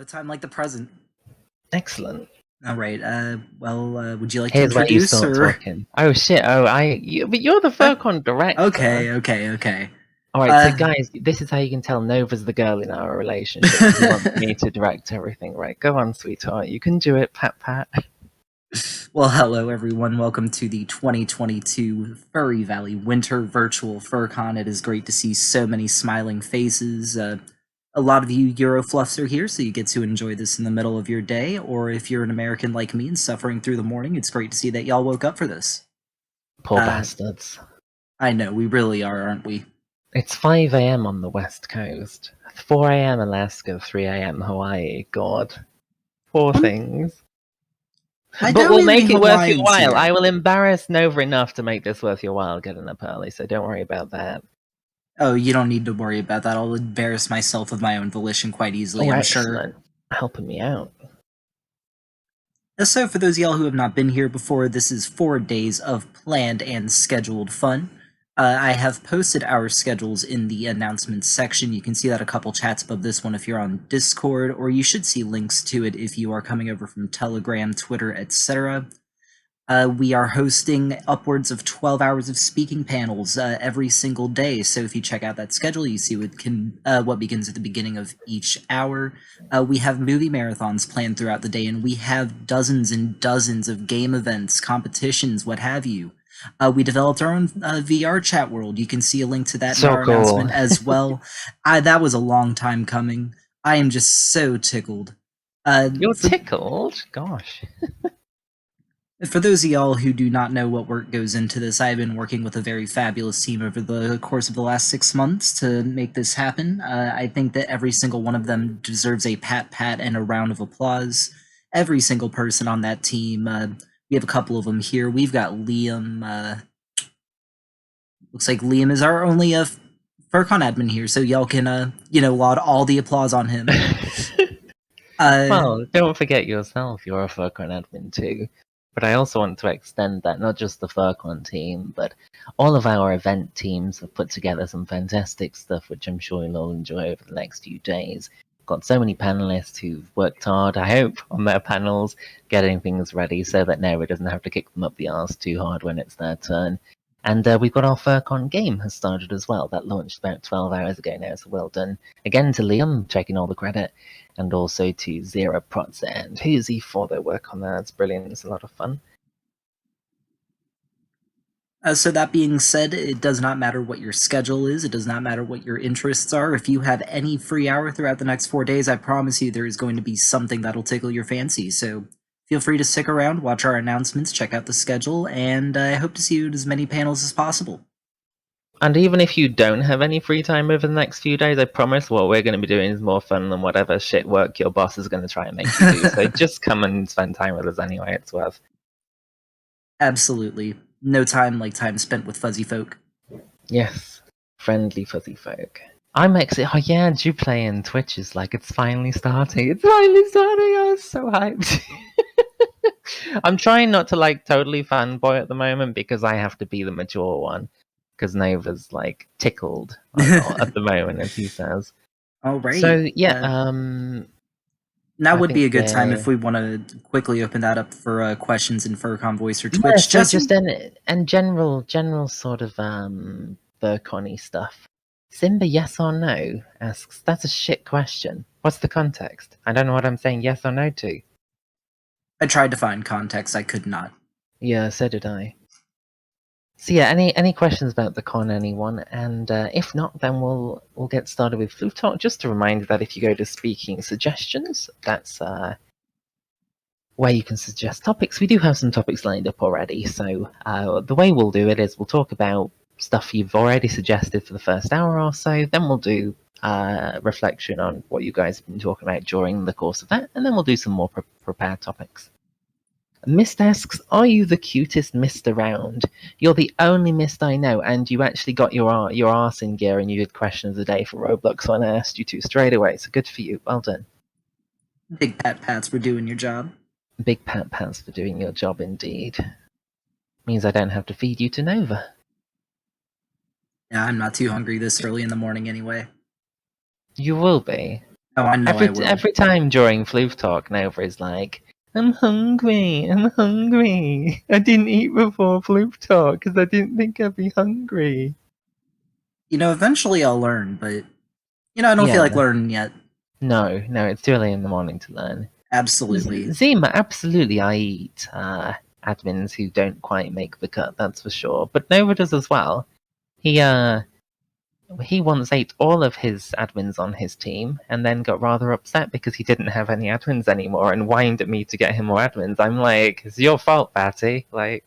No time like the present. Excellent. All right. Would you like Here's to where you introduce start or? talking. Oh shit! But you're the Furcon director. Okay. All right, so guys, this is how you can tell Nova's the girl in our relationship. He wants me to direct everything. Right, go on, sweetheart. You can do it, pat pat. Well, hello everyone. Welcome to the 2022 Furry Valley Winter Virtual Furcon. It is great to see so many smiling faces. A lot of you Eurofluffs are here, so you get to enjoy this in the middle of your day. Or if you're an American like me and suffering through the morning, it's great to see that y'all woke up for this. Poor bastards. I know, we really are, aren't we? It's 5 a.m. on the West Coast. 4 a.m. Alaska, 3 a.m. Hawaii. God. Poor things. But we'll make it worth your while. Here. I will embarrass Nova enough to make this worth your while getting up early, so don't worry about that. Oh, you don't need to worry about that. I'll embarrass myself of my own volition quite easily, I'm excellent. Sure. Helping me out. So, for those of y'all who have not been here before, this is 4 days of planned and scheduled fun. I have posted our schedules in the announcements section. You can see that a couple chats above this one if you're on Discord, or you should see links to it if you are coming over from Telegram, Twitter, etc. We are hosting upwards of 12 hours of speaking panels every single day, so if you check out that schedule, you see what begins at the beginning of each hour. We have movie marathons planned throughout the day, and we have dozens and dozens of game events, competitions, what have you. We developed our own VR chat world. You can see a link to that in our announcement as well. That was a long time coming. I am just so tickled. You're tickled? Gosh. For those of y'all who do not know what work goes into this, I've been working with a very fabulous team over the course of the last 6 months to make this happen. I think that every single one of them deserves a pat and a round of applause. Every single person on that team. We have a couple of them here. We've got Liam. Looks like Liam is our only Furcon admin here, so y'all can, laud all the applause on him. Well, don't forget yourself. You're a Furcon admin too. But I also want to extend that not just the Furcon team, but all of our event teams have put together some fantastic stuff, which I'm sure you'll all enjoy over the next few days. We've got so many panelists who've worked hard, I hope, on their panels, getting things ready so that Nova doesn't have to kick them up the arse too hard when it's their turn. And we've got our Furcon game has started as well. That launched about 12 hours ago now, so well done. Again to Liam, taking all the credit, and also to Zero Protz and Hoozy for their work on that. It's brilliant. It's a lot of fun. So that being said, it does not matter what your schedule is. It does not matter what your interests are. If you have any free hour throughout the next 4 days, I promise you there is going to be something that'll tickle your fancy. So feel free to stick around, watch our announcements, check out the schedule, and I hope to see you at as many panels as possible. And even if you don't have any free time over the next few days, I promise what we're going to be doing is more fun than whatever shit work your boss is going to try and make you do. So just come and spend time with us anyway. It's worth. Absolutely. No time like time spent with fuzzy folk. Yes. Friendly fuzzy folk. I'm excited. Oh yeah, do play in Twitch is like, it's finally starting. It's finally starting. I was so hyped. I'm trying not to totally fanboy at the moment because I have to be the mature one. Because Nova's tickled at the moment, as he says. All right. So yeah, now would be a good time if we want to quickly open that up for questions in Furcon Voice or Twitch. Yeah, so just and general sort of Furcon-y stuff. Simba, yes or no? Asks. That's a shit question. What's the context? I don't know what I'm saying yes or no to. I tried to find context. I could not. Yeah, so did I. So yeah, any questions about the con, anyone? And if not, then we'll get started with FLOOF Talk. Just a reminder that if you go to speaking suggestions, that's where you can suggest topics. We do have some topics lined up already. So the way we'll do it is we'll talk about stuff you've already suggested for the first hour or so. Then we'll do reflection on what you guys have been talking about during the course of that, and then we'll do some more prepared topics. Mist asks, are you the cutest Mist around? You're the only Mist I know, and you actually got your arse in gear and you did question of the day for Roblox when I asked you to straight away, so good for you. Well done. Big pats for doing your job. Big pats for doing your job indeed. Means I don't have to feed you to Nova. Yeah, I'm not too hungry this early in the morning anyway. You will be. Oh, I know I will. Every time during FLOOF Talk, Nova is like, I'm hungry, I didn't eat before FLOOF Talk because I didn't think I'd be hungry. Eventually I'll learn, but, I don't feel like learning yet. No, it's too early in the morning to learn. Absolutely. Zima, absolutely, I eat admins who don't quite make the cut, that's for sure. But Nova does as well. He once ate all of his admins on his team and then got rather upset because he didn't have any admins anymore and whined at me to get him more admins. I'm like, it's your fault, Batty. Like,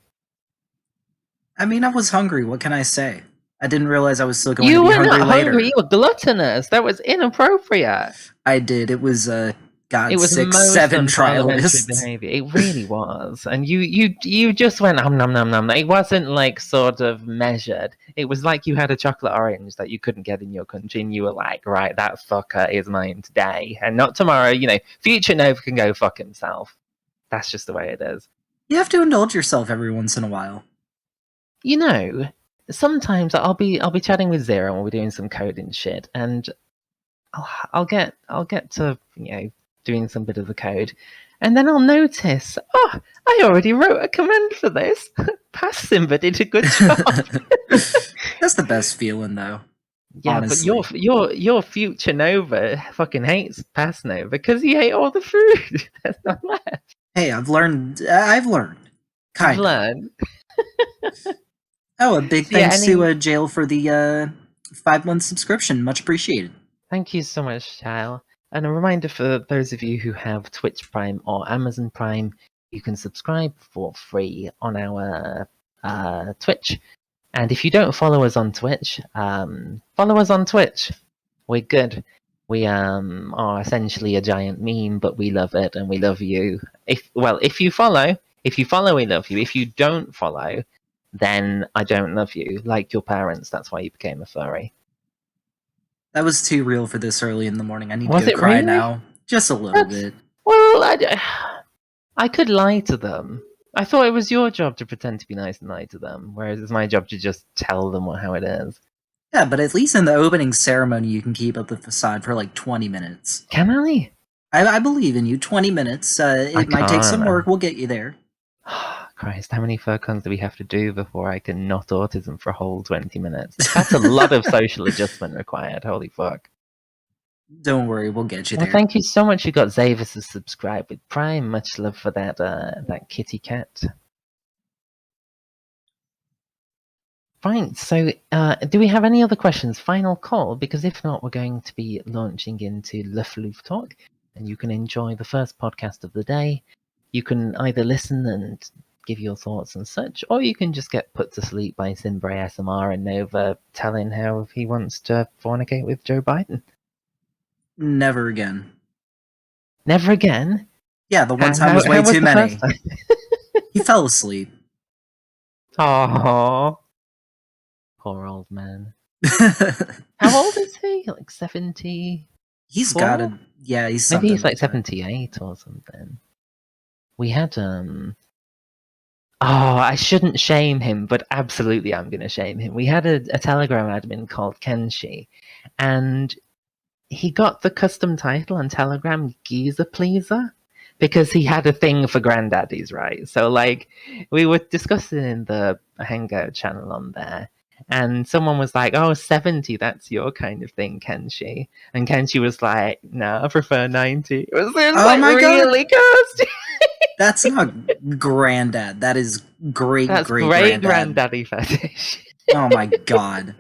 I mean, I was hungry. What can I say? I didn't realize I was still going you to be were hungry not later. hungry, you were gluttonous. That was inappropriate. I did. It was, God, It was 6, most 7 unparliamentary trialists. behavior. It really was, and you just went nom nom nom nom. It wasn't like sort of measured. It was like you had a chocolate orange that you couldn't get in your country, and you were like, right, that fucker is mine today, and not tomorrow. Future Nova can go fuck himself. That's just the way it is. You have to indulge yourself every once in a while. Sometimes I'll be chatting with Zero and we're doing some coding shit, and I'll get to doing some bit of the code, and then I'll notice, I already wrote a command for this. Pass Simba did a good job. That's the best feeling, though. Yeah, honestly. but your future Nova fucking hates Pass Nova because he ate all the food. That's not left. Hey, I've learned. Kind You've of. learned. Oh, a big So, yeah, thanks to Jail for the 5-month subscription. Much appreciated. Thank you so much, Kyle. And a reminder for those of you who have Twitch Prime or Amazon Prime, you can subscribe for free on our Twitch. And if you don't follow us on Twitch, follow us on Twitch. We're good. We are essentially a giant meme, but we love it and we love you. If you follow, we love you. If you don't follow, then I don't love you. Like your parents, that's why you became a furry. That was too real for this early in the morning. I need Was to it go cry really? now. Just a little bit. Well, I could lie to them. I thought it was your job to pretend to be nice and lie to them, whereas it's my job to just tell them how it is. Yeah, but at least in the opening ceremony, you can keep up the facade for like 20 minutes. Can I? I believe in you. 20 minutes. It might take some work. We'll get you there. Christ, how many Furcons do we have to do before I can not autism for a whole 20 minutes? That's a lot of social adjustment required. Holy fuck. Don't worry, we'll get you Well, there. thank you so much. You got Zavis to subscribe with Prime. Much love for that kitty cat. Right, so do we have any other questions? Final call, because if not, we're going to be launching into Le FLOOF Talk, and you can enjoy the first podcast of the day. You can either listen and give your thoughts and such, or you can just get put to sleep by Simba ASMR and Nova telling how he wants to fornicate with Joe Biden. Never again. Never again? Yeah, the one time was way too many. He fell asleep. Aww. Poor old man. How old is he? Like 70? He's got a... Yeah, he's maybe he's like that. 78 or something. We had I shouldn't shame him, but absolutely I'm going to shame him. We had a Telegram admin called Kenshi, and he got the custom title on Telegram, Geezer Pleaser, because he had a thing for granddaddies, right? So, like, we were discussing in the Hangout channel on there, and someone was like, 70, that's your kind of thing, Kenshi. And Kenshi was like, no, I prefer 90. It was really cursed. That's not granddad. That is great granddaddy fetish. Oh my god.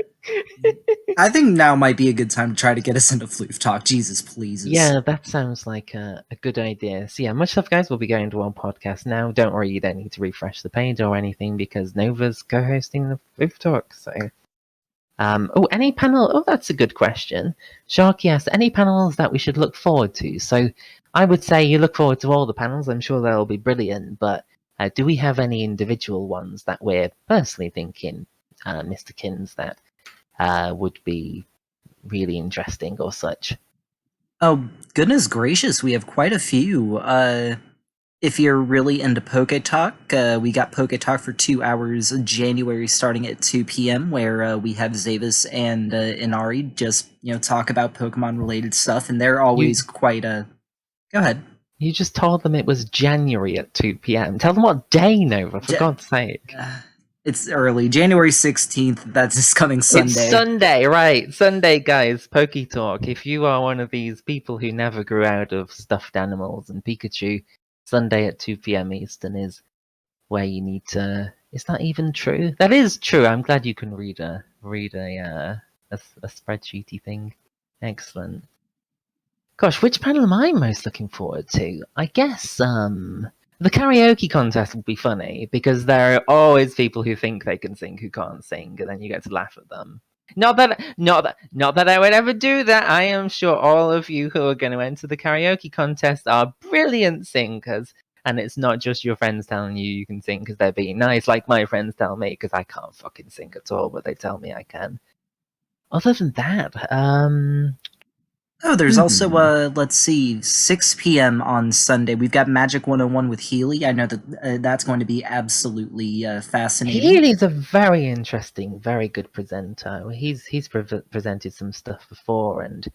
I think now might be a good time to try to get us into FLOOF Talk. Jesus, please. Yeah, that sounds like a good idea. So yeah, much love, guys. We'll be going to our podcast now. Don't worry, you don't need to refresh the page or anything because Nova's co-hosting the FLOOF Talk. So, any panel? Oh, that's a good question. Sharky asked, any panels that we should look forward to? So I would say you look forward to all the panels. I'm sure they'll be brilliant. But do we have any individual ones that we're personally thinking, Mr. Kins, that would be really interesting or such? Oh, goodness gracious, we have quite a few. If you're really into Poke Talk, we got Poke Talk for 2 hours in January starting at 2 p.m., where we have Zavis and Inari just, talk about Pokemon-related stuff, and they're always quite... Go ahead. You just told them it was January at 2 p.m. Tell them what day, Nova, for God's sake. It's early. January 16th, that's this coming Sunday. It's Sunday, right. Sunday, guys, Poke Talk. If you are one of these people who never grew out of stuffed animals and Pikachu, Sunday at 2 p.m. Eastern is where you need to... Is that even true? That is true. I'm glad you can read a spreadsheety thing. Excellent. Gosh, which panel am I most looking forward to? I guess the karaoke contest will be funny because there are always people who think they can sing who can't sing, and then you get to laugh at them. Not that I would ever do that. I am sure all of you who are going to enter the karaoke contest are brilliant singers, and it's not just your friends telling you can sing because they're being nice, like my friends tell me, because I can't fucking sing at all, but they tell me I can. Other than that, there's also, let's see, 6 p.m. on Sunday. We've got Magic 101 with Healy. I know that that's going to be absolutely fascinating. Healy's a very interesting, very good presenter. He's presented some stuff before, and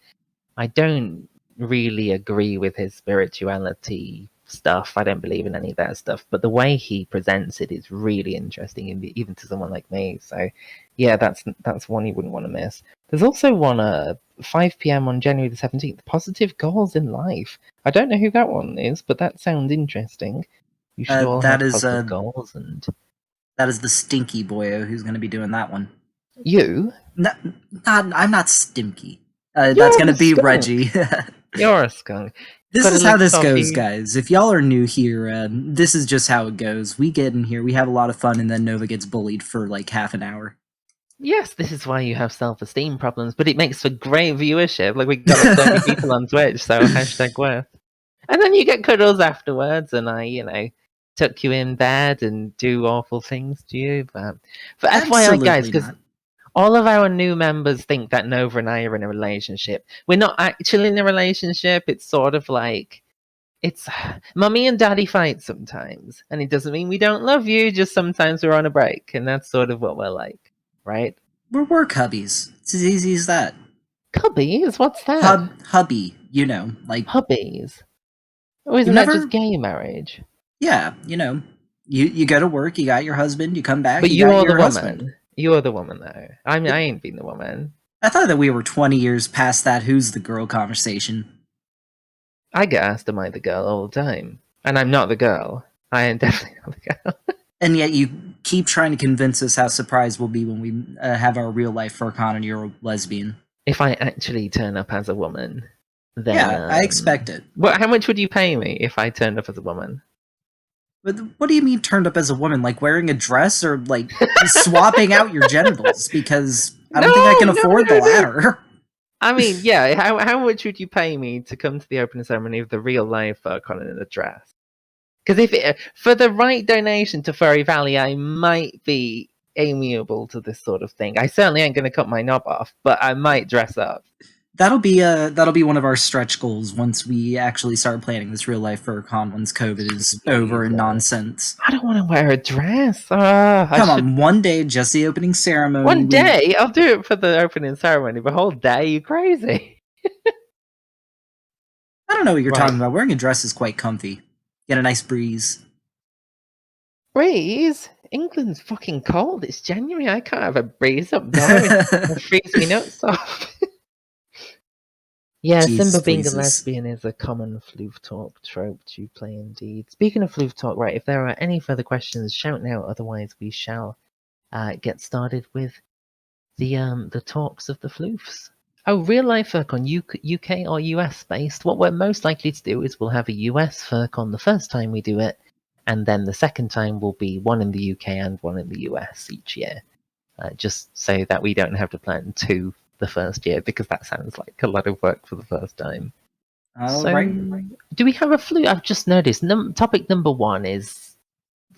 I don't really agree with his spirituality stuff. I don't believe in any of that stuff, but the way he presents it is really interesting, even to someone like me. So, yeah, that's one you wouldn't want to miss. There's also one 5 p.m. on January the 17th, Positive Goals in Life. I don't know who that one is, but that sounds interesting. You should all have positive goals. And that is the stinky boyo who's going to be doing that one. You? I'm not stinky. That's going to be skunk. Reggie. You're a skunk. This is how this goes, guys. If y'all are new here, this is just how it goes. We get in here, we have a lot of fun, and then Nova gets bullied for like half an hour. Yes, this is why you have self-esteem problems, but it makes for great viewership. Like, we got so many people on Twitch, so #worth. And then you get cuddles afterwards, and I, tuck you in bed and do awful things to you. But for FYI, guys, because all of our new members think that Nova and I are in a relationship. We're not actually in a relationship. It's sort of like, it's mummy and daddy fight sometimes, and it doesn't mean we don't love you, just sometimes we're on a break, and that's sort of what we're like. Right? We're cubbies. It's as easy as that. Cubbies? What's that? Hubby, like... Hubbies? Or isn't that just gay marriage? Yeah, you go to work, you got your husband, you come back, but you got are the husband. Woman. You're the woman, though. I ain't been the woman. I thought that we were 20 years past that who's the girl conversation. I get asked, am I the girl all the time? And I'm not the girl. I am definitely not the girl. And yet you keep trying to convince us how surprised we'll be when we have our real-life Furcon and you're a lesbian. If I actually turn up as a woman, then... Yeah, I expect it. How much would you pay me if I turned up as a woman? But what do you mean turned up as a woman? Like wearing a dress or like swapping out your genitals? Because I don't think I can afford the latter. I mean, yeah, how much would you pay me to come to the opening ceremony of the real-life Furcon in a dress? Because for the right donation to Furry Valley, I might be amiable to this sort of thing. I certainly ain't going to cut my knob off, but I might dress up. That'll be one of our stretch goals once we actually start planning this real life Furcon once COVID is over and nonsense. I don't want to wear a dress. Come on, one day, just the opening ceremony. One day? I'll do it for the opening ceremony, but whole day? You crazy? I don't know what you're talking about. Wearing a dress is quite comfy. Get a nice breeze. Breeze? England's fucking cold. It's January. I can't have a breeze up there. It'll freeze me nuts off. Yeah, Simba being a lesbian is a common FLOOF Talk trope to play indeed. Speaking of FLOOF Talk, right, if there are any further questions, shout now. Otherwise, we shall get started with the talks of the floofs. Oh, real life Furcon, UK or US based. What we're most likely to do is we'll have a US Furcon the first time we do it, and then the second time will be one in the UK and one in the US each year. Just so that we don't have to plan two the first year, because that sounds like a lot of work for the first time. Right. Do we have a flute? I've just noticed. Topic number 1 is...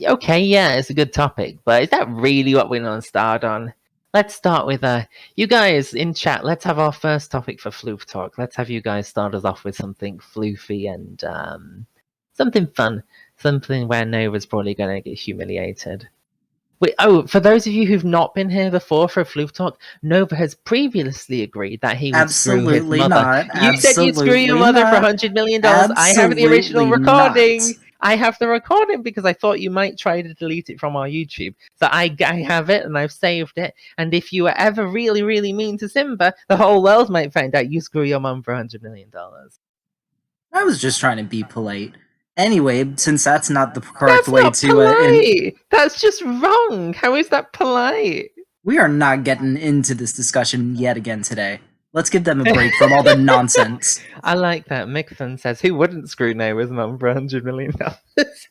Okay, yeah, it's a good topic, but is that really what we're going to start on? Let's start with you guys in chat. Let's have our first topic for FLOOF Talk. Let's have you guys start us off with something floofy and something fun. something where Nova's probably going to get humiliated. Wait, oh, for those of you who've not been here before for FLOOF Talk, Nova has previously agreed that he would screw his Absolutely mother. not. You said you'd screw your Absolutely mother for not. $100 million. I have the original Absolutely recording. not. I have the recording because I thought you might try to delete it from our YouTube. So I have it and I've saved it. And if you were ever really, really mean to Simba, the whole world might find out you screw your mum for $100 million. I was just trying to be polite. Anyway, since that's not the correct That's way not to polite. That's just wrong. How is that polite? we are not getting into this discussion yet again today. Let's give them a break from all the nonsense. I like that. Mixon says, who wouldn't screw Noah's mum for $100 million?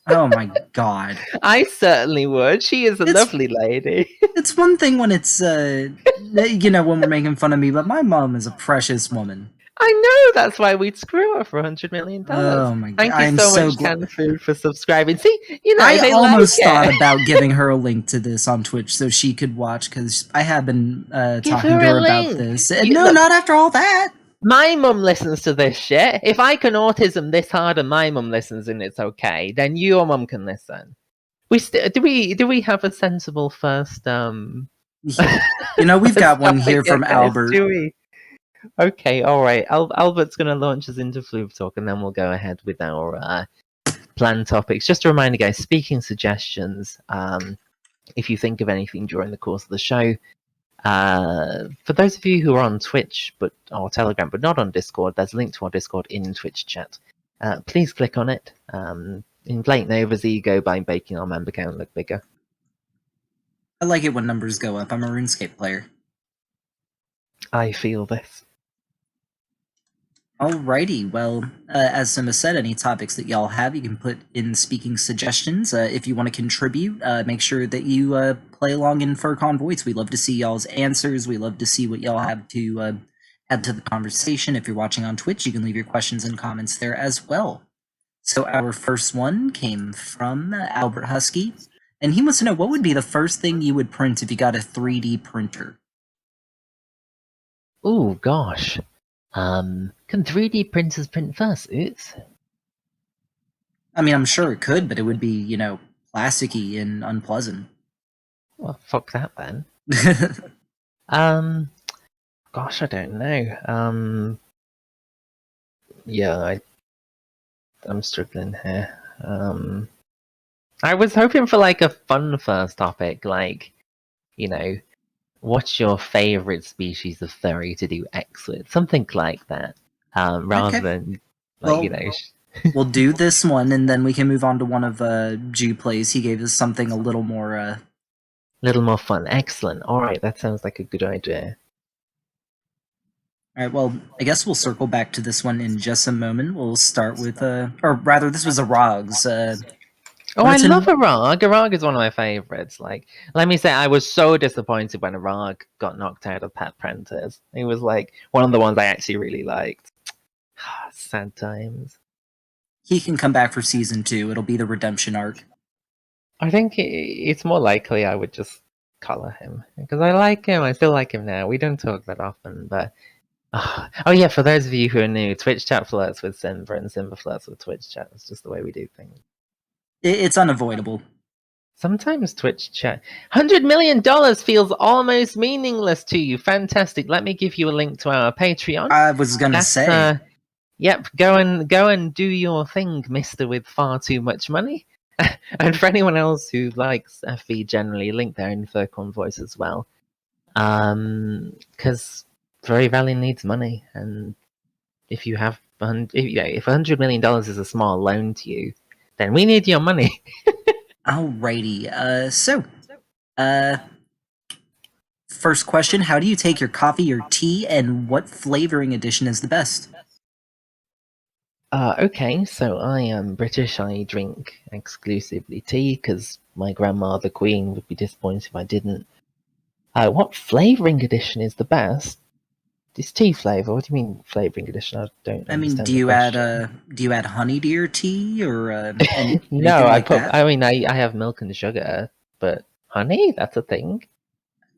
Oh my god. I certainly would. She is a lovely lady. It's one thing when it's, when we're making fun of me, but my mom is a precious woman. I know, that's why we'd screw her for $100 million. Oh my god. Thank you I'm so much, Canned Food, for subscribing. See, I almost thought it. about giving her a link to this on Twitch so she could watch, because I have been talking her to her a about link. this. No, not after all that. My mum listens to this shit. If I can autism this hard and my mum listens and it's okay, then your mum can listen. Do we have a sensible first We've got one here from Albert. Do we? Okay, all right. Albert's going to launch us into FLOOF Talk, and then we'll go ahead with our planned topics. Just a reminder, guys, speaking suggestions, if you think of anything during the course of the show, for those of you who are on Twitch or Telegram, but not on Discord, there's a link to our Discord in Twitch chat. Please click on it. Inflate Nova's ego by making our member count look bigger. I like it when numbers go up. I'm a RuneScape player. I feel this. Alrighty, well, as Simba said, any topics that y'all have, you can put in speaking suggestions. If you want to contribute, make sure that you play along in Furcon voice. We love to see y'all's answers. We love to see what y'all have to add to the conversation. If you're watching on Twitch, you can leave your questions and comments there as well. So our first one came from Albert Husky, and he wants to know, what would be the first thing you would print if you got a 3D printer? Oh, gosh. Can 3D printers print fursuits? I mean, I'm sure it could, but it would be, plasticky and unpleasant. Well, fuck that then. Gosh, I don't know. Yeah, I'm struggling here. I was hoping for like a fun first topic, like, what's your favorite species of furry to do X with? Something like that. Rather than, we'll do this one, and then we can move on to one of G-Plays. He gave us something a little more... little more fun. Excellent. Alright, that sounds like a good idea. Alright, well, I guess we'll circle back to this one in just a moment. We'll start with, or rather, this was a Rogs. I love a Rog. A Rog is one of my favorites. Like, let me say, I was so disappointed when a Rog got knocked out of Pet Prentice. It was like one of the ones I actually really liked. Sad times. He can come back for season 2. It'll be the redemption arc. I think it's more likely I would just color him because I like him. I still like him now. We don't talk that often, but oh yeah. For those of you who are new, Twitch chat flirts with Simba, and Simba flirts with Twitch chat. It's just the way we do things. It's unavoidable. Sometimes Twitch chat. $100 million feels almost meaningless to you. Fantastic. Let me give you a link to our Patreon. I was gonna say. Yep, go and do your thing, mister with far too much money. And for anyone else who likes FV generally, link there in Furcon voice as well. Because Furry Valley needs money, and if you have if $100 million is a small loan to you, then we need your money. Alrighty. First question: how do you take your coffee or tea, and what flavoring edition is the best? Okay, so I am British. I drink exclusively tea because my grandma, the Queen, would be disappointed if I didn't. What flavoring edition is the best? This tea flavor. What do you mean flavoring edition? I don't. I mean, do you add honey to your tea or no? Like that? I have milk and sugar, but honey, that's a thing.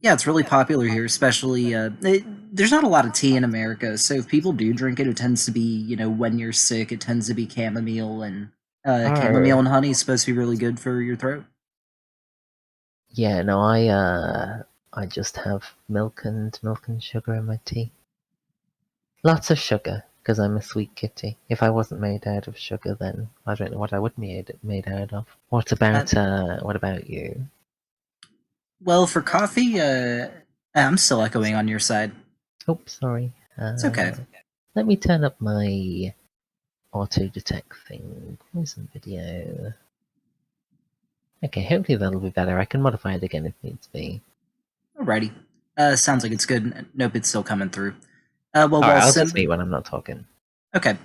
Yeah, it's really popular here, especially, there's not a lot of tea in America, so if people do drink it, it tends to be, when you're sick, it tends to be chamomile and Chamomile and honey is supposed to be really good for your throat. Yeah, no, I just have milk and sugar in my tea. Lots of sugar, because I'm a sweet kitty. If I wasn't made out of sugar, then I don't know what I would be made out of. What about you? Well, for coffee, I'm still echoing on your side. Oh, sorry. It's okay. Let me turn up my auto detect thing. Recent video. Okay, hopefully that'll be better. I can modify it again if needs be. Alrighty. Sounds like it's good. Nope, it's still coming through. Alright, I'll just mute when I'm not talking. Okay.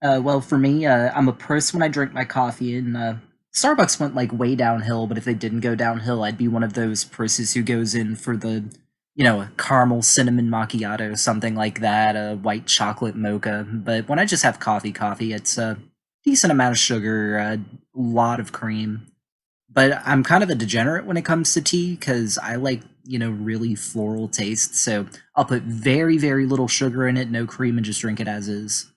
Well, for me, I'm a puss when I drink my coffee, and Starbucks went like way downhill. But if they didn't go downhill, I'd be one of those pusses who goes in for the, a caramel cinnamon macchiato, something like that, a white chocolate mocha. But when I just have coffee, it's a decent amount of sugar, a lot of cream. But I'm kind of a degenerate when it comes to tea because I like, really floral taste. So I'll put very, very little sugar in it, no cream, and just drink it as is.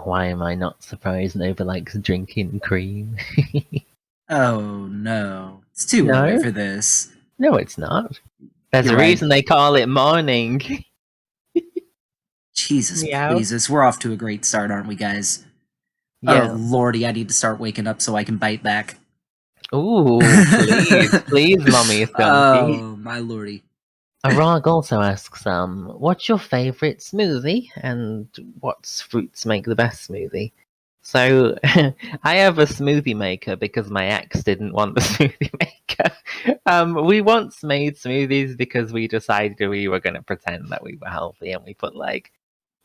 Why am I not surprised Nova likes drinking cream? Oh no. It's too early for this. No, it's not. There's a reason they call it morning. Jesus, please. We're off to a great start, aren't we, guys? Yeah. Oh, lordy, I need to start waking up so I can bite back. Ooh, please, mommy Skunky. Oh, my lordy. Arag also asks, what's your favourite smoothie, and what fruits make the best smoothie? So, I have a smoothie maker because my ex didn't want the smoothie maker. We once made smoothies because we decided we were going to pretend that we were healthy, and we put, like,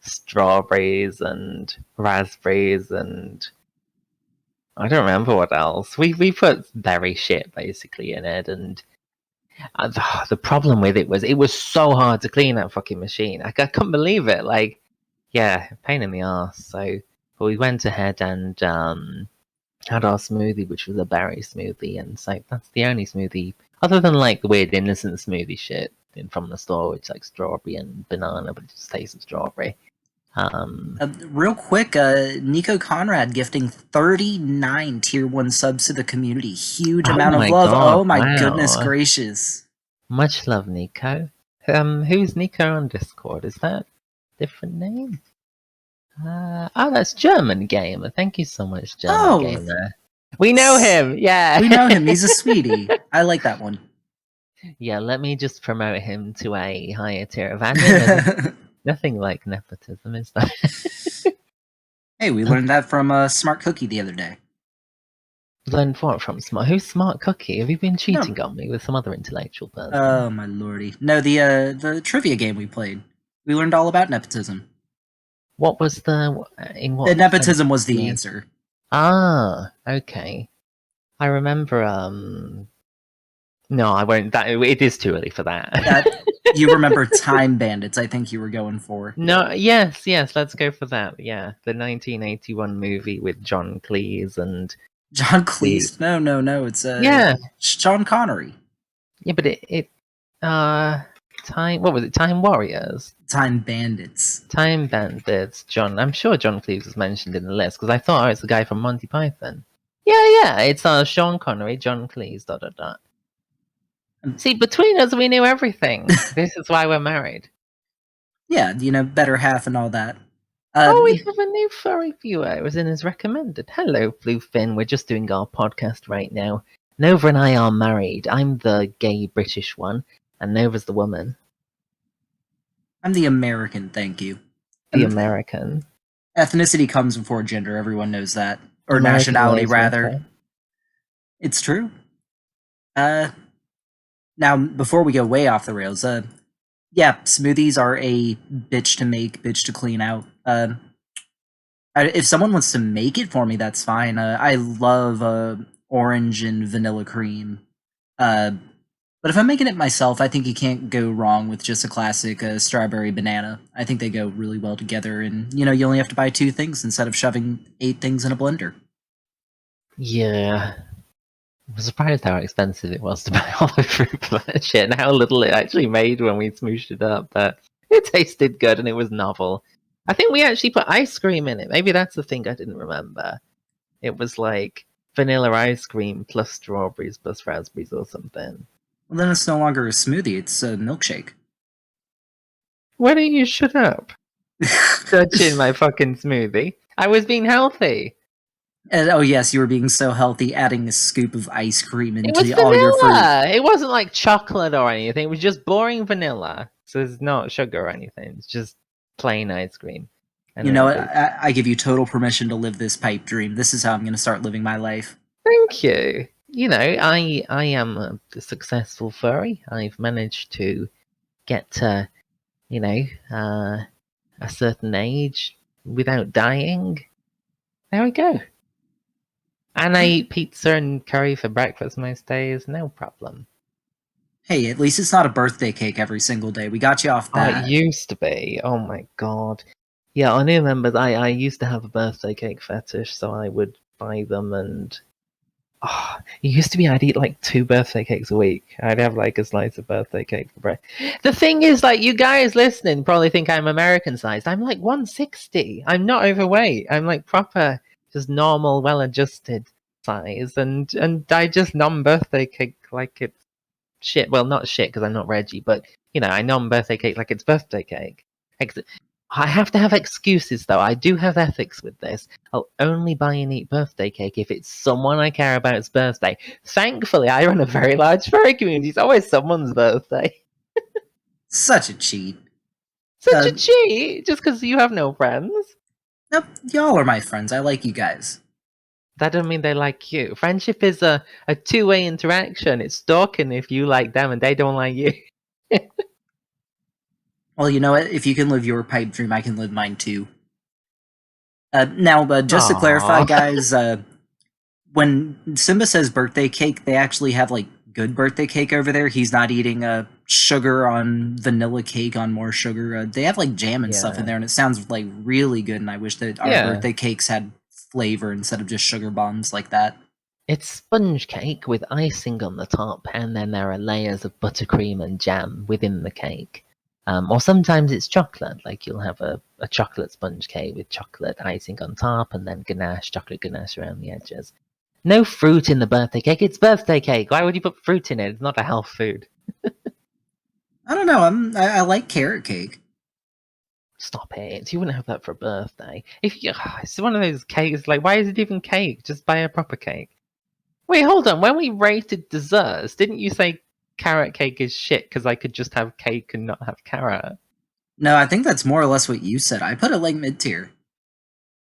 strawberries and raspberries and I don't remember what else. We put berry shit, basically, in it, and the problem with it was so hard to clean that fucking machine. I couldn't believe it. Like, yeah, pain in the ass. So, but we went ahead and had our smoothie, which was a berry smoothie, and so that's the only smoothie other than like the weird innocent smoothie shit from the store, which is like strawberry and banana, but it just tastes of strawberry. Real quick, Nico Conrad gifting 39 tier 1 subs to the community. Huge amount of love. God, oh my goodness gracious. Much love, Nico. Who's Nico on Discord? Is that a different name? That's German Gamer. Thank you so much, German Gamer. We know him, yeah. We know him. He's a sweetie. I like that one. Yeah, let me just promote him to a higher tier of admin. Nothing like nepotism, is there? Hey, we learned that from Smart Cookie the other day. Learned what from Smart? Who's Smart Cookie? Have you been cheating on me with some other intellectual person? Oh my lordy! No, the trivia game we played. We learned all about nepotism. What was the nepotism was the answer. Ah, okay. I remember. No, I won't. It is too early for that. You remember Time Bandits? I think you were going for. No, yes. Let's go for that. Yeah, the 1981 movie with John Cleese and John Cleese. No. It's Sean Connery. Yeah, but what was it? Time Warriors? Time Bandits. Time Bandits. I'm sure John Cleese was mentioned in the list because I thought it's the guy from Monty Python. Yeah. It's Sean Connery, John Cleese. ... See, between us, we knew everything. This is why we're married. Yeah, better half and all that. We have a new furry viewer. It was in his recommended. Hello, Bluefin. We're just doing our podcast right now. Nova and I are married. I'm the gay British one, and Nova's the woman. I'm the American, thank you. The American. Ethnicity comes before gender, everyone knows that. Or nationality, rather. Okay. It's true. Now, before we go way off the rails, smoothies are a bitch to make, bitch to clean out. If someone wants to make it for me, that's fine. I love orange and vanilla cream. But if I'm making it myself, I think you can't go wrong with just a classic strawberry banana. I think they go really well together, and you only have to buy 2 things instead of shoving 8 things in a blender. Yeah. I'm surprised how expensive it was to buy all the fruit for that shit and how little it actually made when we smooshed it up, but it tasted good and it was novel. I think we actually put ice cream in it. Maybe that's the thing I didn't remember. It was like vanilla ice cream plus strawberries plus raspberries or something. Well, then it's no longer a smoothie, it's a milkshake. Why don't you shut up? Judging my fucking smoothie. I was being healthy. And, oh yes, you were being so healthy, adding a scoop of ice cream It was into all your fruit. vanilla. It wasn't like chocolate or anything. It was just boring vanilla. So it's not sugar or anything. It's just plain ice cream. And You know what? then I give you total permission to live this pipe dream. This is how I'm going to start living my life. thank you. You know, I am a successful furry. I've managed to get to, you know, a certain age without dying. There we go. And I eat pizza and curry for breakfast most days, no problem. Hey, at least it's not a birthday cake every single day. We got you off Oh, that. it used to be. Oh my god. Yeah, I remember that I used to have a birthday cake fetish, so I would buy them and it used to be I'd eat like 2 birthday cakes a week. I'd have like a slice of birthday cake for breakfast. The thing is, like, you guys listening probably think I'm American sized. I'm like 160. I'm not overweight. I'm like proper, just normal, well adjusted size, and I just nom birthday cake like it's shit. Well, not shit because I'm not Reggie, but you know, I nom birthday cake like it's birthday cake. I have to have excuses though. I do have ethics with this. I'll only buy and eat birthday cake if it's someone I care about's birthday. Thankfully, I run a very large furry community. It's always someone's birthday. Such a cheat. Such a cheat, just because you have no friends. Nope, y'all are my friends. I like you guys. That doesn't mean they like you. Friendship is a two-way interaction. It's stalking if you like them and they don't like you. Well, you know what? If you can live your pipe dream, I can live mine too. Now, just to clarify, guys, when Simba says birthday cake, they actually have like good birthday cake over there. He's not eating sugar on vanilla cake on more sugar. They have like jam and stuff in there, and it sounds like really good. And I wish that our birthday cakes had flavor instead of just sugar bombs like that. It's sponge cake with icing on the top, and then there are layers of buttercream and jam within the cake. Or sometimes it's chocolate, like you'll have a chocolate sponge cake with chocolate icing on top, and then ganache, chocolate ganache around the edges. No fruit in the birthday cake. It's birthday cake. Why would you put fruit in it? It's not a health food. I don't know. I like carrot cake. Stop it. You wouldn't have that for a birthday. It's one of those cakes, like, why is it even cake? Just buy a proper cake. Wait, hold on. When we rated desserts, didn't you say carrot cake is shit because I could just have cake and not have carrot? No, I think that's more or less what you said. I put it like mid-tier.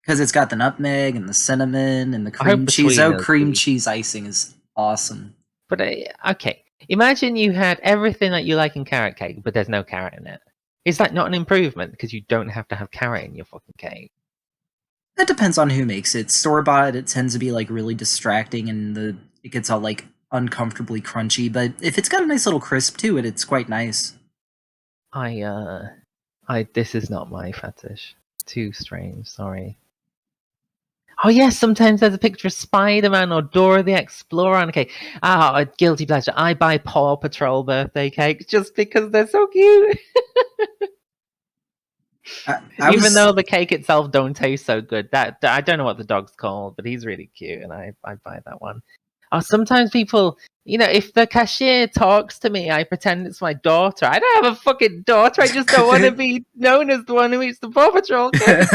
Because it's got the nutmeg and the cinnamon and the cream cheese. Oh, cream cheese icing is awesome. But, okay. Imagine you had everything that you like in carrot cake, but there's no carrot in it. Is that not an improvement? Because you don't have to have carrot in your fucking cake. That depends on who makes it. Store-bought, it tends to be like really distracting and it gets all like uncomfortably crunchy. But if it's got a nice little crisp to it, it's quite nice. This is not my fetish. Too strange, sorry. Oh yes, sometimes there's a picture of Spider-Man or Dora the Explorer on a cake. A guilty pleasure. I buy Paw Patrol birthday cakes just because they're so cute. Even though the cake itself don't taste so good. That I don't know what the dog's called, but he's really cute, and I buy that one. Sometimes people, if the cashier talks to me, I pretend it's my daughter. I don't have a fucking daughter. I just don't want to be known as the one who eats the Paw Patrol cake.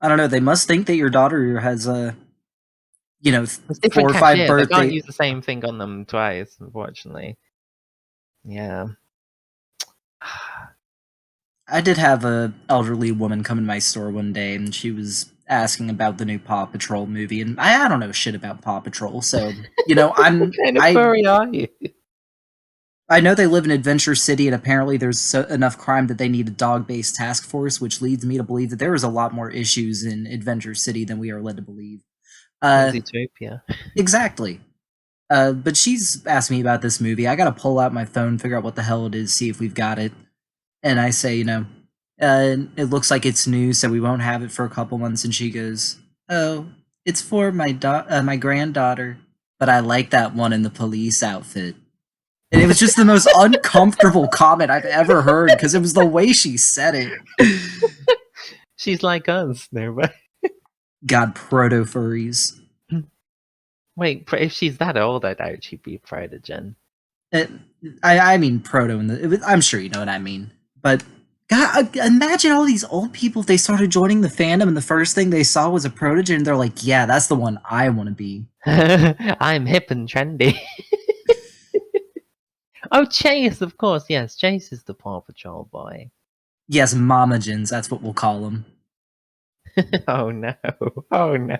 I don't know. They must think that your daughter has 4 or 5 cashiers. birthdays. I can't use the same thing on them twice, unfortunately. Yeah. I did have a elderly woman come in my store one day, and she was asking about the new Paw Patrol movie, and I don't know shit about Paw Patrol, so I'm what kind of furry are you? I know they live in Adventure City, and apparently there's enough crime that they need a dog-based task force, which leads me to believe that there is a lot more issues in Adventure City than we are led to believe. Zootopia. Exactly. But she's asked me about this movie. I gotta pull out my phone, figure out what the hell it is, see if we've got it. And I say, it looks like it's new, so we won't have it for a couple months. And she goes, "Oh, it's for my granddaughter, but I like that one in the police outfit." And it was just the most uncomfortable comment I've ever heard because it was the way she said it. She's like us, no way. God, proto furries. Wait, if she's that old, I doubt she'd be a protogen. I mean proto. I'm sure you know what I mean. But God, imagine all these old people if they started joining the fandom and the first thing they saw was a protogen. And they're like, "Yeah, that's the one I want to be." I'm hip and trendy. Oh, Chase, of course, yes. Chase is the Paw Patrol boy. Yes, Mamagens. That's what we'll call them. Oh no! Oh no!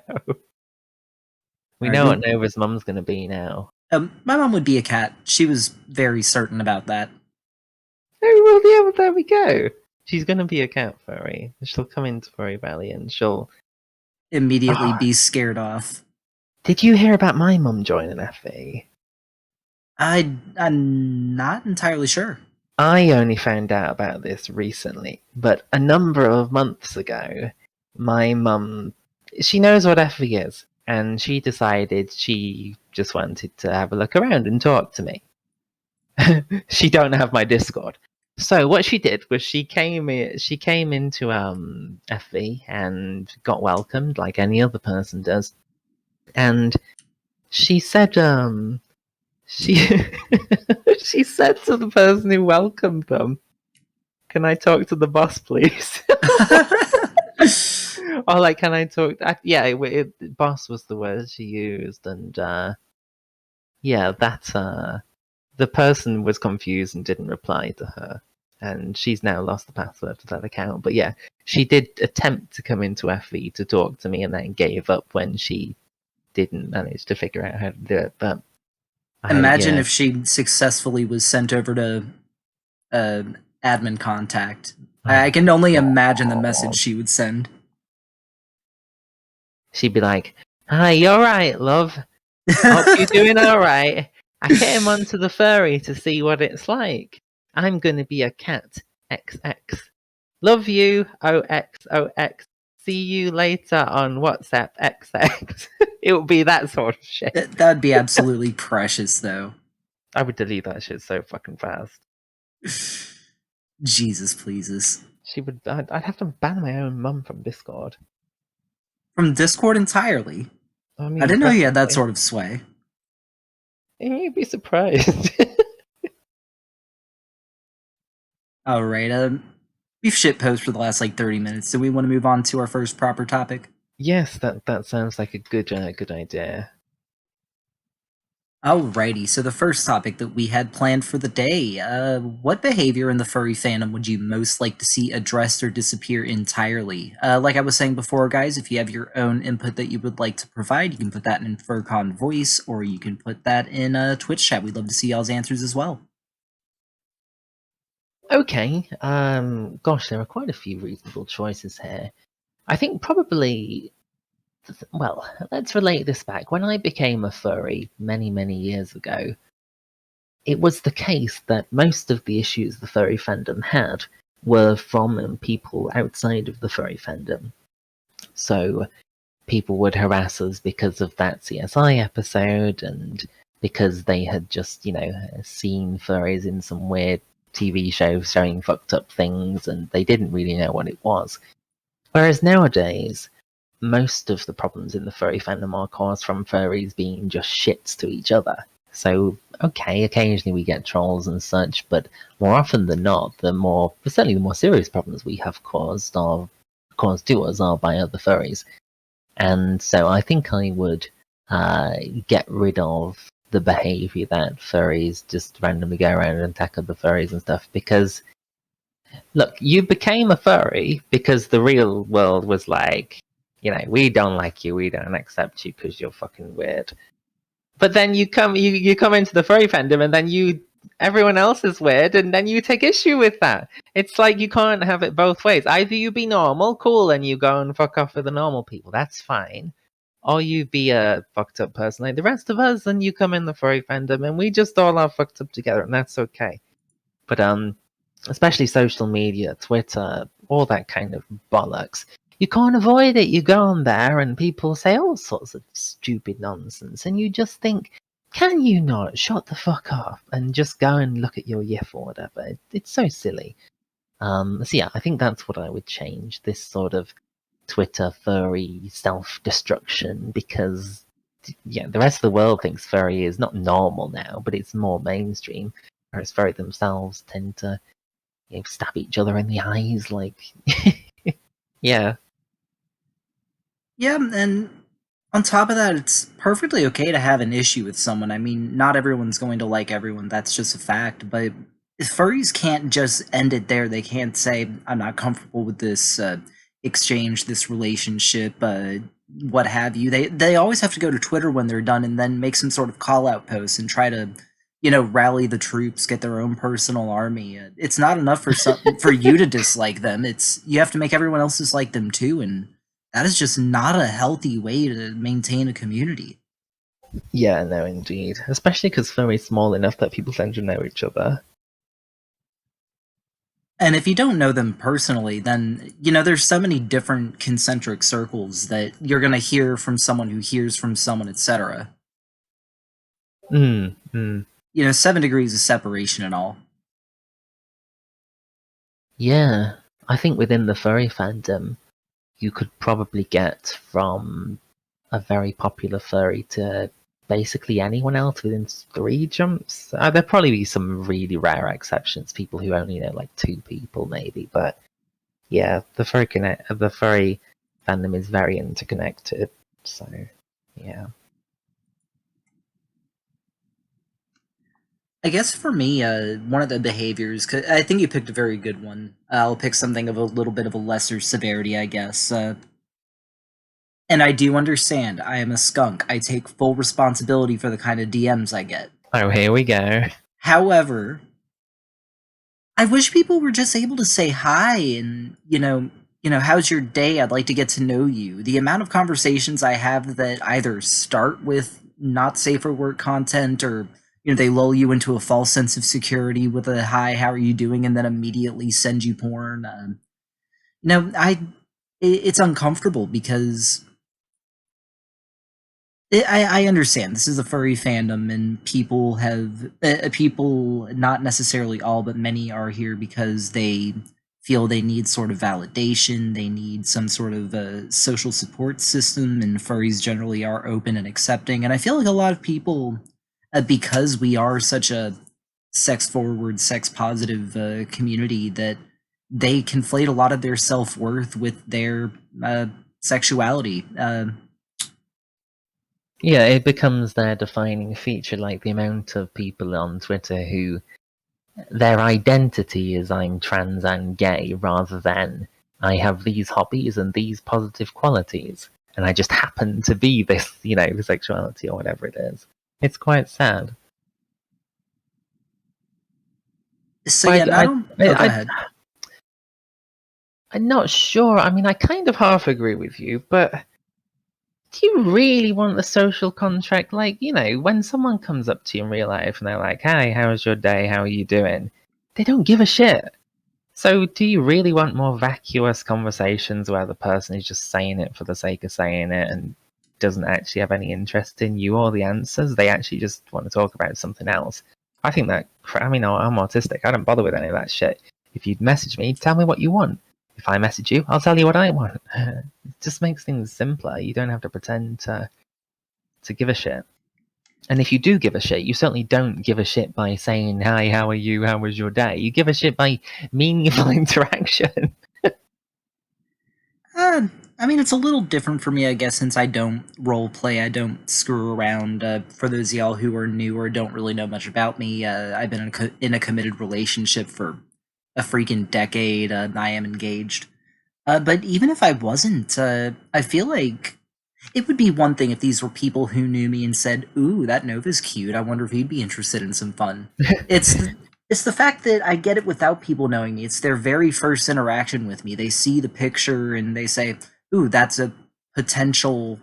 We All know right, what Nova's mum's gonna be now. my mom would be a cat. She was very certain about that. Oh well, yeah. Well, there we go. She's gonna be a cat furry. She'll come into Furry Valley and she'll Immediately Oh, be scared off. did you hear about my mum joining FE? I'm not entirely sure. I only found out about this recently, but a number of months ago, my mum, she knows what FE is, and she decided she just wanted to have a look around and talk to me. She don't have my Discord. So what she did was she came into FE and got welcomed like any other person does. And she said she she said to the person who welcomed them, "Can I talk to the boss, please?" Or like, "Can I talk?" Yeah, boss was the word she used, and yeah, that the person was confused and didn't reply to her, and she's now lost the password to that account. But yeah, she did attempt to come into FE to talk to me, and then gave up when she didn't manage to figure out how to do it. But Imagine yeah, if she successfully was sent over to uh, admin contact. I oh can my only imagine the message god. she would send. She'd be like, "Hi, you alright, love? Hope you're doing alright. I came onto the furry to see what it's like. I'm gonna be a cat, XX. Love you, OXOX. See you later on WhatsApp, XX." It would be that sort of shit. That would be absolutely precious, though. I would delete that shit so fucking fast. Jesus pleases. I'd have to ban my own mum from Discord. From Discord entirely. I I mean, didn't know you had that preferably. sort of sway. You'd be surprised. Alright, we've shitposted for the last like 30 minutes. Do we want to move on to our first proper topic? Yes, that sounds like a good idea. Alrighty, so the first topic that we had planned for the day, what behavior in the furry fandom would you most like to see addressed or disappear entirely? Like I was saying before, guys, if you have your own input that you would like to provide, you can put that in Furcon voice, or you can put that in Twitch chat. We'd love to see y'all's answers as well. Okay, gosh, there are quite a few reasonable choices here. I think probably, well, let's relate this back. When I became a furry many years ago, it was the case that most of the issues the furry fandom had were from people outside of the furry fandom. So people would harass us because of that CSI episode and because they had just, seen furries in some weird TV show showing fucked up things and they didn't really know what it was. Whereas nowadays, most of the problems in the furry fandom are caused from furries being just shits to each other. So, okay, occasionally we get trolls and such, but more often than not, certainly the more serious problems we have caused to us are by other furries. And so I think I would get rid of the behavior that furries just randomly go around and attack other furries and stuff. Because, look, you became a furry because the real world was like, we don't like you, we don't accept you because you're fucking weird. But then you come into the furry fandom and then everyone else is weird and then you take issue with that. It's like you can't have it both ways. Either you be normal, cool, and you go and fuck off with the normal people, that's fine. Or you be a fucked up person like the rest of us and you come in the furry fandom and we just all are fucked up together and that's okay. But especially social media, Twitter, all that kind of bollocks. You can't avoid it. You go on there and people say all sorts of stupid nonsense and you just think, Can you not shut the fuck up and just go and look at your YIF or whatever? It's so silly. So yeah, I think that's what I would change. This sort of Twitter furry self-destruction, because yeah, the rest of the world thinks furry is not normal now, but it's more mainstream. Whereas furry themselves tend to stab each other in the eyes, like yeah. Yeah, and on top of that, it's perfectly okay to have an issue with someone. I mean, not everyone's going to like everyone, that's just a fact, but furries can't just end it there. They can't say, I'm not comfortable with this exchange, this relationship, what have you. They always have to go to Twitter when they're done and then make some sort of call-out post and try to, rally the troops, get their own personal army. It's not enough for you to dislike them. You have to make everyone else dislike them too, and that is just not a healthy way to maintain a community. Yeah, no, indeed. Especially because furry's small enough that people tend to know each other. And if you don't know them personally, then, there's so many different concentric circles that you're going to hear from someone who hears from someone, etc. 7 degrees of separation and all. Yeah, I think within the furry fandom, you could probably get from a very popular furry to basically anyone else within 3 jumps. There'd probably be some really rare exceptions, people who only know like 2 people maybe, but yeah, the furry fandom is very interconnected, so yeah. I guess for me, one of the behaviors, 'cause I think you picked a very good one. I'll pick something of a little bit of a lesser severity, I guess. And I do understand. I am a skunk. I take full responsibility for the kind of DMs I get. Oh, here we go. However, I wish people were just able to say hi and, how's your day? I'd like to get to know you. The amount of conversations I have that either start with not safe for work content, or, they lull you into a false sense of security with a hi, how are you doing? And then immediately send you porn. It's uncomfortable because I understand this is a furry fandom, and people, not necessarily all, but many are here because they feel they need sort of validation. They need some sort of social support system, and furries generally are open and accepting. And I feel like a lot of people, because we are such a sex forward, sex positive community, that they conflate a lot of their self worth with their sexuality. Yeah, it becomes their defining feature, like the amount of people on Twitter who their identity is I'm trans and gay, rather than I have these hobbies and these positive qualities, and I just happen to be this, sexuality or whatever it is. It's quite sad. So yeah, go ahead. I'm not sure. I mean, I kind of half agree with you, but do you really want the social contract? Like, when someone comes up to you in real life and they're like, "Hi, how's your day? How are you doing?" They don't give a shit. So do you really want more vacuous conversations where the person is just saying it for the sake of saying it and doesn't actually have any interest in you or the answers? They actually just want to talk about something else. I think that, I'm autistic. I don't bother with any of that shit. If you'd message me, tell me what you want. If I message you, I'll tell you what I want. It just makes things simpler. You don't have to pretend to give a shit. And if you do give a shit, you certainly don't give a shit by saying, "Hi, how are you? How was your day?" You give a shit by meaningful interaction. I mean, it's a little different for me, I guess, since I don't role play. I don't screw around. For those of y'all who are new or don't really know much about me, I've been in a committed relationship for a freaking decade. I am engaged. But even if I wasn't, I feel like it would be one thing if these were people who knew me and said, "Ooh, that Nova's cute. I wonder if he'd be interested in some fun." It's the fact that I get it without people knowing me. It's their very first interaction with me. They see the picture and they say, "Ooh, that's a potential."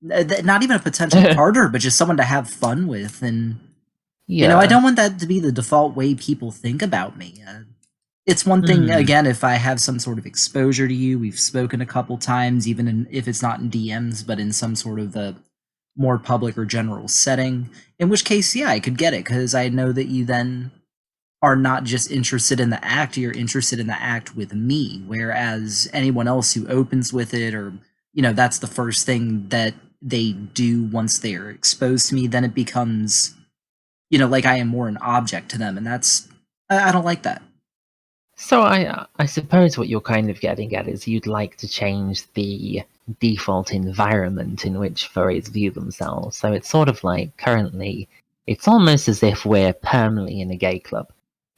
Not even a potential partner, but just someone to have fun with. And Yeah. I don't want that to be the default way people think about me. It's one thing, again, if I have some sort of exposure to you, we've spoken a couple times, even if it's not in DMs, but in some sort of more public or general setting, in which case, yeah, I could get it, because I know that you then are not just interested in the act, you're interested in the act with me, whereas anyone else who opens with it, or, that's the first thing that they do once they're exposed to me, then it becomes, like I am more an object to them, and I don't like that. So I suppose what you're kind of getting at is you'd like to change the default environment in which furries view themselves. So it's sort of like currently, it's almost as if we're permanently in a gay club,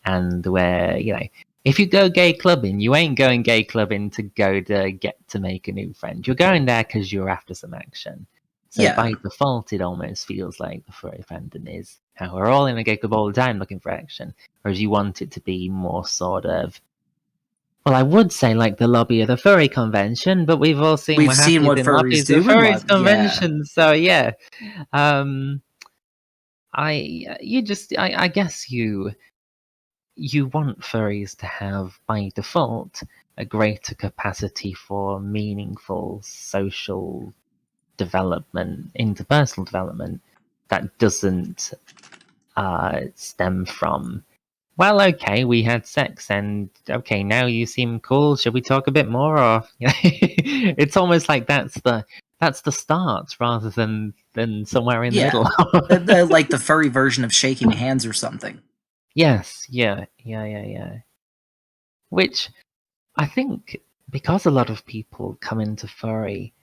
and where if you go gay clubbing, you ain't going gay clubbing to go to get to make a new friend. You're going there because you're after some action. So Yeah. by default, it almost feels like the furry fandom is how we're all in a gay club all the time looking for action. Whereas you want it to be more sort of, well, I would say like the lobby of the furry convention, but we've all seen We've what seen happens what in furries lobbies of do in furries love. Yeah. convention. So yeah, um, I guess you want furries to have by default a greater capacity for meaningful social development, interpersonal development that doesn't stem from, well, okay, we had sex, and okay, now you seem cool. Should we talk a bit more? Or it's almost like that's the start rather than somewhere in the Yeah. middle. Like the furry version of shaking hands or something. Yes, yeah. Which I think because a lot of people come into furry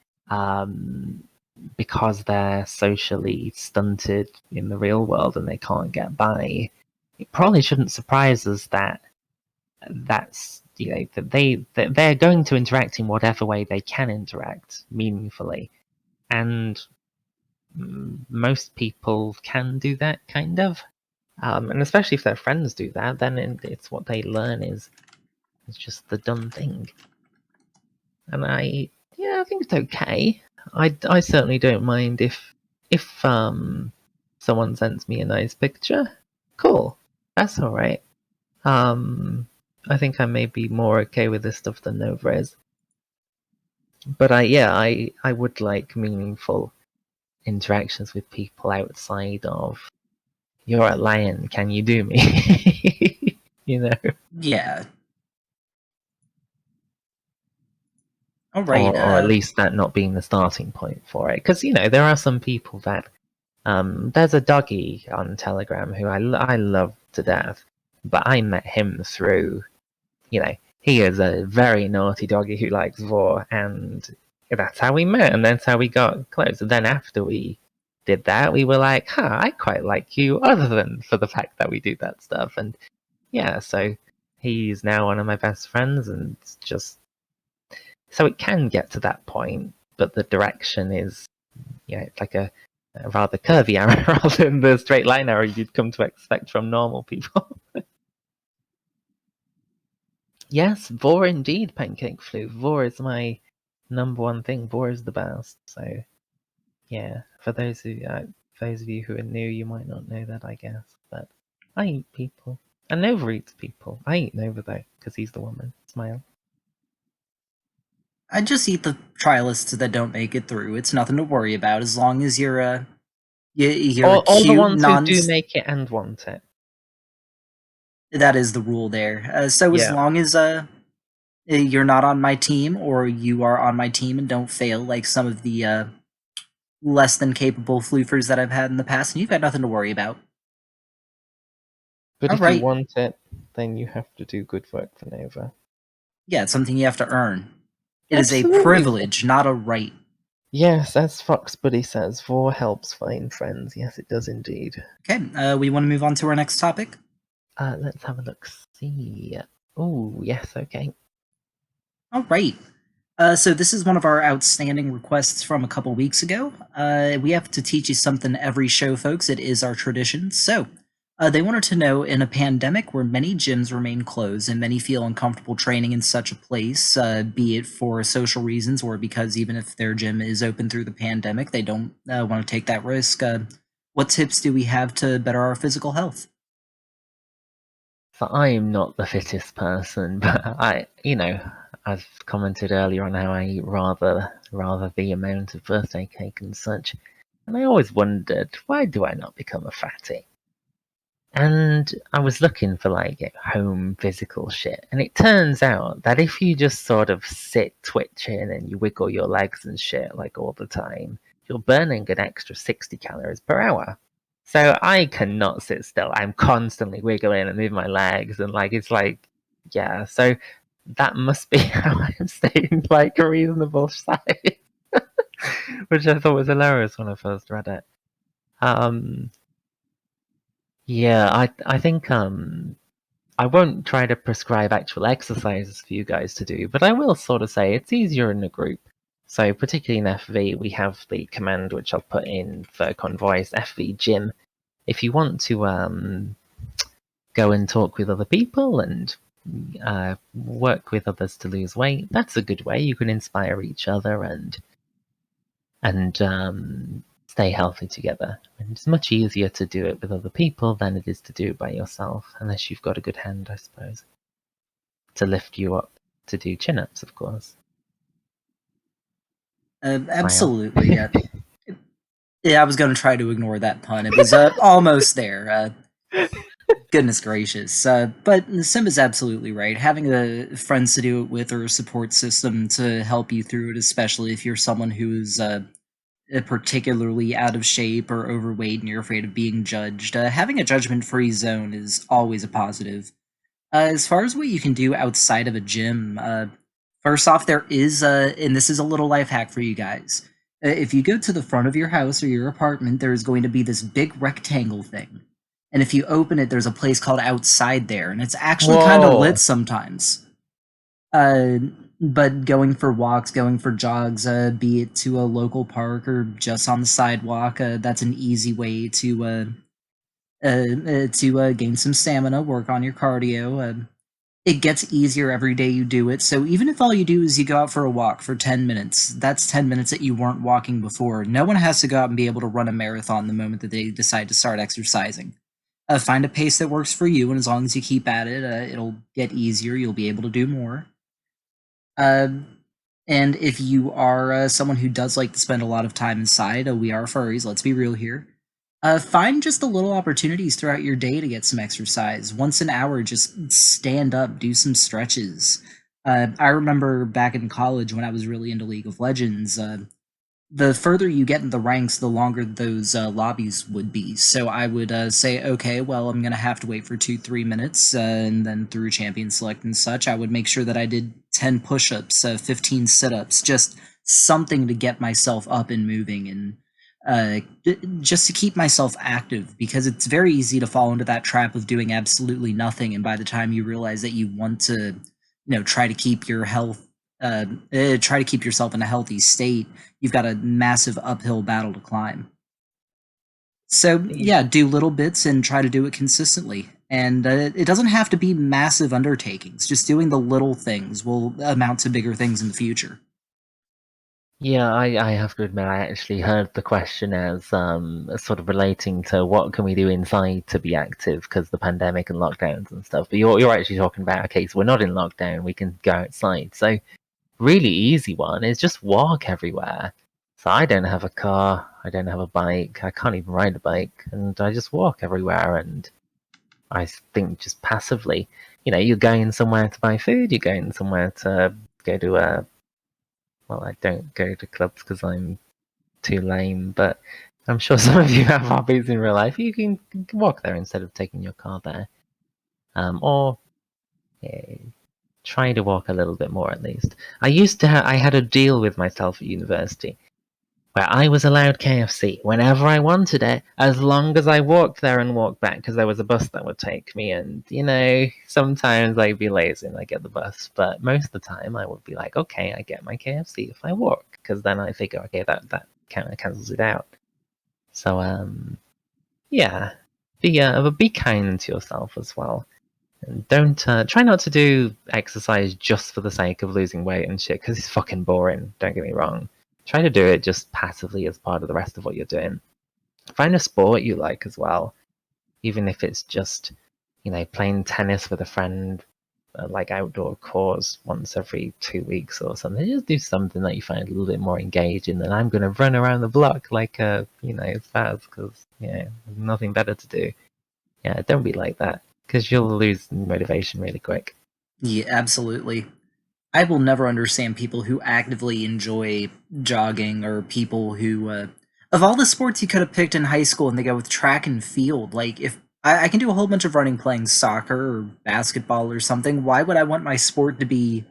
because they're socially stunted in the real world and they can't get by, it probably shouldn't surprise us that that they're going to interact in whatever way they can interact meaningfully, and most people can do that kind of, and especially if their friends do that, then it's what they learn is it's just the done thing. And I think it's okay. I certainly don't mind if someone sends me a nice picture. Cool, that's all right. I think I may be more okay with this stuff than Nova is. But I would like meaningful interactions with people outside of, you're a lion, can you do me? you know? Yeah. All right. Or at least that not being the starting point for it. Because, there are some people that, there's a doggy on Telegram who I love to death, but I met him through, he is a very naughty doggy who likes Vor, and that's how we met, and that's how we got close. And then after we did that, we were like, I quite like you, other than for the fact that we do that stuff. And yeah, so he's now one of my best friends, and it's just, so it can get to that point, but the direction is, it's like a rather curvy arrow rather than the straight line arrow you'd come to expect from normal people. Yes, Vor indeed, Pancake Flu. Vor is my number one thing. Vor is the best. So, yeah, for those of you who are new, you might not know that, I guess. But I eat people. And Nova eats people. I eat Nova, though, because he's the woman. Smile. I just eat the trialists that don't make it through. It's nothing to worry about as long as you're a All the cute ones who do make it and want it. That is the rule there. So as Yeah. long as you're not on my team, or you are on my team and don't fail like some of the less than capable floofers that I've had in the past, and you've got nothing to worry about. But All if you right. want it, then you have to do good work for Nova. Yeah, it's something you have to earn. It is a Absolutely. privilege, not a right. Yes, as Fox Buddy says, Vor helps find friends. Yes, it does indeed. Okay, we want to move on to our next topic? Let's have a look. See. Oh, yes, okay. All right. So this is one of our outstanding requests from a couple weeks ago. We have to teach you something every show, folks. It is our tradition. So they wanted to know, in a pandemic where many gyms remain closed and many feel uncomfortable training in such a place, be it for social reasons or because even if their gym is open through the pandemic, they don't want to take that risk. What tips do we have to better our physical health? So I am not the fittest person, but I've commented earlier on how I eat rather the amount of birthday cake and such. And I always wondered, why do I not become a fatty? And I was looking for like home physical shit. And it turns out that if you just sort of sit twitching and you wiggle your legs and shit like all the time, you're burning an extra 60 calories per hour. So I cannot sit still. I'm constantly wiggling and moving my legs, and like it's like, yeah. So that must be how I'm staying like a reasonable size, which I thought was hilarious when I first read it. Yeah, I think I won't try to prescribe actual exercises for you guys to do, but I will sort of say it's easier in a group. So particularly in FV, we have the command which I'll put in Furcon voice, FV gym. If you want to go and talk with other people and work with others to lose weight, that's a good way. You can inspire each other and stay healthy together. And it's much easier to do it with other people than it is to do it by yourself, unless you've got a good hand, I suppose, to lift you up to do chin-ups, of course. Absolutely, yeah. Yeah, I was going to try to ignore that pun. It was almost there. Goodness gracious. But Simba's absolutely right. Having friends to do it with or a support system to help you through it, especially if you're someone who's particularly out of shape or overweight and you're afraid of being judged, having a judgment-free zone is always a positive. As far as what you can do outside of a gym, first off, there is, and this is a little life hack for you guys. If you go to the front of your house or your apartment, there is going to be this big rectangle thing. And if you open it, there's a place called outside there, and it's actually kind of lit sometimes. But going for walks, going for jogs, be it to a local park or just on the sidewalk, that's an easy way to gain some stamina, work on your cardio. It gets easier every day you do it. So even if all you do is you go out for a walk for 10 minutes, that's 10 minutes that you weren't walking before. No one has to go out and be able to run a marathon the moment that they decide to start exercising. Find a pace that works for you, and as long as you keep at it, it'll get easier. You'll be able to do more. And if you are someone who does like to spend a lot of time inside, we are furries, let's be real here. Find just the little opportunities throughout your day to get some exercise. Once an hour, just stand up, do some stretches. I remember back in college when I was really into League of Legends, the further you get in the ranks, the longer those lobbies would be. So I would say, okay, well, I'm going to have to wait for 2-3 minutes, and then through champion select and such, I would make sure that I did 10 push-ups, 15 sit-ups, just something to get myself up and moving, and just to keep myself active, because it's very easy to fall into that trap of doing absolutely nothing, and by the time you realize that you want to, try to keep your health, try to keep yourself in a healthy state, you've got a massive uphill battle to climb. So yeah, do little bits and try to do it consistently. And it doesn't have to be massive undertakings. Just doing the little things will amount to bigger things in the future. Yeah, I have to admit, I actually heard the question as sort of relating to what can we do inside to be active because the pandemic and lockdowns and stuff. But you're actually talking about, okay, so we're not in lockdown, we can go outside. So really easy one is just walk everywhere. So I don't have a car, I don't have a bike, I can't even ride a bike, and I just walk everywhere. And I think just passively, you're going somewhere to buy food, you're going somewhere to go to a well, I don't go to clubs because I'm too lame, but I'm sure some of you have hobbies in real life. You can walk there instead of taking your car there. Or try to walk a little bit more at least. I had a deal with myself at university where I was allowed KFC whenever I wanted it, as long as I walked there and walked back, because there was a bus that would take me. And, sometimes I'd be lazy and I get the bus, but most of the time I would be like, okay, I get my KFC if I walk, because then I figure, okay, that kind of cancels it out. So, yeah, be kind to yourself as well. And don't try not to do exercise just for the sake of losing weight and shit, because it's fucking boring. Don't get me wrong. Try to do it just passively as part of the rest of what you're doing. Find a sport you like as well, even if it's just, playing tennis with a friend like outdoor chores once every 2 weeks or something. Just do something that you find a little bit more engaging than I'm going to run around the block like a, spaz, because, there's nothing better to do. Yeah, don't be like that, because you'll lose motivation really quick. Yeah, absolutely. I will never understand people who actively enjoy jogging, or people who, of all the sports you could have picked in high school and they go with track and field, like, if I can do a whole bunch of running playing soccer or basketball or something, why would I want my sport to be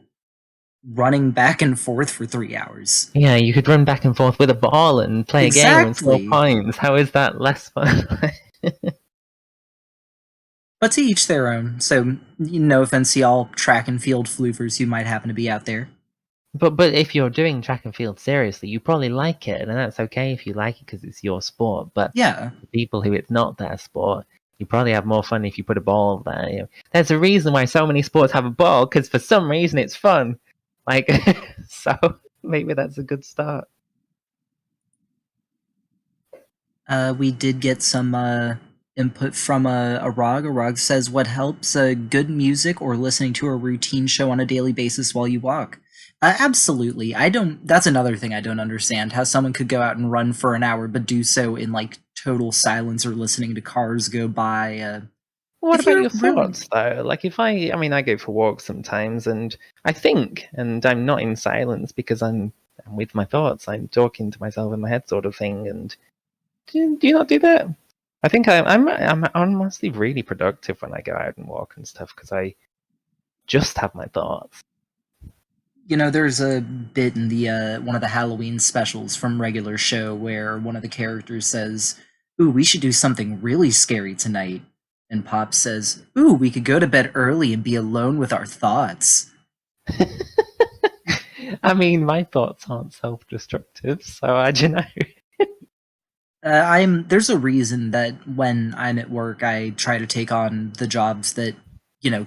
running back and forth for 3 hours? Yeah, you could run back and forth with a ball and play a game and score Exactly. points. How is that less fun? But to each their own, so no offense to all track and field floofers who might happen to be out there. But if you're doing track and field seriously, you probably like it, and that's okay if you like it because it's your sport. But Yeah. the people who it's not their sport, you probably have more fun if you put a ball there. There's a reason why so many sports have a ball, because for some reason it's fun. Like, so maybe that's a good start. We did get some input from a Rog. A Rog says, "What helps? Good music or listening to a routine show on a daily basis while you walk." Absolutely. I don't. That's another thing I don't understand. How someone could go out and run for an hour, but do so in like total silence or listening to cars go by. What If about you're your really, thoughts, though? Like, if I go for walks sometimes, and I think, and I'm not in silence because I'm with my thoughts. I'm talking to myself in my head, sort of thing. And do you not do that? I think I'm honestly really productive when I go out and walk and stuff, because I just have my thoughts. there's a bit in the one of the Halloween specials from Regular Show where one of the characters says, "Ooh, we should do something really scary tonight." And Pop says, "Ooh, we could go to bed early and be alone with our thoughts." I mean, my thoughts aren't self-destructive, so I don't know. There's a reason that when I'm at work, I try to take on the jobs that,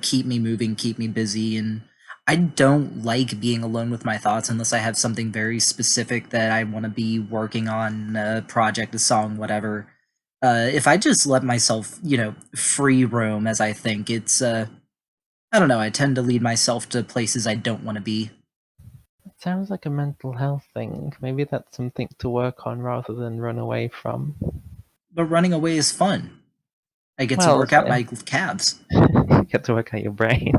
keep me moving, keep me busy, and I don't like being alone with my thoughts unless I have something very specific that I want to be working on, a project, a song, whatever. If I just let myself, free roam as I think, I don't know, I tend to lead myself to places I don't want to be. It sounds like a mental health thing. Maybe that's something to work on rather than run away from. But running away is fun. I get to Well, work out my calves. you get to work out your brain.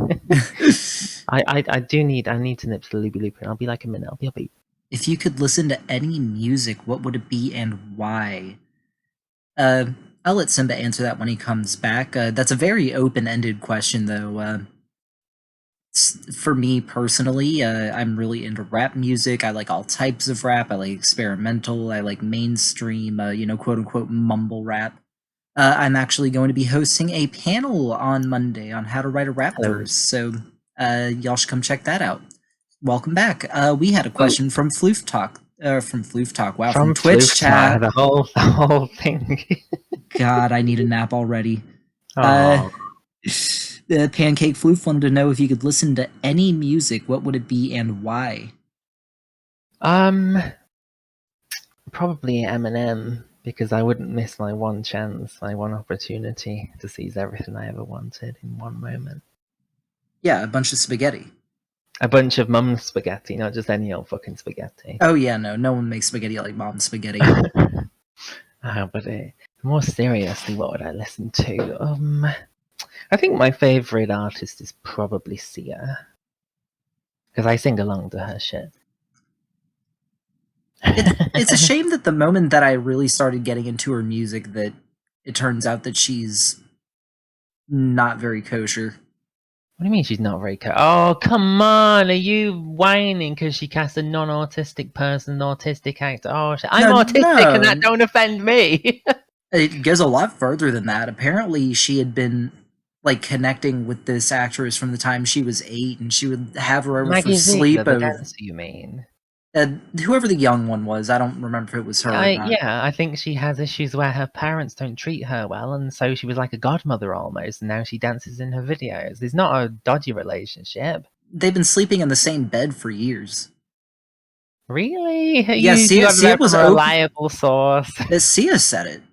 I need to nip to the loopy loop, and I'll be like a minute. I'll be. If you could listen to any music, what would it be and why? I'll let Simba answer that when he comes back. That's a very open-ended question, though. For me personally, I'm really into rap music. I like all types of rap. I like experimental. I like mainstream, quote-unquote mumble rap. I'm actually going to be hosting a panel on Monday on how to write a rap verse, so y'all should come check that out. Welcome back. We had a question from FLOOF Talk. From FLOOF Talk. Wow, from Twitch chat. The whole thing. God, I need a nap already. Oh. The Pancake Floof wanted to know if you could listen to any music, what would it be and why? Probably Eminem, because I wouldn't miss my one chance, my one opportunity to seize everything I ever wanted in one moment. Yeah, a bunch of spaghetti. A bunch of mum's spaghetti, not just any old fucking spaghetti. Oh yeah, no one makes spaghetti like mom's spaghetti. But more seriously, what would I listen to? I think my favorite artist is probably Sia, because I sing along to her shit. It's a shame that the moment that I really started getting into her music, that it turns out that she's not very kosher. What do you mean she's not very Oh, come on! Are you whining because she cast a non-autistic person, autistic actor? Oh, I'm autistic, and that don't offend me. It goes a lot further than that. Apparently, she had been connecting with this actress from the time she was 8, and she would have her over for sleepover. The dancer, you mean? Whoever the young one was, I don't remember if it was her or not. Yeah, I think she has issues where her parents don't treat her well, and so she was like a godmother almost, and now she dances in her videos. It's not a dodgy relationship. They've been sleeping in the same bed for years. Really? Yeah, Sia was a reliable source. Sia said it.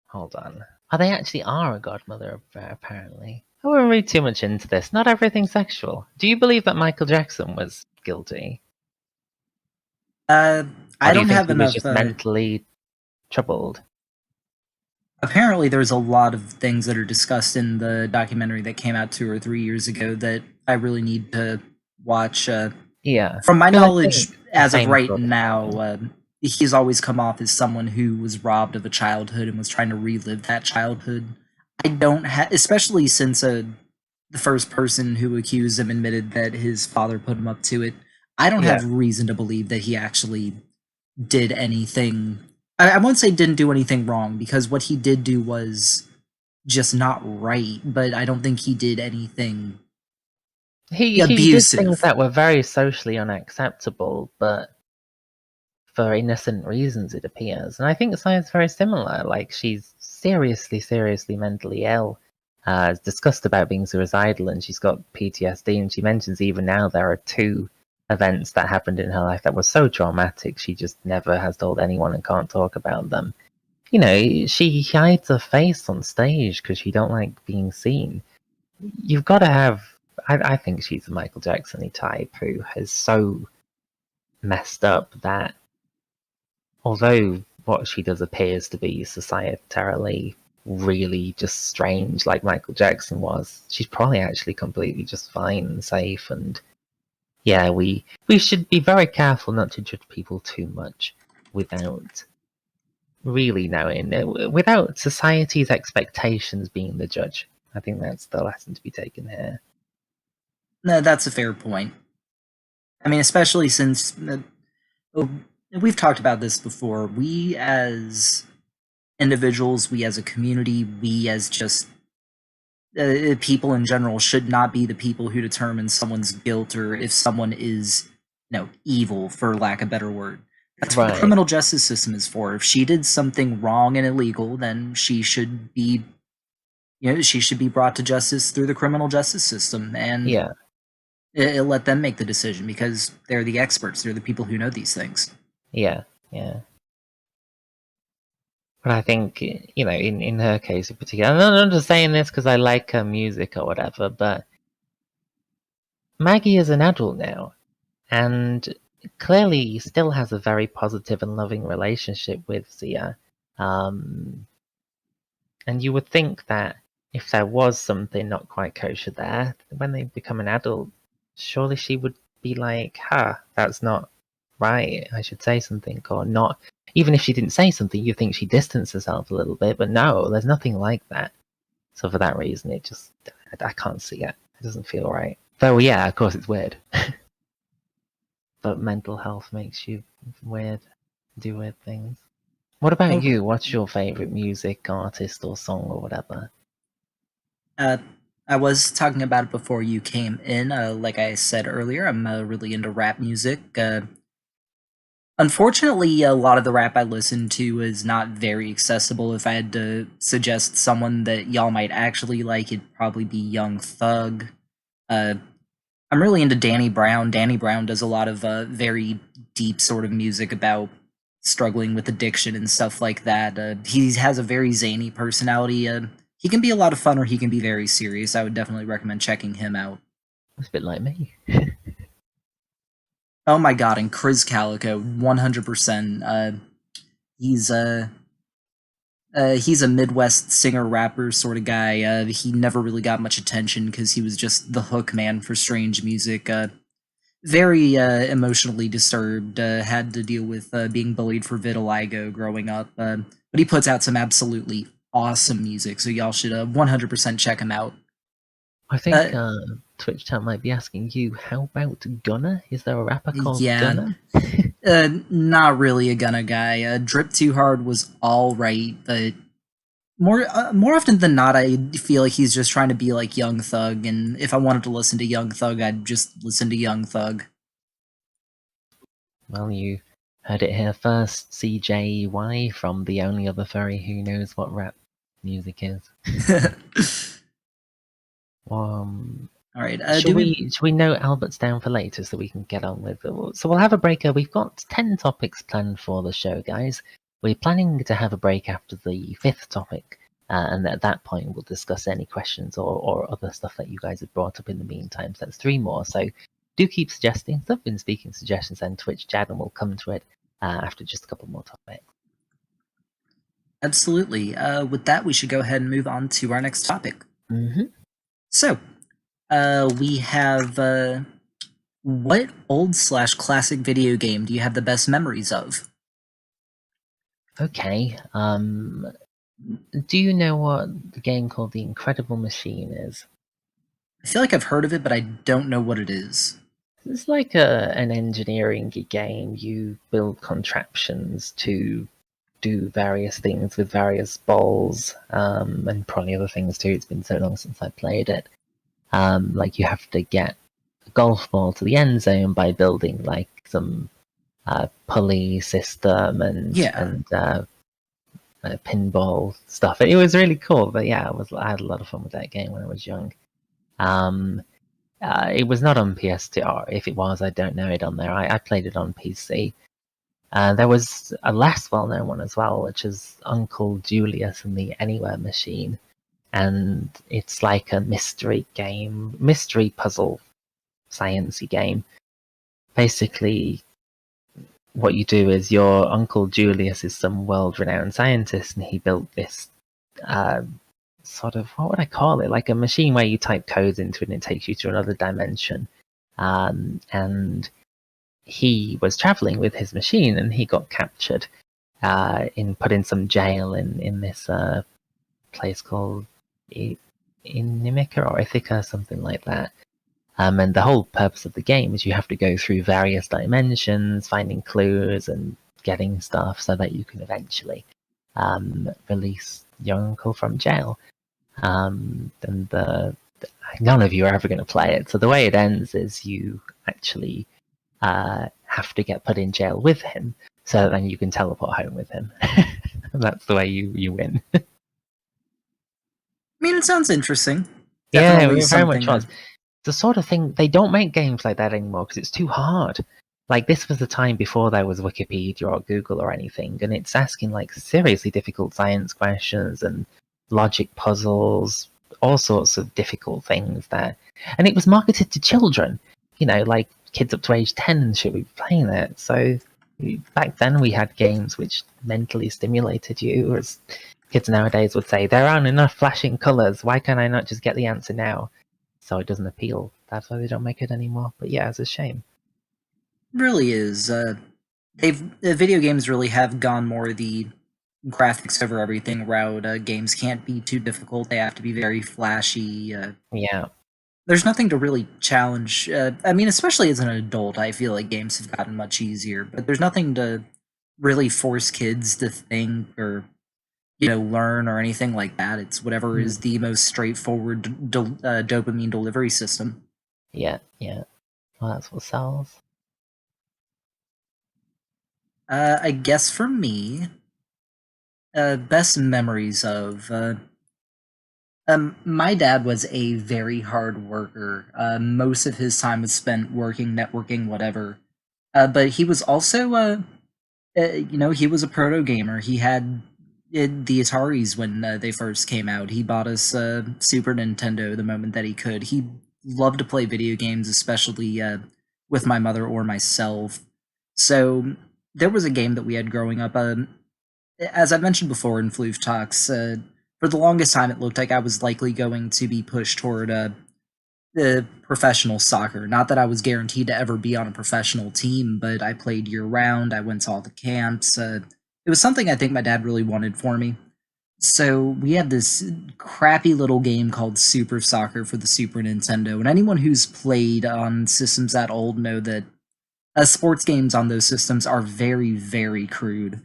Hold on. Oh, they actually are a godmother, apparently. I wouldn't read too much into this. Not everything's sexual. Do you believe that Michael Jackson was guilty? I Or do you don't think have he was enough. just mentally troubled? Apparently, there's a lot of things that are discussed in the documentary that came out 2 or 3 years ago that I really need to watch. Yeah. From my Because I knowledge, think the as of same right sort of now, thing. he's always come off as someone who was robbed of a childhood and was trying to relive that childhood. I don't have, especially since the first person who accused him admitted that his father put him up to it. I don't Yeah. have reason to believe that he actually did anything. I won't say didn't do anything wrong, because what he did do was just not right, but I don't think he did anything He did things abusive. that were very socially unacceptable, but for innocent reasons, it appears. And I think Saya's very similar. Like, she's seriously, seriously mentally ill. Has discussed about being suicidal, and she's got PTSD. And she mentions even now there are 2 events that happened in her life that were so traumatic she just never has told anyone and can't talk about them. You know, she hides her face on stage because she don't like being seen. You've got to have. I think she's the Michael Jackson type who has so messed up that although what she does appears to be societarily really just strange, like Michael Jackson was, she's probably actually completely just fine and safe. And yeah, we should be very careful not to judge people too much without really knowing, without society's expectations being the judge. I think that's the lesson to be taken here. No, that's a fair point. I mean, especially since we've talked about this before. We as individuals, we as a community, we as just people in general should not be the people who determine someone's guilt or if someone is, evil, for lack of a better word. That's what the Right. criminal justice system is for. If she did something wrong and illegal, then she should be brought to justice through the criminal justice system, and Yeah. let them make the decision, because they're the experts. They're the people who know these things. Yeah. Yeah. But I think, in her case in particular, I'm not just saying this because I like her music or whatever, but Maggie is an adult now, and clearly still has a very positive and loving relationship with Zia. Um, and you would think that if there was something not quite kosher there, when they become an adult, surely she would be like, that's not right. I should say something, or not. Even if she didn't say something, you think she distanced herself a little bit, but no, there's nothing like that. So for that reason, I can't see it. It doesn't feel right. Though, yeah, of course it's weird. But mental health makes you weird, do weird things. What about Well, you? What's your favorite music artist or song or whatever? Uh, I was talking about it before you came in. Like I said earlier, I'm really into rap music. Unfortunately, a lot of the rap I listen to is not very accessible. If I had to suggest someone that y'all might actually like, it'd probably be Young Thug. Uh, I'm really into Danny Brown. Danny Brown does a lot of very deep sort of music about struggling with addiction and stuff like that. He has a very zany personality. He can be a lot of fun, or he can be very serious. I would definitely recommend checking him out. It's a bit like me. Oh my god, and Chris Calico, 100%. He's he's a Midwest singer rapper sort of guy. He never really got much attention because he was just the hook man for strange music. Very emotionally disturbed. Had to deal with being bullied for vitiligo growing up. But he puts out some absolutely awesome music, so y'all should 100% check him out. I Uh, think Twitch chat might be asking you, how about Gunna? Is there a rapper called yeah, Gunna? not really a Gunna guy. Drip Too Hard was all right, but more often than not, I feel like he's just trying to be like Young Thug. And if I wanted to listen to Young Thug, I'd just listen to Young Thug. Well, you heard it here first. CJY from the only other furry who knows what rap music is. All right. Should we note Albert's down for later so we can get on with it? So we'll have a break. We've got 10 topics planned for the show, guys. We're planning to have a break after the 5th topic. and at that point, we'll discuss any questions or other stuff that you guys have brought up in the meantime. So that's 3 more. So do keep suggesting stuff in speaking suggestions and Twitch chat, and we'll come to it after just a couple more topics. Absolutely. With that, we should go ahead and move on to our next topic. Mm-hmm. So, we have what old/classic video game do you have the best memories of? Okay. Do you know what the game called The Incredible Machine is? I feel like I've heard of it, but I don't know what it is. It's like an engineering game. You build contraptions to do various things with various balls, and probably other things too. It's been so long since I played it. Like you have to get a golf ball to the end zone by building like some pulley system and pinball stuff. It was really cool, but yeah, I had a lot of fun with that game when I was young. It was not on PS2, or if it was, I don't know it on there. I played it on PC. There was a less well-known one as well, which is Uncle Julius and the Anywhere Machine, and it's like a mystery puzzle, sciencey game. Basically, what you do is your Uncle Julius is some world-renowned scientist, and he built this sort of, what would I call it? Like a machine where you type codes into it and it takes you to another dimension. And he was traveling with his machine and he got captured, put in some jail in this place called Inimica or Ithaca, something like that. And the whole purpose of the game is you have to go through various dimensions, finding clues and getting stuff so that you can eventually release your uncle from jail. And none of you are ever going to play it. So the way it ends is you actually have to get put in jail with him, so then you can teleport home with him. And that's the way you win. I mean, it sounds interesting. Definitely yeah, it very much was. The sort of thing, they don't make games like that anymore because it's too hard. Like, this was the time before there was Wikipedia or Google or anything, and it's asking like seriously difficult science questions and logic puzzles, all sorts of difficult things there. And it was marketed to children, you know, like kids up to age 10 should be playing it. So back then we had games which mentally stimulated you, as kids nowadays would say, there aren't enough flashing colours, why can't I not just get the answer now? So it doesn't appeal. That's why they don't make it anymore. But yeah, it's a shame. It really is. Video games really have gone more the graphics over everything route. Games can't be too difficult. They have to be very flashy. Yeah. There's nothing to really challenge. I mean, especially as an adult, I feel like games have gotten much easier. But there's nothing to really force kids to think or, learn or anything like that. It's whatever is the most straightforward dopamine delivery system. Yeah. Well, that's what sells. I guess for me, best memories of my dad was a very hard worker. Most of his time was spent working, networking, whatever. But he was also, he was a proto gamer. He had the Ataris when they first came out. He bought us Super Nintendo the moment that he could. He loved to play video games, especially with my mother or myself. So there was a game that we had growing up. As I mentioned before in FLOOF Talks, for the longest time it looked like I was likely going to be pushed toward professional soccer. Not that I was guaranteed to ever be on a professional team, but I played year-round. I went to all the camps. It was something I think my dad really wanted for me. So we had this crappy little game called Super Soccer for the Super Nintendo, and anyone who's played on systems that old know that sports games on those systems are very, very crude.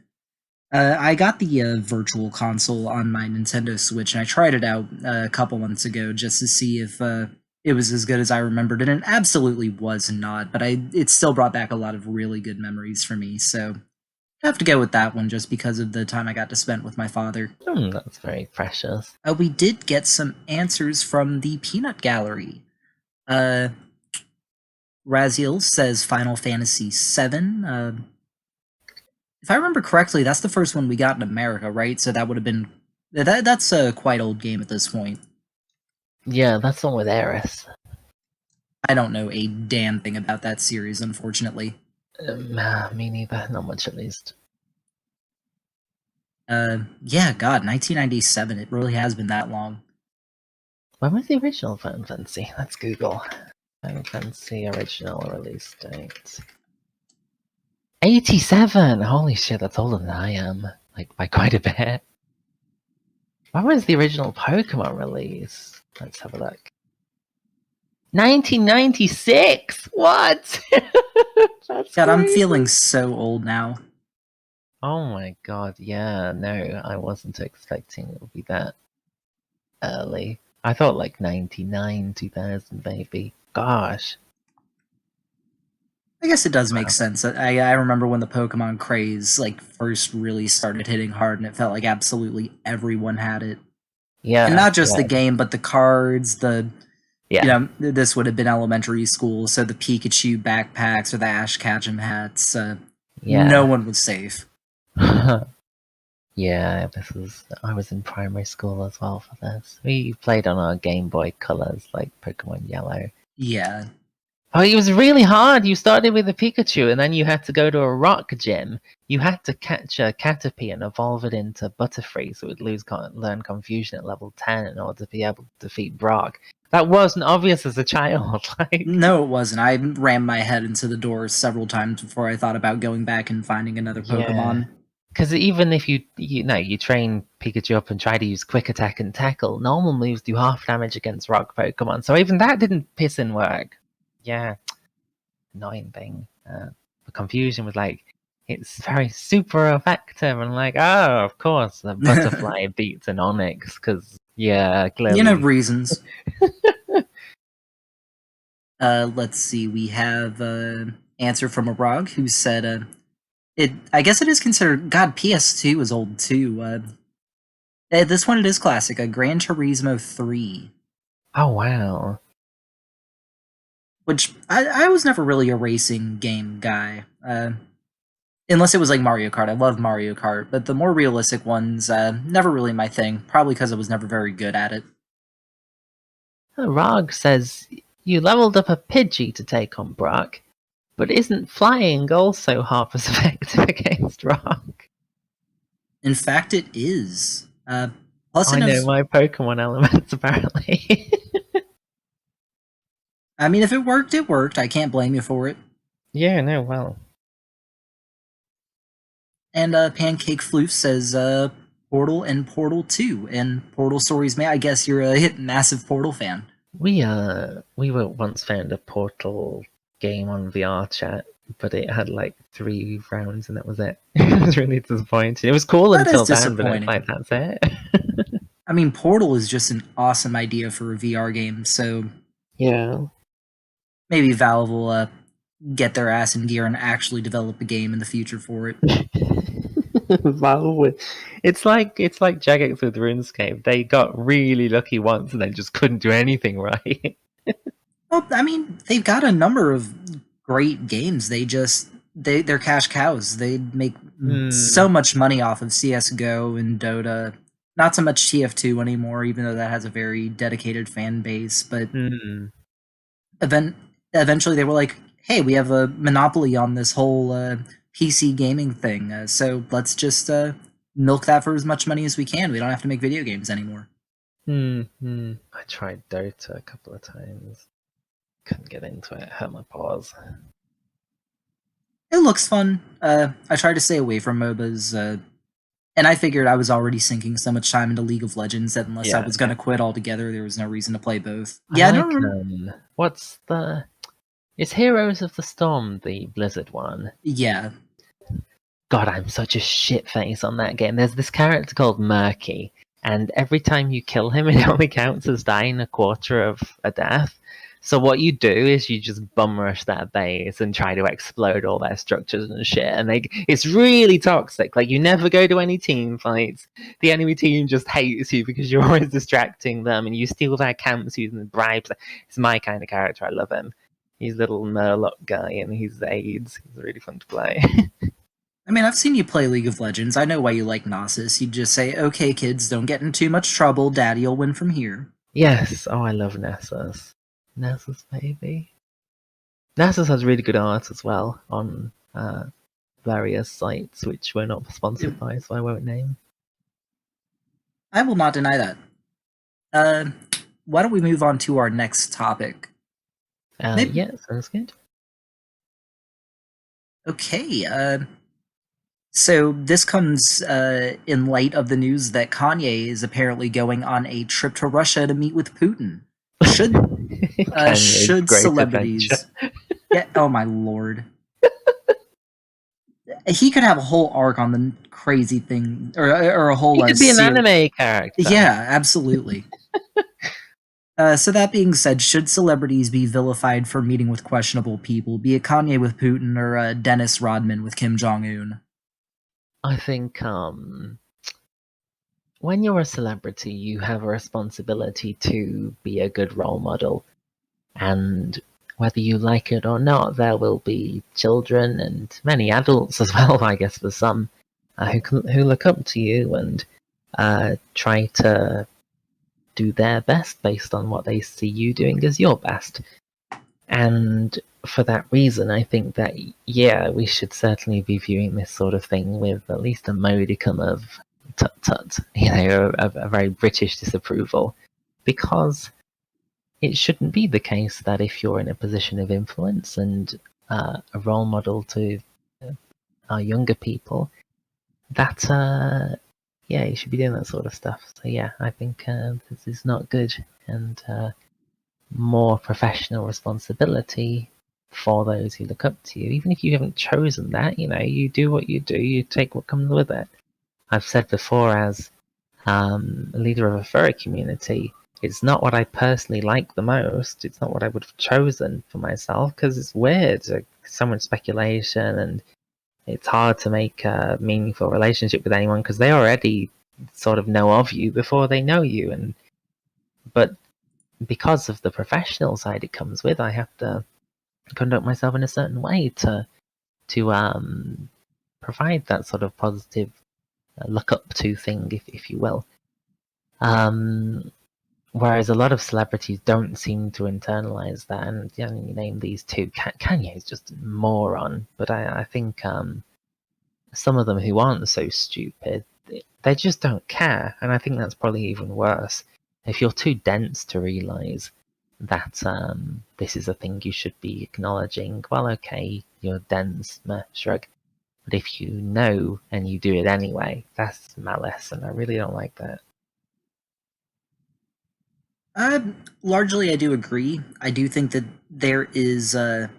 I got the virtual console on my Nintendo Switch, and I tried it out a couple months ago just to see if it was as good as I remembered, and it absolutely was not, but it still brought back a lot of really good memories for me, so I have to go with that one just because of the time I got to spend with my father. That's very precious. We did get some answers from the Peanut Gallery. Raziel says Final Fantasy VII. If I remember correctly, that's the first one we got in America, right? So that would have been That's a quite old game at this point. Yeah, that's the one with Eris. I don't know a damn thing about that series, unfortunately. Me neither. Not much, at least. Yeah, God, 1997. It really has been that long. When was the original Final Fantasy? Let's Google. Final Fantasy original release date. 87! Holy shit, that's older than I am. Like, by quite a bit. When was the original Pokemon release? Let's have a look. 1996! What? That's God, I'm crazy. feeling so old now. Oh my god, yeah, no, I wasn't expecting it would be that early. I thought like 99, 2000 maybe. Gosh. I guess it does make Wow. sense. I remember when the Pokemon craze like first really started hitting hard, and it felt like absolutely everyone had it. And Yeah, not just the yeah, game, but the cards, yeah. this would have been elementary school, so the Pikachu backpacks or the Ash Ketchum hats, no Yeah. one was safe. Yeah, I was in primary school as well for this. We played on our Game Boy Colors, like Pokemon Yellow. Yeah. Oh, it was really hard. You started with a Pikachu, and then you had to go to a rock gym. You had to catch a Caterpie and evolve it into Butterfree, so it would learn Confusion at level 10 in order to be able to defeat Brock. That wasn't obvious as a child. Like, No, it wasn't. I rammed my head into the door several times before I thought about going back and finding another yeah. Pokemon. Because even if you train Pikachu up and try to use Quick Attack and Tackle, normal moves do half damage against rock Pokemon, so even that didn't piss and work. Yeah, annoying thing. The confusion was like, it's very super effective, and like, oh, of course, the butterfly beats an onyx, because, yeah, clearly. Reasons. Let's see. We have answer from Arag who said, "It. I guess it is considered. God, PS2 is old too. This one it is classic. A Gran Turismo 3, Oh, wow. which I was never really a racing game guy. Unless it was like Mario Kart. I love Mario Kart, but the more realistic ones, never really my thing. Probably because I was never very good at it. Rog says, you leveled up a Pidgey to take on Brock, but isn't flying also half as effective against Rock? In fact, it is. Plus, it I know knows. my Pokemon elements, apparently. I mean, if it worked, it worked. I can't blame you for it. Yeah, no, well. And Pancake Floof says Portal and Portal 2 and Portal Stories. May I guess you're a massive Portal fan. We were once found a Portal game on VR chat, but it had like 3 rounds and that was it. It was really disappointing. It was cool That is until then, but it's disappointing. like, that's it. I mean, Portal is just an awesome idea for a VR game, so Yeah. maybe Valve will get their ass in gear and actually develop a game in the future for it. Valve, it's like Jagex with RuneScape. They got really lucky once and then just couldn't do anything right. Well, I mean, they've got a number of great games. They're cash cows. They make so much money off of CS:GO and Dota. Not so much TF2 anymore, even though that has a very dedicated fan base. But eventually, they were like, "Hey, we have a monopoly on this whole PC gaming thing. So let's just milk that for as much money as we can. We don't have to make video games anymore." I tried Dota a couple of times. Couldn't get into it. Hurt my paws. It looks fun. I try to stay away from MOBAs, and I figured I was already sinking so much time into League of Legends that unless I Yeah. was going to quit altogether, there was no reason to play both. I like, what's the... Is Heroes of the Storm the Blizzard one? Yeah. God, I'm such a shitface on that game. There's this character called Murky, and every time you kill him, it only counts as dying a quarter of a death. So what you do is you just bum rush that base and try to explode all their structures and shit. And it's really toxic. Like, you never go to any team fights. The enemy team just hates you because you're always distracting them, and you steal their camps using bribes. It's my kind of character. I love him. He's a little Murloc guy, and he's AIDS. He's really fun to play. I mean, I've seen you play League of Legends. I know why you like Gnosis. You just say, okay, kids, don't get in too much trouble. Daddy'll win from here. Yes, oh, I love Nessus. Nessus, baby. Nessus has really good art as well on various sites, which we're not sponsored by, so I won't name. I will not deny that. Why don't we move on to our next topic? Yeah, sounds good. Okay, so this comes in light of the news that Kanye is apparently going on a trip to Russia to meet with Putin. Should great celebrities? Yeah. Oh my lord. He could have a whole arc on the crazy thing, or a whole. He could be an anime character. Yeah, absolutely. So that being said, should celebrities be vilified for meeting with questionable people, be it Kanye with Putin or Dennis Rodman with Kim Jong-un? I think when you're a celebrity, you have a responsibility to be a good role model. And whether you like it or not, there will be children and many adults as well, I guess, for some, who look up to you and try to do their best based on what they see you doing as your best. And for that reason, I think that, yeah, we should certainly be viewing this sort of thing with at least a modicum of tut-tut, a very British disapproval. Because it shouldn't be the case that if you're in a position of influence and a role model to our younger people, that yeah, you should be doing that sort of stuff. So yeah, I think this is not good, and more professional responsibility for those who look up to you. Even if you haven't chosen that, you do what you do, you take what comes with it. I've said before, as a leader of a furry community, it's not what I personally like the most. It's not what I would have chosen for myself, because it's weird. So much speculation, and it's hard to make a meaningful relationship with anyone because they already sort of know of you before they know you. But because of the professional side it comes with, I have to conduct myself in a certain way to provide that sort of positive look up to thing, if you will. Whereas a lot of celebrities don't seem to internalize that, and you name these two. Kanye is just a moron, but I think some of them who aren't so stupid, they just don't care, and I think that's probably even worse. If you're too dense to realize that this is a thing you should be acknowledging, well, okay, you're dense, shrug. But if you know and you do it anyway, that's malice, and I really don't like that. Largely, I do agree. I do think that there is there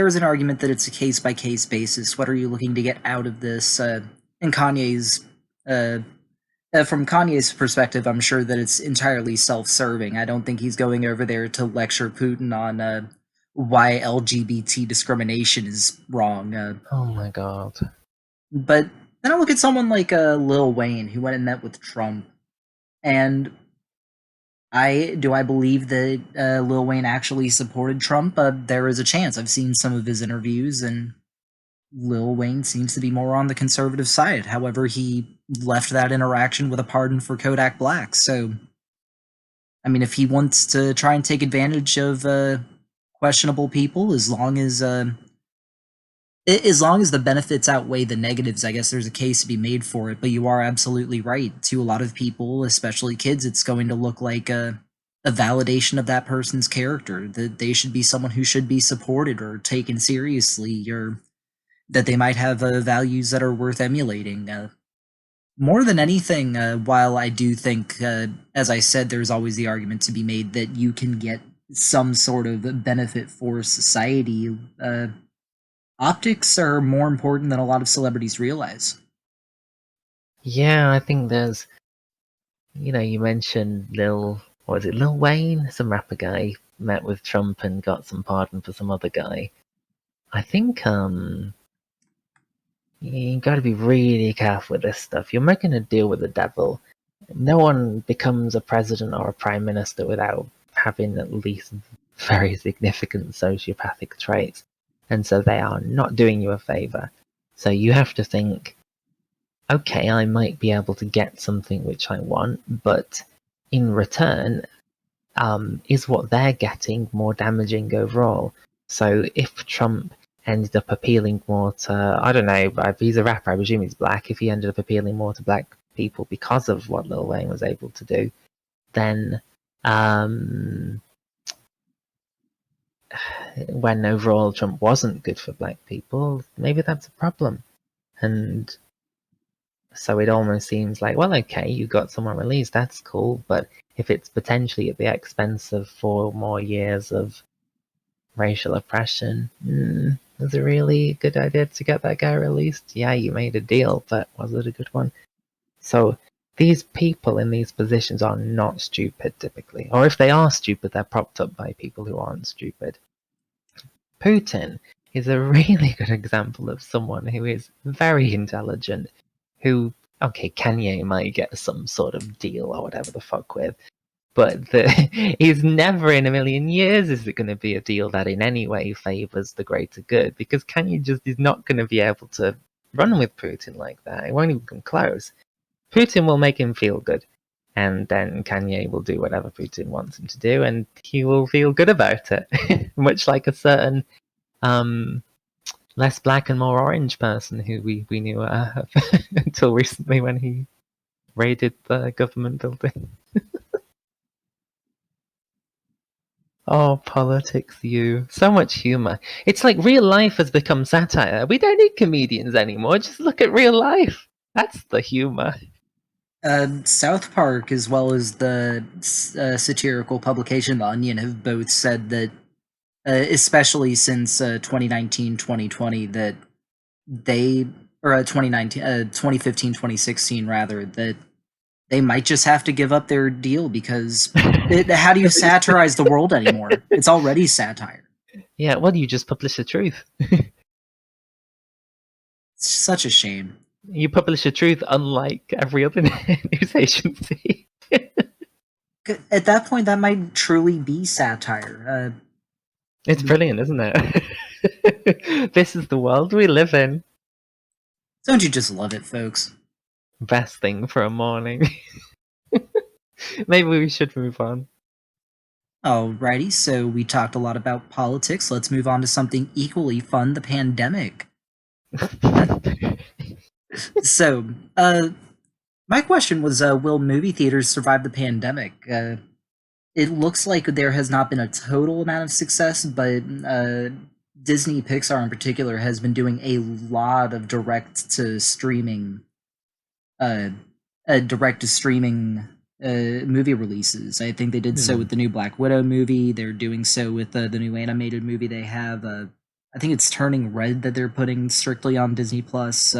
is an argument that it's a case by case basis. What are you looking to get out of this? In Kanye's from Kanye's perspective, I'm sure that it's entirely self-serving. I don't think he's going over there to lecture Putin on why LGBT discrimination is wrong. Oh my god. But then I look at someone like Lil Wayne, who went and met with Trump, and I believe that Lil Wayne actually supported Trump. There is a chance. I've seen some of his interviews, and Lil Wayne seems to be more on the conservative side. However, he left that interaction with a pardon for Kodak Black. So, I mean, if he wants to try and take advantage of questionable people, as long as the benefits outweigh the negatives, I guess there's a case to be made for it. But you are absolutely right. To a lot of people, especially kids, it's going to look like a validation of that person's character, that they should be someone who should be supported or taken seriously, or that they might have values that are worth emulating. More than anything, while I do think, as I said, there's always the argument to be made that you can get some sort of benefit for society, optics are more important than a lot of celebrities realize. Yeah, I think there's, you mentioned Lil Wayne? Some rapper guy met with Trump and got some pardon for some other guy. I think you got to be really careful with this stuff. You're making a deal with the devil. No one becomes a president or a prime minister without having at least very significant sociopathic traits, and so they are not doing you a favor. So you have to think, okay, I might be able to get something which I want, but in return, is what they're getting more damaging overall? So if Trump ended up appealing more to, I don't know, if he's a rapper, I presume he's black, if he ended up appealing more to black people because of what Lil Wayne was able to do, then when overall Trump wasn't good for black people, maybe that's a problem. And so it almost seems like, well, okay, you got someone released, that's cool, but if it's potentially at the expense of 4 more years of racial oppression, was it really a good idea to get that guy released? Yeah, you made a deal, but was it a good one? So these people in these positions are not stupid typically, or if they are stupid, they're propped up by people who aren't stupid. Putin is a really good example of someone who is very intelligent, who, okay, Kanye might get some sort of deal or whatever the fuck with, but he's never in a million years is it going to be a deal that in any way favors the greater good, because Kanye just is not going to be able to run with Putin like that. It won't even come close. Putin will make him feel good, and then Kanye will do whatever Putin wants him to do, and he will feel good about it. Much like a certain less black and more orange person who we knew until recently when he raided the government building. Oh, politics, you. So much humor. It's like real life has become satire. We don't need comedians anymore. Just look at real life. That's the humor. South Park, as well as the satirical publication The Onion, have both said that, especially since 2019, 2020, that they, or 2019, 2015, 2016, rather, that they might just have to give up their deal because how do you satirize the world anymore? It's already satire. Yeah, well, you just publish the truth. It's such a shame. You publish the truth unlike every other news agency. At that point, that might truly be satire. It's brilliant, isn't it? This is the world we live in. Don't you just love it, folks? Best thing for a morning. Maybe we should move on. Alrighty, so we talked a lot about politics. Let's move on to something equally fun, the pandemic. So, my question was, will movie theaters survive the pandemic? It looks like there has not been a total amount of success, but Disney Pixar in particular has been doing a lot of direct to streaming movie releases. I think they did so with the new Black Widow movie. They're doing so with the new animated movie they have. I think it's Turning Red that they're putting strictly on Disney Plus.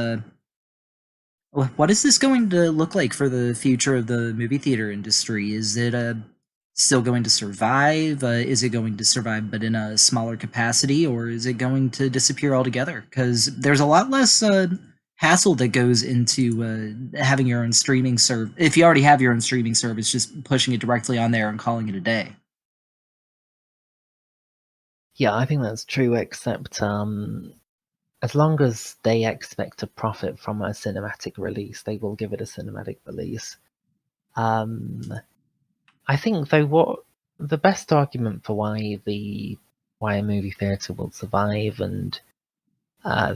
What is this going to look like for the future of the movie theater industry? Is it still going to survive? Is it going to survive but in a smaller capacity, or is it going to disappear altogether? Because there's a lot less hassle that goes into having your own streaming service. If you already have your own streaming service, just pushing it directly on there and calling it a day. Yeah, I think that's true, except as long as they expect to profit from a cinematic release, they will give it a cinematic release. I think, though, what the best argument for why a movie theater will survive and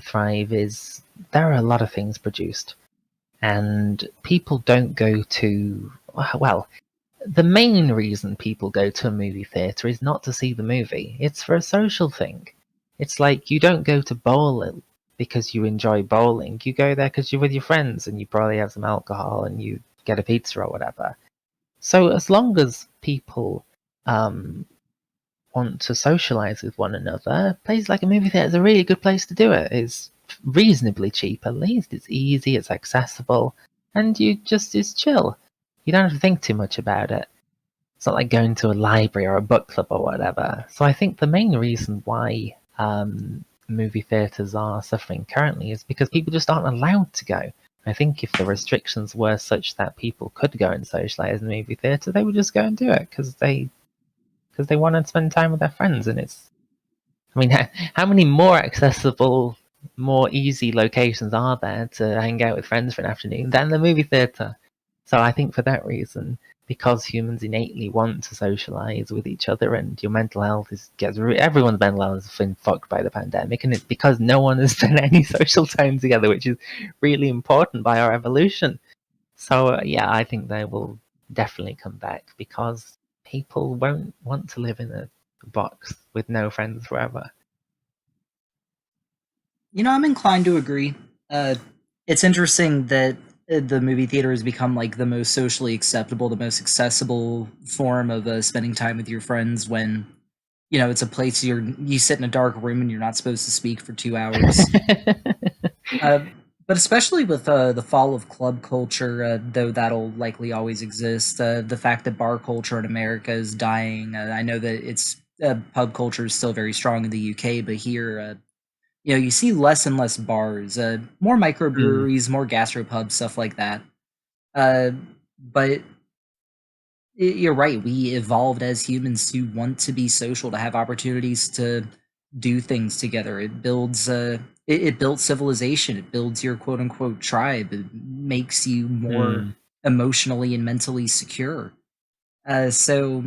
thrive is there are a lot of things produced, and people don't go to, well, the main reason people go to a movie theater is not to see the movie. It's for a social thing. It's like you don't go to bowling because you enjoy bowling. You go there because you're with your friends and you probably have some alcohol and you get a pizza or whatever. So as long as people want to socialize with one another, places like a movie theater is a really good place to do it. It's reasonably cheap, at least. It's easy, it's accessible, and it's chill. You don't have to think too much about it. It's not like going to a library or a book club or whatever. So I think the main reason why movie theaters are suffering currently is because people just aren't allowed to go. I think if the restrictions were such that people could go and socialize in the movie theater, they would just go and do it because they want to spend time with their friends. And it's, I mean, how many more accessible more easy locations are there to hang out with friends for an afternoon than the movie theatre. So I think for that reason, because humans innately want to socialize with each other, and your mental health everyone's mental health has been fucked by the pandemic, and it's because no one has spent any social time together, which is really important by our evolution. So yeah, I think they will definitely come back because people won't want to live in a box with no friends forever. I'm inclined to agree. It's interesting that the movie theater has become like the most socially acceptable, the most accessible form of spending time with your friends when it's a place you sit in a dark room and you're not supposed to speak for 2 hours. Uh, but especially with the fall of club culture, though that'll likely always exist, the fact that bar culture in America is dying. I know that it's pub culture is still very strong in the UK, but here, you see less and less bars, more Mm, microbreweries, more gastropubs, stuff like that. Uh, but you're right. We evolved as humans to want to be social, to have opportunities to do things together. It builds civilization. It builds your quote unquote tribe. It makes you more mm. emotionally and mentally secure. So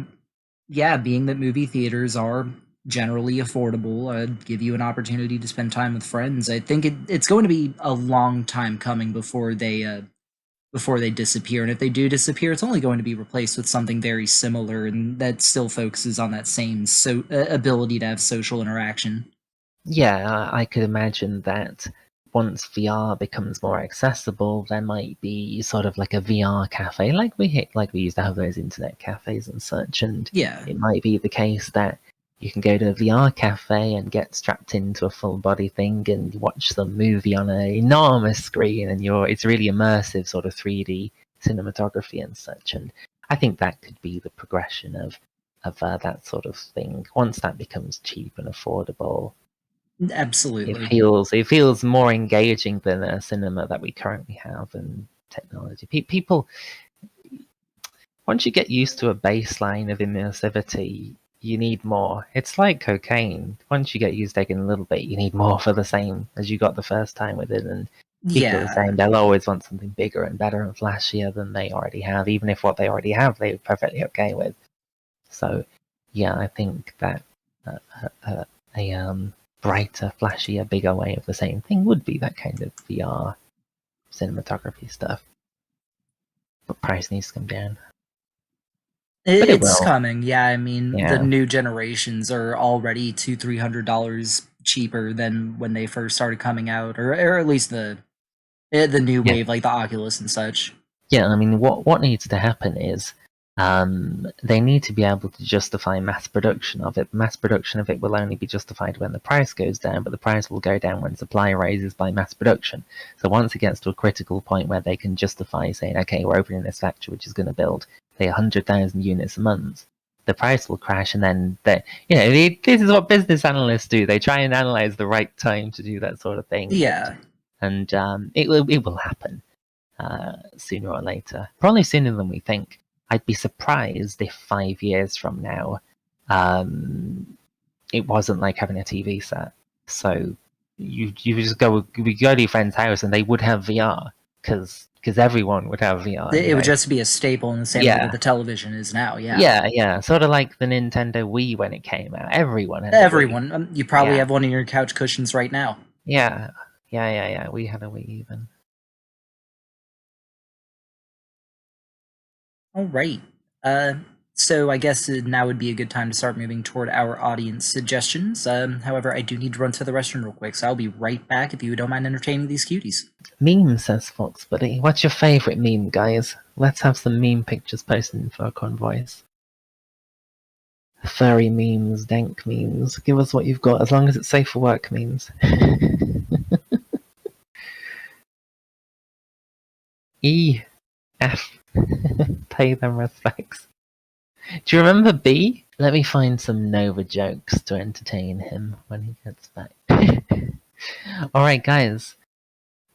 yeah, being that movie theaters are generally affordable, give you an opportunity to spend time with friends. I think it's going to be a long time coming before they disappear. And if they do disappear, it's only going to be replaced with something very similar and that still focuses on that same ability to have social interaction. Yeah, I could imagine that once VR becomes more accessible, there might be sort of like a VR cafe, like we used to have those internet cafes and such. And Yeah. it might be the case that you can go to a VR cafe and get strapped into a full body thing and watch some movie on an enormous screen, and it's really immersive, sort of 3D cinematography and such. And I think that could be the progression of that sort of thing once that becomes cheap and affordable. Absolutely. It feels more engaging than a cinema that we currently have and technology. People, once you get used to a baseline of immersivity, you need more. It's like cocaine. Once you get used to taking a little bit, you need more for the same as you got the first time with it. And people are the Yeah. same. They'll always want something bigger and better and flashier than they already have, even if what they already have they're perfectly okay with. So, yeah, I think that uh, a brighter, flashier, bigger way of the same thing would be that kind of VR cinematography stuff. But price needs to come down. But it It's will. coming. Yeah, I mean, the Yeah. new generations are already $200-300 cheaper than when they first started coming out, or at least the new Yeah. wave, like the Oculus and such. Yeah, I mean, what needs to happen is they need to be able to justify mass production of it. Mass production of it will only be justified when the price goes down, but the price will go down when supply rises by mass production. So once it gets to a critical point where they can justify saying, okay, we're opening this factory which is going to build, say, 100,000 units a month, the price will crash, and then this is what business analysts do. They try and analyze the right time to do that sort of thing, Yeah. and it will happen sooner or later. Probably sooner than we think. I'd be surprised if 5 years from now it wasn't like having a TV set. So you just we go to your friend's house and they would have VR because everyone would have VR. It would just be a staple in the same way that Yeah, the television is now. Yeah. yeah. Sort of like the Nintendo Wii when it came out. Everyone had a Wii. Everyone, you probably Yeah, have one of your couch cushions right now. yeah, yeah. We had a Wii even. All right. Uh, so I guess now would be a good time to start moving toward our audience suggestions. However, I do need to run to the restroom real quick, so I'll be right back if you don't mind entertaining these cuties. Meme, says Fox Buddy. What's your favourite meme, guys? Let's have some meme pictures posted in Furcon voice. Furry memes, dank memes. Give us what you've got, as long as it's safe for work memes. E. F. Pay them respects. Do you remember B? Let me find some Nova jokes to entertain him when he gets back. Alright, guys.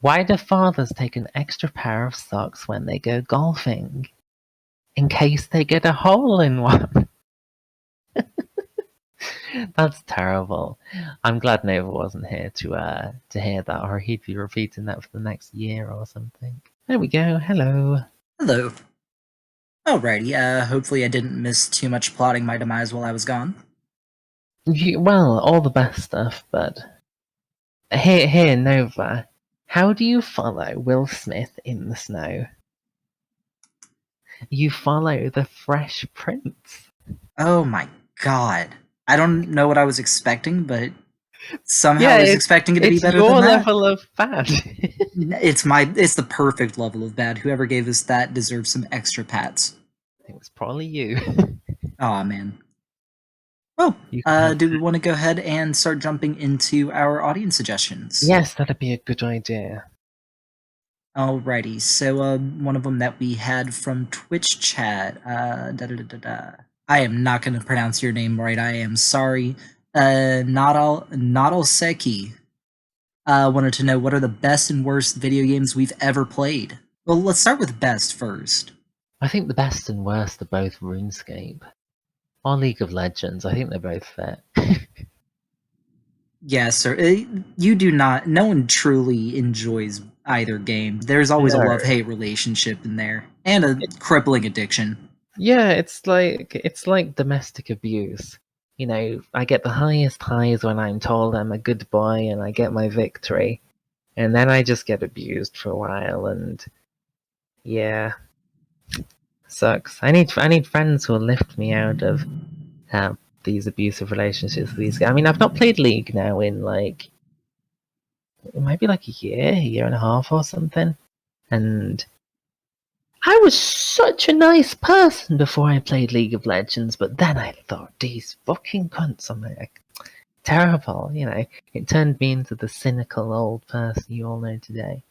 Why do fathers take an extra pair of socks when they go golfing? In case they get a hole in one. That's terrible. I'm glad Nova wasn't here to hear that, or he'd be repeating that for the next year or something. There we go. Hello. Hello. Alrighty, hopefully I didn't miss too much plotting my demise while I was gone. Well, all the best stuff, but here, Nova. How do you follow Will Smith in the snow? You follow the Fresh Prince. Oh my god. I don't know what I was expecting, but somehow I Yeah, was expecting it to be it's better your than that. level of bad. It's the perfect level of bad. Whoever gave us that deserves some extra pats. It was probably you. Aw, man. Oh, You can have do we want to go ahead and start jumping into our audience suggestions? Yes, that'd be a good idea. Alrighty, so one of them that we had from Twitch chat, I am not going to pronounce your name right, I am sorry. Nadal Seki wanted to know what are the best and worst video games we've ever played. Well, let's start with best first. I think the best and worst are both RuneScape or League of Legends. I think they're both fair. Yes, sir. You do not. No one truly enjoys either game. There's always a No. love-hate relationship in there, and a crippling addiction. Yeah, it's like domestic abuse. You know, I get the highest highs when I'm told I'm a good boy and I get my victory, and then I just get abused for a while, and yeah, sucks. I need friends who will lift me out of these abusive relationships. I mean, I've not played League now in like it might be like a year and a half or something, and I was such a nice person before I played League of Legends, but then I thought, these fucking cunts, I'm like, terrible, you know. It turned me into the cynical old person you all know today.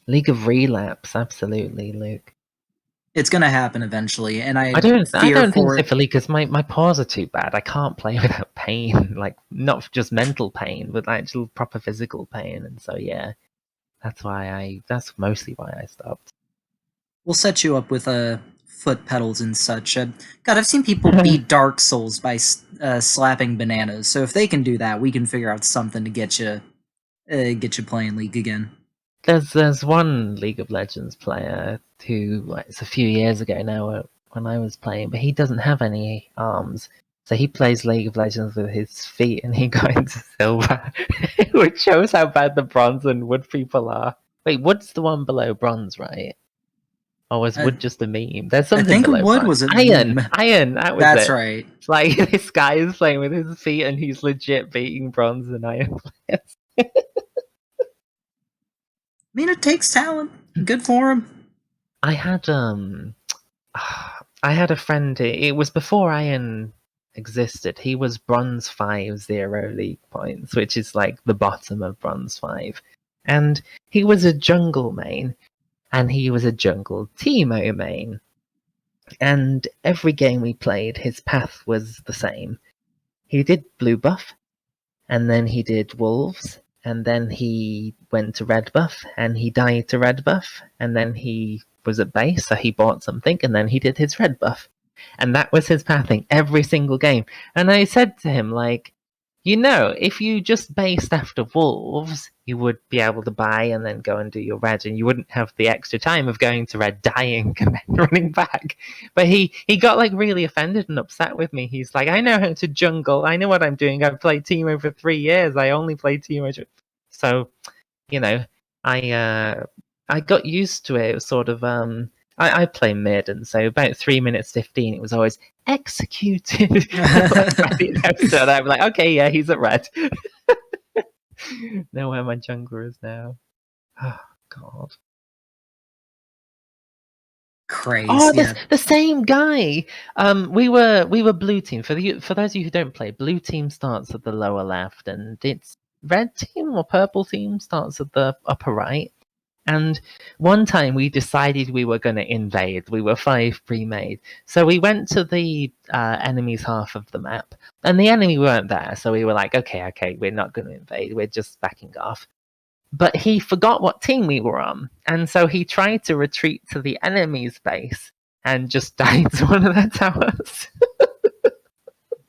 League of Relapse, absolutely, Luke. It's gonna happen eventually, and I I don't fear think for so for League, because my paws are too bad. I can't play without pain, like, not just mental pain, but actual proper physical pain, and so, yeah. That's mostly why I stopped. We'll set you up with foot pedals and such. God, I've seen people beat Dark Souls by slapping bananas. So if they can do that, we can figure out something to get you playing League again. There's one League of Legends player who, like, it's a few years ago now when I was playing, but he doesn't have any arms. So he plays League of Legends with his feet, and he got into silver, which shows how bad the bronze and wood people are. Wait, wood's the one below bronze, right? Or was wood just a meme? There's I something think below wood bronze. was a Iron, meme. iron, that was That's it. right. It's like this guy is playing with his feet, and he's legit beating bronze and iron players. I mean, it takes talent. Good for him. I had I had a friend. It was before Iron existed. He was Bronze 5 League points, which is like the bottom of Bronze 5, and he was a jungle main, and he was a jungle Teemo main, and every game we played, his path was the same. He did blue buff, and then he did wolves, and then he went to red buff, and he died to red buff, and then he was at base, so he bought something, and then he did his red buff. And that was his pathing every single game. And I said to him, like, you know, if you just based after wolves, you would be able to buy and then go and do your red, and you wouldn't have the extra time of going to red, dying, and then running back. But he got like really offended and upset with me. He's like, I know how to jungle. I know what I'm doing. I've played Teemo for 3 years. I only play Teemo. So, you know, I got used to it. It was sort of I play mid, and so about 3 minutes 15, it was always executed. So I'd be like, okay, yeah, he's at red. Know where my jungler is now. Oh God. Crazy. Oh, Yeah. the same guy. We were blue team. For those of you who don't play, blue team starts at the lower left, and it's red team or purple team starts at the upper right. And one time we decided we were going to invade. We were 5 pre-made. So we went to the enemy's half of the map, and the enemy weren't there. So we were like, okay, we're not going to invade. We're just backing off. But he forgot what team we were on, and so he tried to retreat to the enemy's base and just died to one of their towers.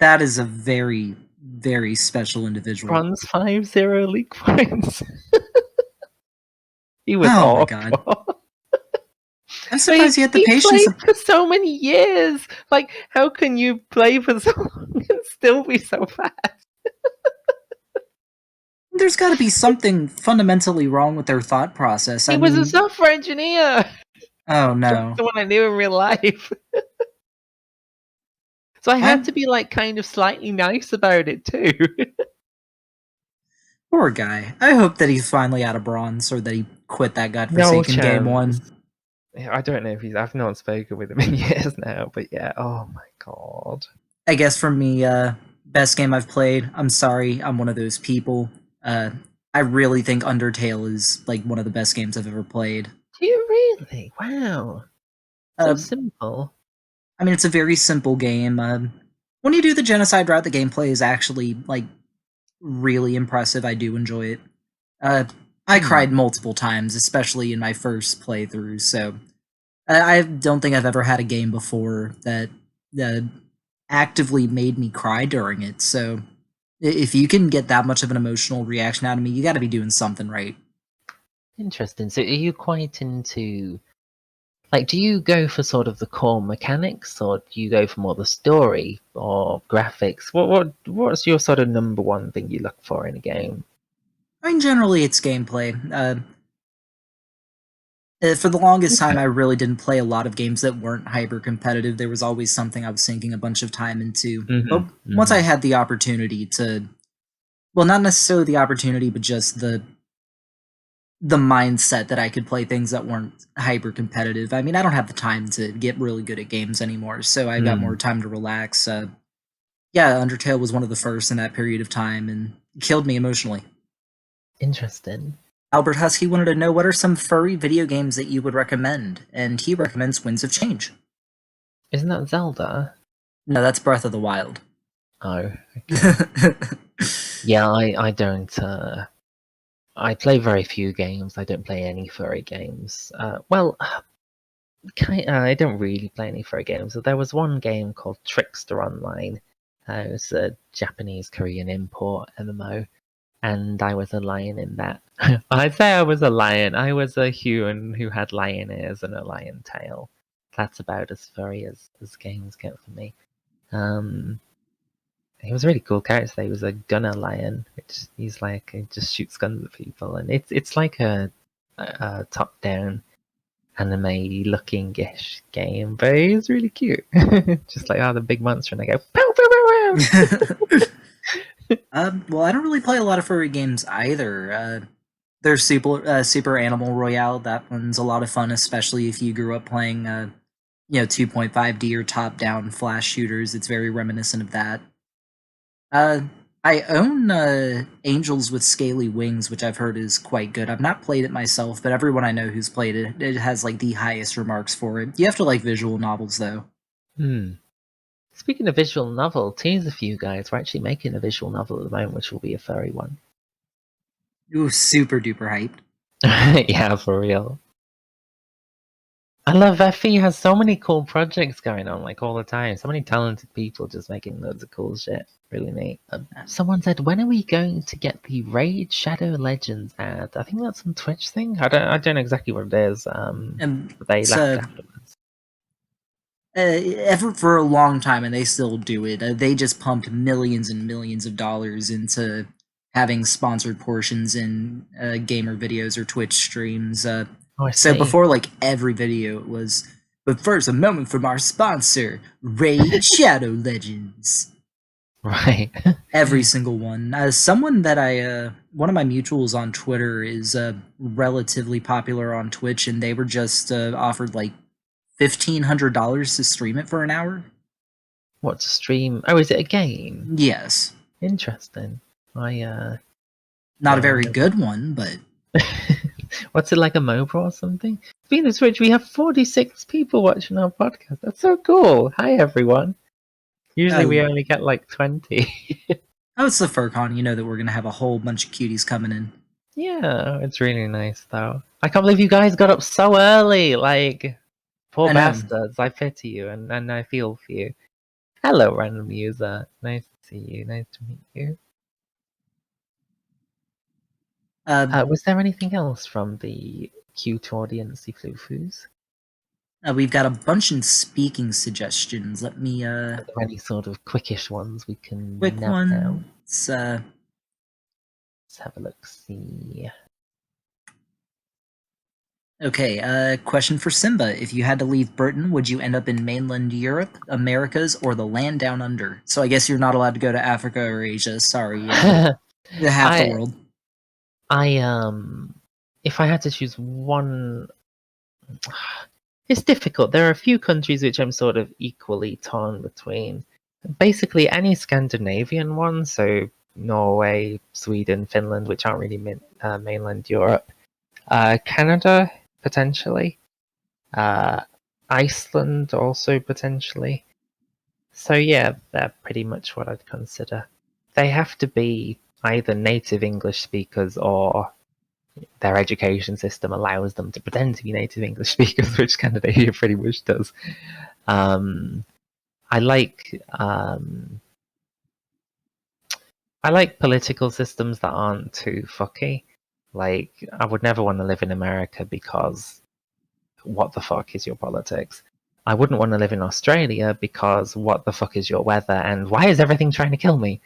That is a very, very special individual. Bronze 5-0 league points. He was Oh my awful. god. I'm surprised he had the He patience. played for so many years. Like, how can you play for so long and still be so fast? There's got to be something fundamentally wrong with their thought process. He was a software engineer. Oh no. The one I knew in real life. So I had to be like kind of slightly nice about it too. Poor guy. I hope that he's finally out of bronze or that he quit that godforsaken game one. I don't know if I've not spoken with him in years now, but yeah, oh my god. I guess for me, best game I've played. I'm sorry, I'm one of those people. I really think Undertale is like one of the best games I've ever played. Do you really? Wow. So simple. I mean, it's a very simple game. When you do the genocide route, the gameplay is actually like really impressive. I do enjoy it. I cried multiple times, especially in my first playthrough. So I don't think I've ever had a game before that actively made me cry during it. So if you can get that much of an emotional reaction out of me, you got to be doing something right. Interesting. So are you quite into, like, do you go for sort of the core mechanics, or do you go for more the story or graphics? What's your sort of number one thing you look for in a game? I mean, generally it's gameplay. For the longest time, I really didn't play a lot of games that weren't hyper competitive. There was always something I was sinking a bunch of time into. But once I had the opportunity to, well, not necessarily the opportunity, but just the mindset that I could play things that weren't hyper competitive. I mean, I don't have the time to get really good at games anymore, so I got more time to relax. Yeah, Undertale was one of the first in that period of time and killed me emotionally. Interesting. Albert Husky wanted to know what are some furry video games that you would recommend, and he recommends Winds of Change. Isn't that Zelda? No, that's Breath of the Wild. Oh, okay. Yeah, I don't. I play very few games. I don't play any furry games. Well, I don't really play any furry games. There was one game called Trickster Online. It was a Japanese Korean import MMO, and I was a lion in that. I'd say I was a lion. I was a human who had lion ears and a lion tail. That's about as furry as games get for me. He was a really cool character. He was a gunner lion, which he's like, he just shoots guns at people, and it's like a top down anime looking ish game, but he's really cute. Just like the big monster, and I go pow pow pow pow. Well, I don't really play a lot of furry games either. There's Super Animal Royale. That one's a lot of fun, especially if you grew up playing 2.5D or top down flash shooters. It's very reminiscent of that. I own Angels with Scaly Wings, which I've heard is quite good. I've not played it myself, but everyone I know who's played it, it has like the highest remarks for it. You have to like visual novels, though. Speaking of visual novel, tease a few guys. We're actually making a visual novel at the moment, which will be a furry one. Ooh, super duper hyped. Yeah, for real. I love FE has so many cool projects going on, like all the time. So many talented people just making loads of cool shit. Really neat. Someone said, "When are we going to get the Raid Shadow Legends ad?" I think that's some Twitch thing. I don't know exactly what it is. But they left afterwards. For a long time, and they still do it. They just pumped millions and millions of dollars into having sponsored portions in gamer videos or Twitch streams. So before, like, every video it was, but first, a moment from our sponsor, Raid Shadow Legends. Right. Every single one. Someone that one of my mutuals on Twitter is relatively popular on Twitch, and they were just offered, like, $1,500 to stream it for an hour. What, to stream? Oh, is it a game? Yes. Interesting. Not a very good one, but... What's it, like a MOBA or something? Speaking of Twitch, we have 46 people watching our podcast. That's so cool. Hi, everyone. Usually we only get like 20. Oh, it's the Furcon. You know that we're going to have a whole bunch of cuties coming in. Yeah, it's really nice, though. I can't believe you guys got up so early. Like, poor bastards. I pity you, and I feel for you. Hello, random user. Nice to see you. Nice to meet you. Was there anything else from the cute audience, the floofus? We've got a bunch in speaking suggestions. Let me, Are there any sort of quickish ones we can quick nab out? one. Let's have a look. See. Okay, question for Simba. If you had to leave Britain, would you end up in mainland Europe, Americas, or the land down under? So I guess you're not allowed to go to Africa or Asia. Sorry, half the I world. if I had to choose one, it's difficult. There are a few countries which I'm sort of equally torn between. Basically, any Scandinavian ones, so Norway, Sweden, Finland, which aren't really mainland Europe. Canada, potentially. Iceland, also potentially. So yeah, they're pretty much what I'd consider. They have to be either native English speakers or their education system allows them to pretend to be native English speakers, which Scandinavia pretty much does. I like political systems that aren't too fucky. Like, I would never want to live in America because what the fuck is your politics? I wouldn't want to live in Australia because what the fuck is your weather and why is everything trying to kill me?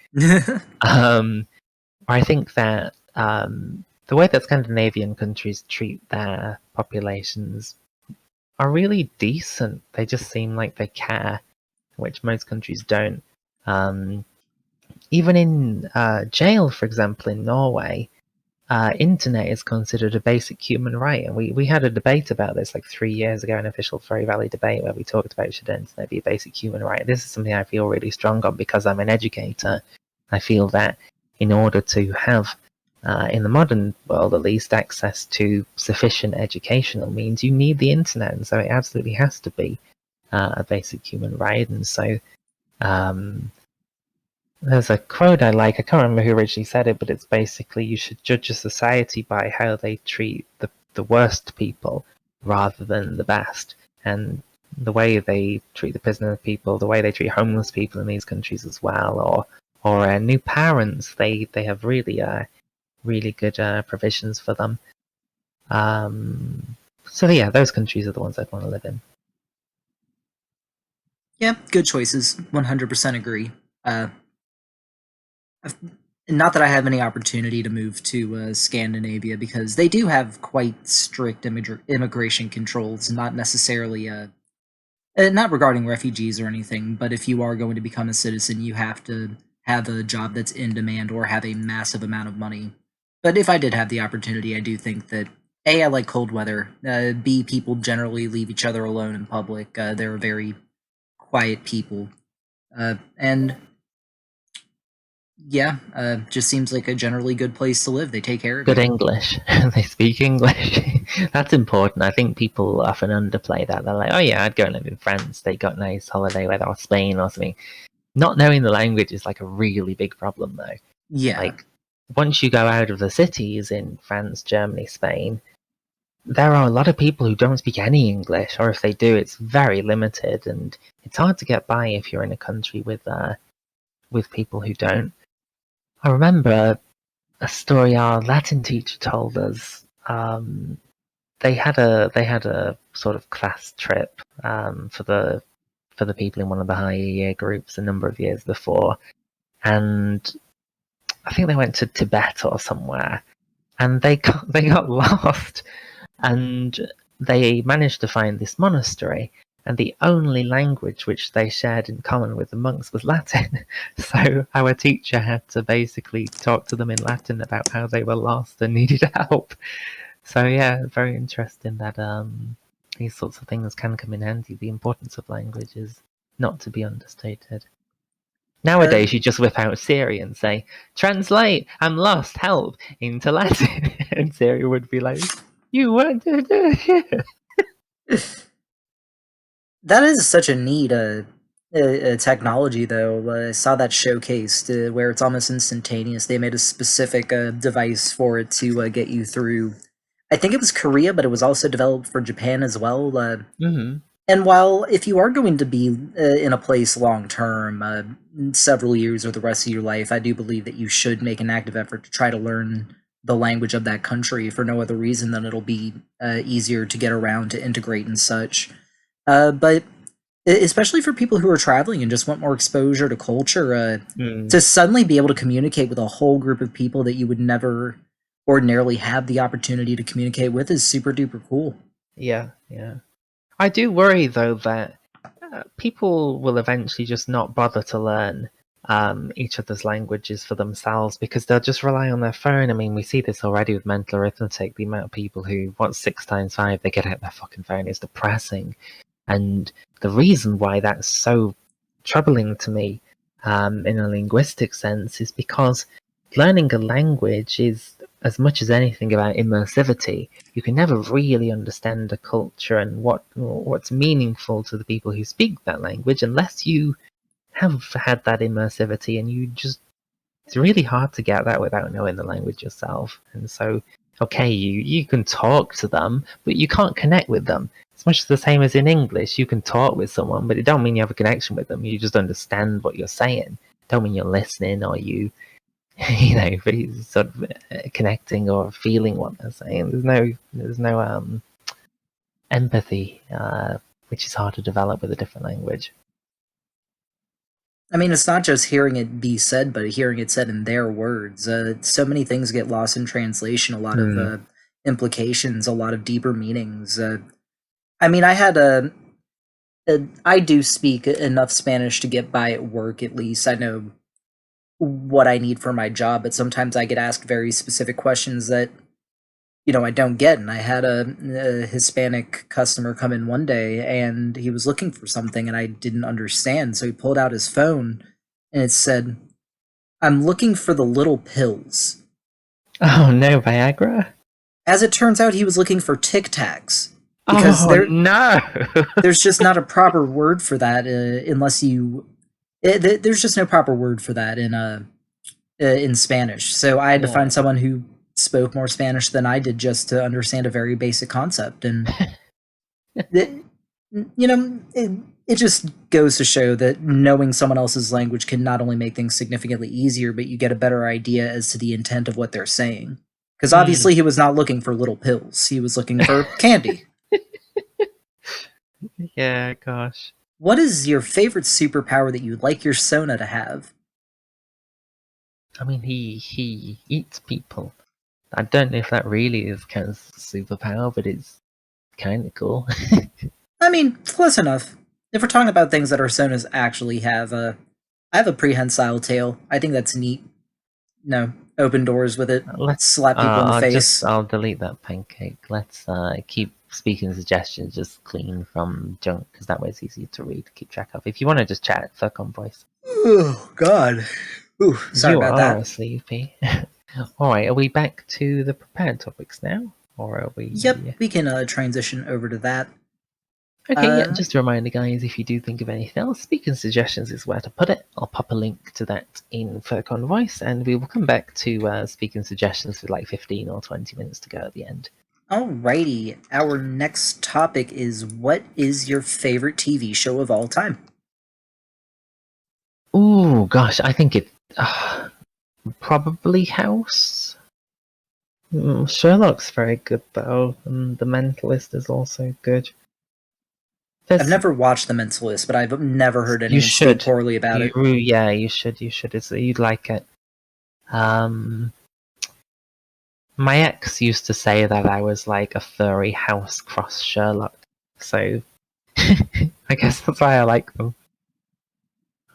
I think that the way that Scandinavian countries treat their populations are really decent. They just seem like they care, which most countries don't. Even in jail, for example, in Norway, internet is considered a basic human right. And we had a debate about this like 3 years ago, an official Furry Valley debate where we talked about should internet be a basic human right. This is something I feel really strong on because I'm an educator. I feel that in order to have, in the modern world at least, access to sufficient educational means, you need the internet. And so it absolutely has to be a basic human right. And so there's a quote I like. I can't remember who originally said it, but it's basically you should judge a society by how they treat the worst people rather than the best. And the way they treat the prisoner people, the way they treat homeless people in these countries as well, or new parents, they have really good provisions for them. So yeah, those countries are the ones I'd want to live in. Yeah, good choices. 100% agree. Not that I have any opportunity to move to Scandinavia because they do have quite strict immigration controls, not necessarily not regarding refugees or anything, but if you are going to become a citizen, you have to have a job that's in demand or have a massive amount of money. But if I did have the opportunity, I do think that A, I like cold weather. B, people generally leave each other alone in public. They're very quiet people. And yeah, just seems like a generally good place to live. They take care of Good you. English. They speak English. That's important. I think people often underplay that. They're like, oh yeah, I'd go and live in France. They got nice holiday weather, or Spain or something. Not knowing the language is like a really big problem though. Yeah. Like, once you go out of the cities in France, Germany, Spain, there are a lot of people who don't speak any English, or if they do, it's very limited, and it's hard to get by if you're in a country with people who don't. I remember a story our Latin teacher told us. They had a sort of class trip for the people in one of the higher year groups a number of years before, and I think they went to Tibet or somewhere, and they got lost, and they managed to find this monastery. And the only language which they shared in common with the monks was Latin. So our teacher had to basically talk to them in Latin about how they were lost and needed help. So yeah, very interesting that these sorts of things can come in handy. The importance of language is not to be understated. Nowadays, you just whip out Siri and say, "Translate, I'm lost, help," into Latin, and Siri would be like, "You want to do it?" That is such a neat technology, though. I saw that showcased where it's almost instantaneous. They made a specific device for it to get you through. I think it was Korea, but it was also developed for Japan as well. Mm-hmm. And while if you are going to be in a place long term, several years or the rest of your life, I do believe that you should make an active effort to try to learn the language of that country for no other reason than it'll be easier to get around, to integrate and such. But especially for people who are traveling and just want more exposure to culture, to suddenly be able to communicate with a whole group of people that you would never ordinarily have the opportunity to communicate with is super duper cool. Yeah. I do worry though that people will eventually just not bother to learn each other's languages for themselves because they'll just rely on their phone. I mean, we see this already with mental arithmetic. The amount of people who, 6 times 5, they get out their fucking phone is depressing. And the reason why that's so troubling to me in a linguistic sense is because learning a language is, as much as anything, about immersivity. You can never really understand a culture and what's meaningful to the people who speak that language unless you have had that immersivity, and it's really hard to get that without knowing the language yourself. And so, okay, you can talk to them, but you can't connect with them. It's much the same as in English. You can talk with someone, but it don't mean you have a connection with them. You just understand what you're saying. It don't mean you're listening or you sort of connecting or feeling what they're saying. There's no empathy, which is hard to develop with a different language. I mean, it's not just hearing it be said, but hearing it said in their words. So many things get lost in translation, a lot of implications, a lot of deeper meanings. I mean, I do speak enough Spanish to get by at work, at least. I know what I need for my job, but sometimes I get asked very specific questions that I don't get. And I had a Hispanic customer come in one day and he was looking for something and I didn't understand. So he pulled out his phone and it said, "I'm looking for the little pills." Oh no, Viagra? As it turns out, he was looking for Tic Tacs. Because no! There's just not a proper word for that unless you... there's just no proper word for that in Spanish. So I had to find someone who spoke more Spanish than I did just to understand a very basic concept. And it just goes to show that knowing someone else's language can not only make things significantly easier, but you get a better idea as to the intent of what they're saying. Because obviously he was not looking for little pills. He was looking for candy. Yeah, gosh. What is your favorite superpower that you'd like your Sona to have? I mean, he eats people. I don't know if that really is kind of superpower, but it's kind of cool. I mean, close enough. If we're talking about things that our Sonas actually have, I have a prehensile tail. I think that's neat. No, open doors with it. Let's slap people in the face. I'll delete that pancake. Let's keep speaking suggestions just clean from junk, because that way it's easier to read, keep track of. If you want to just chat, Furcon voice. Oh, God. Ooh, sorry about that. You are sleepy. Alright, are we back to the prepared topics now? Or are we... Yep, we can transition over to that. Okay, yeah, just a reminder, guys, if you do think of anything else, speaking suggestions is where to put it. I'll pop a link to that in Furcon Voice, and we will come back to speaking suggestions with like 15 or 20 minutes to go at the end. Alrighty, our next topic is, what is your favorite TV show of all time? Ooh, gosh, I think it... probably House? Sherlock's very good, though, and The Mentalist is also good. I've never watched The Mentalist, but I've never heard anyone speak poorly about it. Yeah, you should. You'd like it. My ex used to say that I was like a furry House cross Sherlock, so I guess that's why I like them.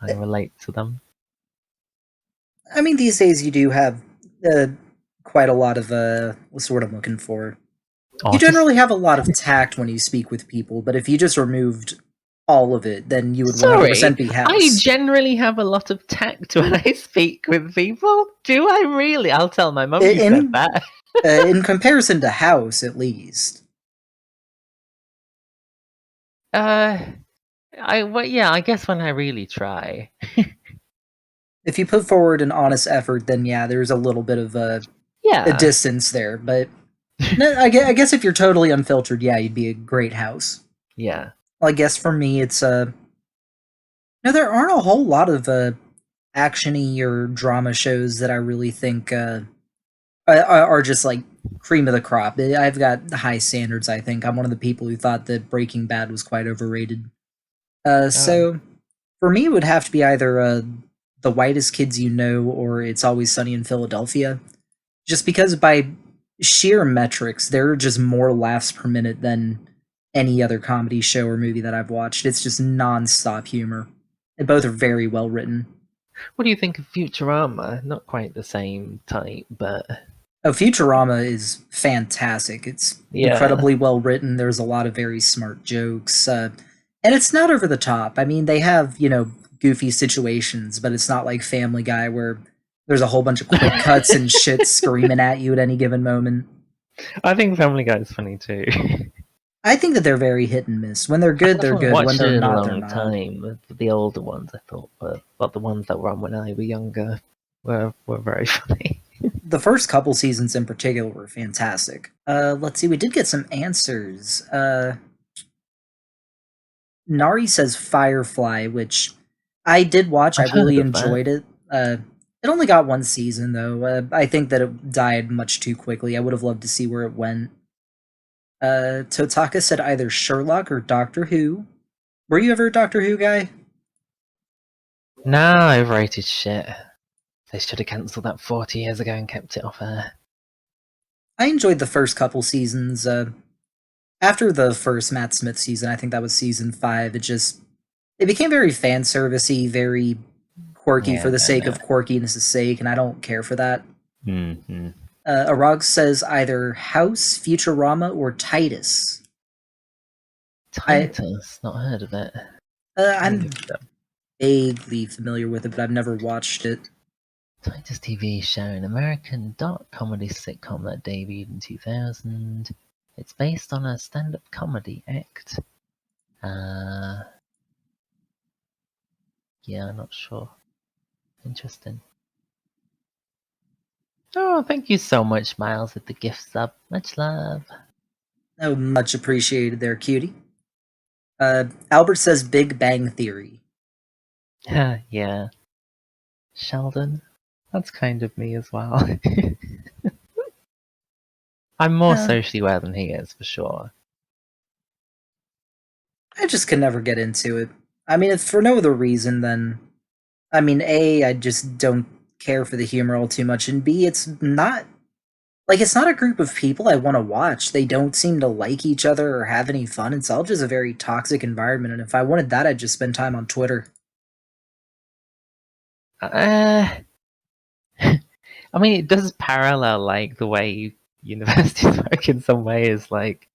I relate to them. I mean, these days you do have quite a lot of, what's the word I'm looking for? You generally have a lot of tact when you speak with people, but if you just removed all of it, then you would 100% be House. I generally have a lot of tact when I speak with people. Do I really? I'll tell my mum you said that. In comparison to House, at least. I guess when I really try. If you put forward an honest effort, then yeah, there's a little bit of a distance there, but... No, I guess if you're totally unfiltered, yeah, you'd be a great House. Yeah. I guess for me, it's no, there aren't a whole lot of actiony or drama shows that I really think are just like cream of the crop. I've got high standards. I think I'm one of the people who thought that Breaking Bad was quite overrated. Oh, So for me, it would have to be either The Whitest Kids You Know or It's Always Sunny in Philadelphia. Just because by sheer metrics, there are just more laughs per minute than any other comedy show or movie that I've watched. It's just nonstop humor. And both are very well written. what do you think of Futurama? Not quite the same type, but Oh, Futurama is fantastic. It's yeah. incredibly well written. There's a lot of very smart jokes. And it's not over the top. I mean, they have, goofy situations, but it's not like Family Guy where there's a whole bunch of quick cuts and shit screaming at you at any given moment. I think Family Guy is funny too. I think that they're very hit and miss. When they're good, I they're haven't good. When watched they're it in a not, they're long not. time. The older ones, I thought, but the ones that were on when I was younger were very funny. The first couple seasons in particular were fantastic. Let's see, we did get some answers. Nari says Firefly, which I did watch. I I've heard really of that. enjoyed it. It only got one season though. I think that it died much too quickly. I would have loved to see where it went. Totaka said either Sherlock or Doctor Who. Were you ever a Doctor Who guy? Nah, overrated shit. They should have cancelled that 40 years ago and kept it off air. I enjoyed the first couple seasons. After the first Matt Smith season, I think that was season 5. It became very fan servicey, very quirky Yeah, for the I sake know. of quirkiness' sake, and I don't care for that. Mm-hmm. Arag says either House, Futurama, or Titus. I Titus, not heard of it. Let me I'm look it up. vaguely familiar with it, but I've never watched it. Titus TV show, an American dark comedy sitcom that debuted in 2000. It's based on a stand-up comedy act. Uh, yeah, I'm not sure. Interesting. Oh, thank you so much, Miles, with the gift sub. Much love. Oh, much appreciated there, cutie. Albert says Big Bang Theory. Yeah, Sheldon. That's kind of me as well. I'm more Uh, socially aware than he is, for sure. I just could never get into it. I mean, if for no other reason than, I mean, A, I just don't care for the humor all too much, and B, it's not a group of people I want to watch. They don't seem to like each other or have any fun. It's all just a very toxic environment, and if I wanted that, I'd just spend time on Twitter. Uh, I mean, it does parallel like the way universities work in some ways. Like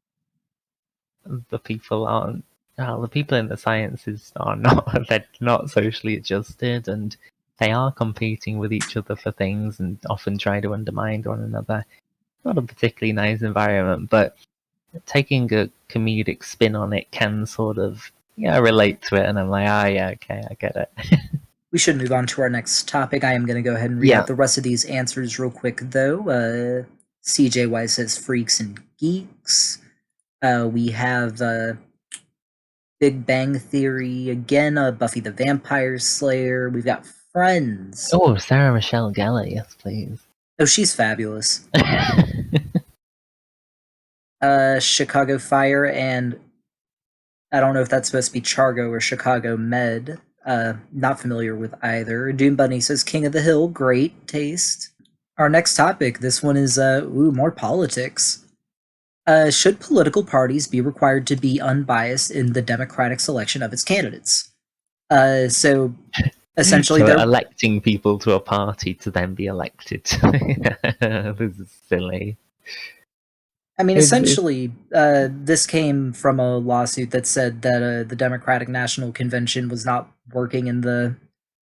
the people aren't, the people in the sciences are not. They're not socially adjusted, and they are competing with each other for things, and often try to undermine one another. Not a particularly nice environment, but taking a comedic spin on it can sort of relate to it, and I'm like, yeah, okay, I get it. We should move on to our next topic. I am going to go ahead and read Yeah. out the rest of these answers real quick, though. CJY says Freaks and Geeks. We have Big Bang Theory again, Buffy the Vampire Slayer. We've got Friends. Oh, Sarah Michelle Gellar, yes, please. Oh, she's fabulous. Chicago Fire, and I don't know if that's supposed to be Chargo or Chicago Med. Not familiar with either. Doom Bunny says King of the Hill, great taste. Our next topic, this one is more politics. Should political parties be required to be unbiased in the democratic selection of its candidates? So essentially, So they're electing people to a party to then be elected. This is silly. I mean, It's essentially, this came from a lawsuit that said that the Democratic National Convention was not working in the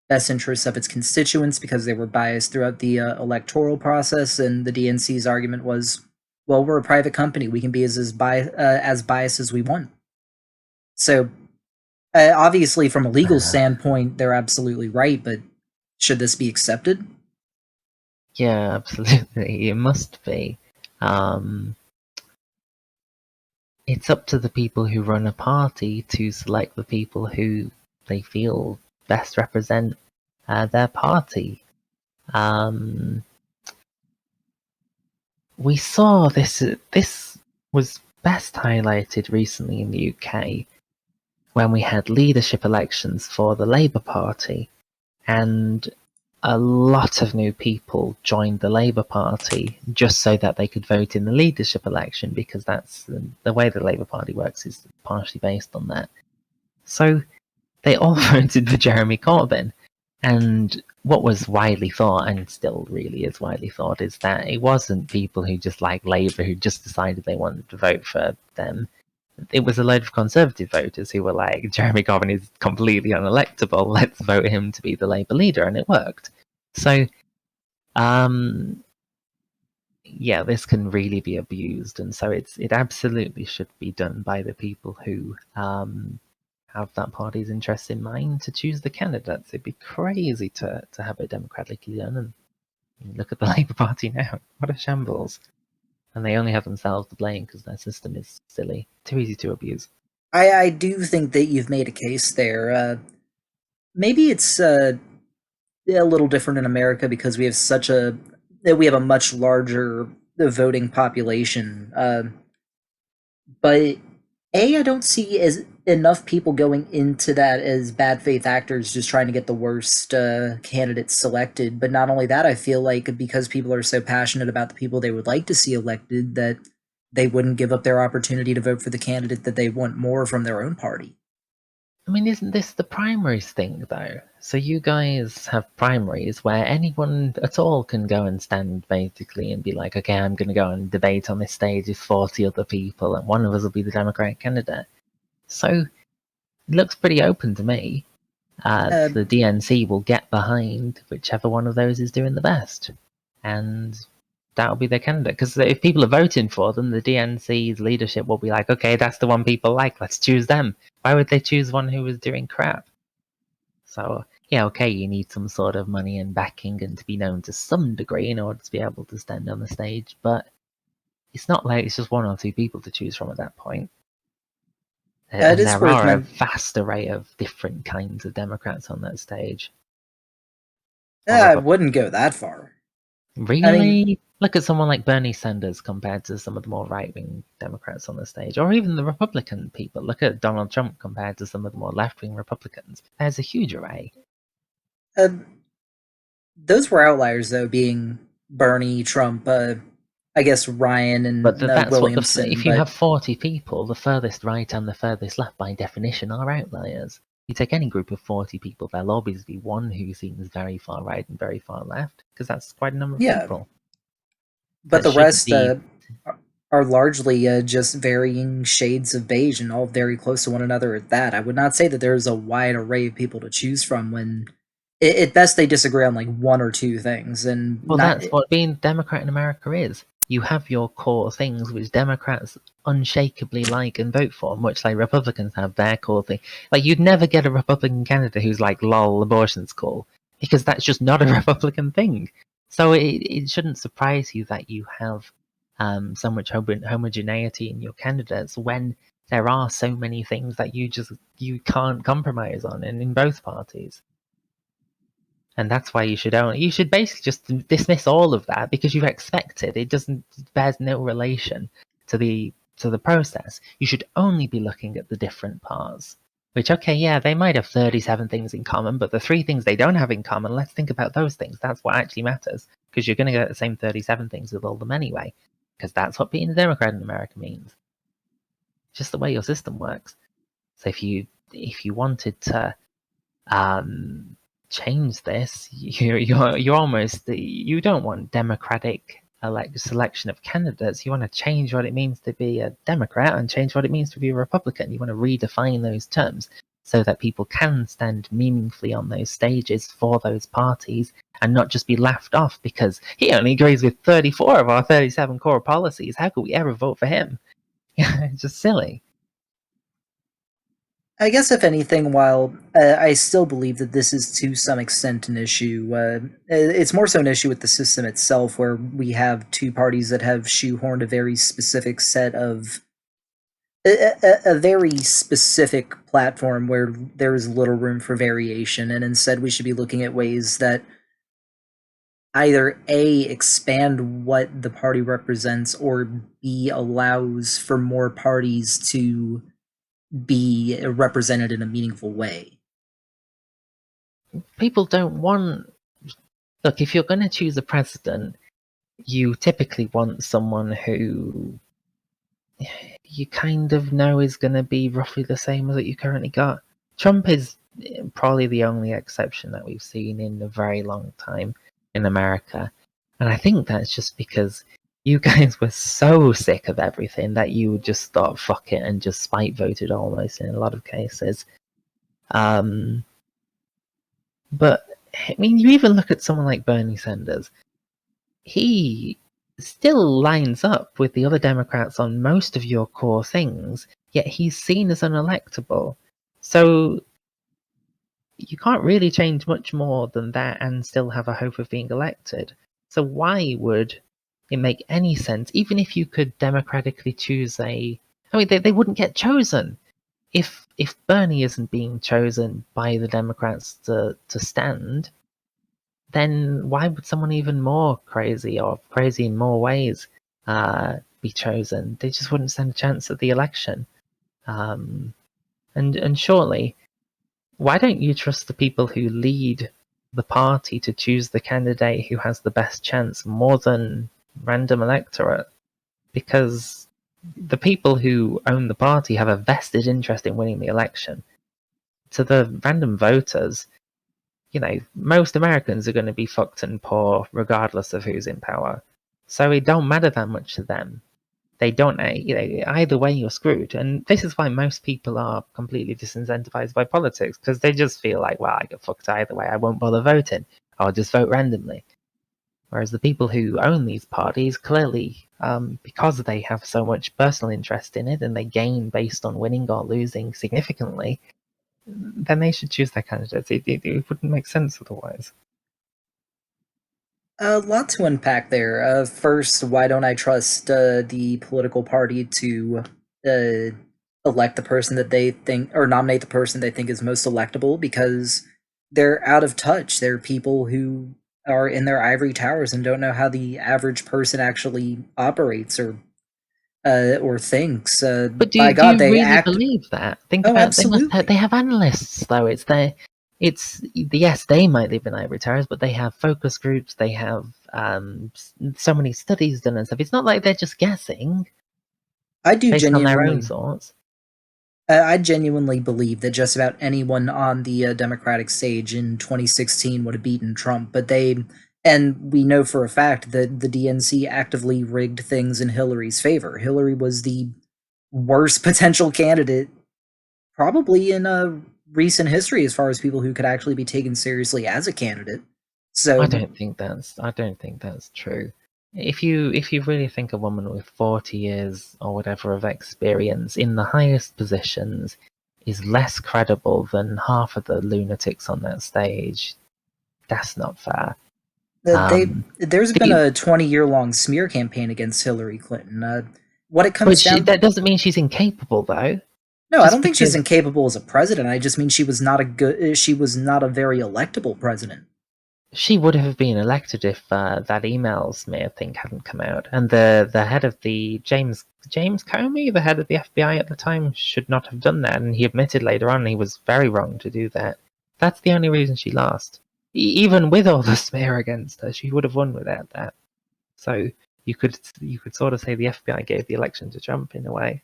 best interests of its constituents because they were biased throughout the electoral process, and the DNC's argument was, well, we're a private company. We can be as biased as we want. So, obviously, from a legal standpoint, they're absolutely right, but should this be accepted? yeah, absolutely. It must be. Um, it's up to the people who run a party to select the people who they feel best represent their party. We saw this. This was best highlighted recently in the UK when we had leadership elections for the Labour Party, and a lot of new people joined the Labour Party just so that they could vote in the leadership election, because that's the way the Labour Party works, is partially based on that. So they all voted for Jeremy Corbyn. And what was widely thought, and still really is widely thought, is that it wasn't people who just like Labour who just decided they wanted to vote for them. It was a load of Conservative voters who were like, Jeremy Corbyn is completely unelectable, let's vote him to be the Labour leader, and it worked. So, yeah, this can really be abused, and so it absolutely should be done by the people who have that party's interests in mind to choose the candidates. It'd be crazy to have it democratically done, and look at the Labour Party now. What a shambles. And they only have themselves to blame because their system is silly. Too easy to abuse. I do think that you've made a case there. Maybe it's a little different in America because we have a much larger voting population. But I don't see as enough people going into that as bad faith actors just trying to get the worst candidates selected. But not only that, I feel like because people are so passionate about the people they would like to see elected, that they wouldn't give up their opportunity to vote for the candidate that they want more from their own party. I mean, isn't this the primaries thing, though? So you guys have primaries where anyone at all can go and stand, basically, and be like, okay, I'm going to go and debate on this stage with 40 other people, and one of us will be the Democratic candidate. So it looks pretty open to me. Uh, The DNC will get behind whichever one of those is doing the best, and that'll be their candidate. Because if people are voting for them, the DNC's leadership will be like, okay, that's the one people like, let's choose them. Why would they choose one who was doing crap? So, yeah, okay, you need some sort of money and backing and to be known to some degree in order to be able to stand on the stage, but it's not like it's just one or two people to choose from at that point. it And is there worth are a men- vast array of different kinds of Democrats on that stage. Or I Republicans. wouldn't go that far. I mean, Really? Look at someone like Bernie Sanders compared to some of the more right-wing Democrats on the stage, or even the Republican people. Look at Donald Trump compared to some of the more left-wing Republicans. There's a huge array. uh, those were outliers, though, being Bernie, Trump, I guess Ryan But and that's what Williamson. if you But have 40 people, the furthest right and the furthest left by definition are outliers. You take any group of 40 people, there'll always be one who seems very far right and very far left, because that's quite a number of yeah, people. but That the shouldn't rest be. are largely just varying shades of beige and all very close to one another at that. I would not say that there's a wide array of people to choose from when at best they disagree on like one or two things and Well, not. that's what being Democrat in America is. You have your core things which Democrats unshakably like and vote for, much like Republicans have their core thing. Like, you'd never get a Republican candidate who's like, lol, abortion's cool, because that's just not a Republican thing. So it shouldn't surprise you that you have so much homogeneity in your candidates when there are so many things that you can't compromise on in both parties. And that's why you should basically just dismiss all of that because you expect it. It bears no relation to the process. You should only be looking at the different parts. Which, okay, yeah, they might have 37 things in common, but the three things they don't have in common, let's think about those things. That's what actually matters. Because you're going to get the same 37 things with all of them anyway. Because that's what being a Democrat in America means. It's just the way your system works. So if you wanted to change this, you're almost you don't want democratic selection of candidates. You want to change what it means to be a Democrat and change what it means to be a Republican. You want to redefine those terms so that people can stand meaningfully on those stages for those parties and not just be laughed off because he only agrees with 34 of our 37 core policies. How could we ever vote for him? It's just silly. I guess if anything, while I still believe that this is to some extent an issue, it's more so an issue with the system itself, where we have two parties that have shoehorned a very specific set of a very specific platform where there is little room for variation, and instead we should be looking at ways that either A, expand what the party represents, or B, allows for more parties to be represented in a meaningful way. People don't want. Look, if you're going to choose a president, you typically want someone who you kind of know is going to be roughly the same as what you currently got. Trump is probably the only exception that we've seen in a very long time in America. And I think that's just because you guys were so sick of everything that you just thought, fuck it, and just spite voted almost in a lot of cases. But, I mean, you even look at someone like Bernie Sanders. He still lines up with the other Democrats on most of your core things, yet he's seen as unelectable. So you can't really change much more than that and still have a hope of being elected. So why would it make any sense, even if you could democratically choose I mean, they wouldn't get chosen. If Bernie isn't being chosen by the Democrats to stand, then why would someone even more crazy or crazy in more ways be chosen? They just wouldn't stand a chance at the election. And surely, why don't you trust the people who lead the party to choose the candidate who has the best chance more than random electorate? Because the people who own the party have a vested interest in winning the election. To the random voters, most Americans are going to be fucked and poor regardless of who's in power. So it don't matter that much to them. They don't, either way you're screwed. And this is why most people are completely disincentivized by politics, because they just feel like, well, I get fucked either way. I won't bother voting. I'll just vote randomly. Whereas the people who own these parties, clearly, because they have so much personal interest in it and they gain based on winning or losing significantly, then they should choose their candidates. It wouldn't make sense otherwise. A lot to unpack there. First, why don't I trust the political party to elect the person that they think, or nominate the person they think is most electable? Because they're out of touch. They're people who are in their ivory towers and don't know how the average person actually operates or thinks. But By do God, you they really act. believe that? Think Oh, about absolutely. they have analysts though. It's yes, they might live in ivory towers, but they have focus groups. They have so many studies done and stuff. It's not like they're just guessing I do based on their own genuinely thoughts. I genuinely believe that just about anyone on the Democratic stage in 2016 would have beaten Trump, but and we know for a fact that the DNC actively rigged things in Hillary's favor. Hillary was the worst potential candidate, probably in recent history, as far as people who could actually be taken seriously as a candidate. I So, don't think that's true. If you really think a woman with 40 years or whatever of experience in the highest positions is less credible than half of the lunatics on that stage, that's not fair. there's been The, a 20-year long smear campaign against Hillary Clinton. What it but comes down. that doesn't mean she's incapable, though. No, I Just don't think she's because incapable as a president. I just mean she was not a good. She was not a very electable president. she would have been elected if that email smear thing hadn't come out, and the head of the James Comey, the head of the FBI at the time, should not have done that, and he admitted later on he was very wrong to do that. That's the only reason she lost. Even with all the smear against her, she would have won without that. So you could sort of say the FBI gave the election to Trump in a way.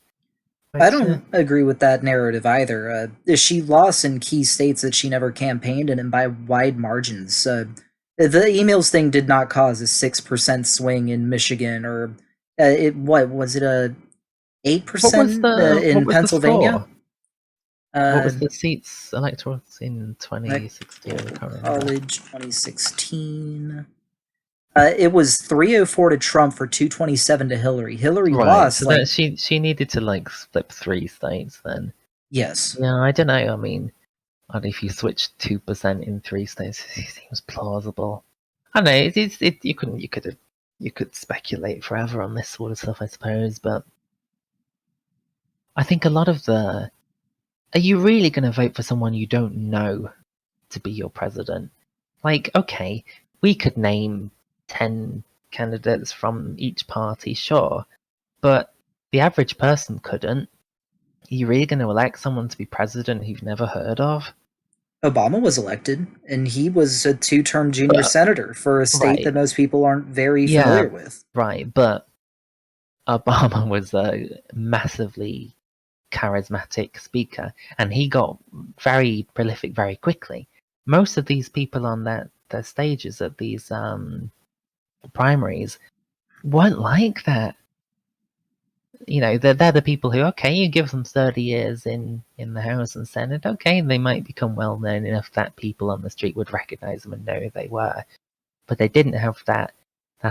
I Which don't agree with that narrative either. She lost in key states that she never campaigned in, and by wide margins. The emails thing did not cause a 6% swing in Michigan, or it. What was it? A eight what was percent the what in was the Pennsylvania. score? What Uh, was the seats electorates in 2016? I Electoral can't remember. College 2016. It was 304 to Trump for 227 to Hillary. Hillary Right, lost so that like she needed to like split 3 states then. yes. Yeah, I don't know. I mean, and if you switch 2% in 3 states, it seems plausible. I don't know. You could speculate forever on this sort of stuff, I suppose, but I think a lot of are you really going to vote for someone you don't know to be your president? Like, okay, we could name 10 candidates from each party, sure, but the average person couldn't. Are you really going to elect someone to be president who you've never heard of? Obama was elected, and he was a two-term junior But, senator for a state that right, most people aren't very yeah, familiar with. right, but Obama was a massively charismatic speaker, and he got very prolific very quickly. Most of these people on their stages at these primaries weren't like that. They're the people who, okay, you give them 30 years in the House and Senate, okay, they might become well known enough that people on the street would recognize them and know who they were. But they didn't have that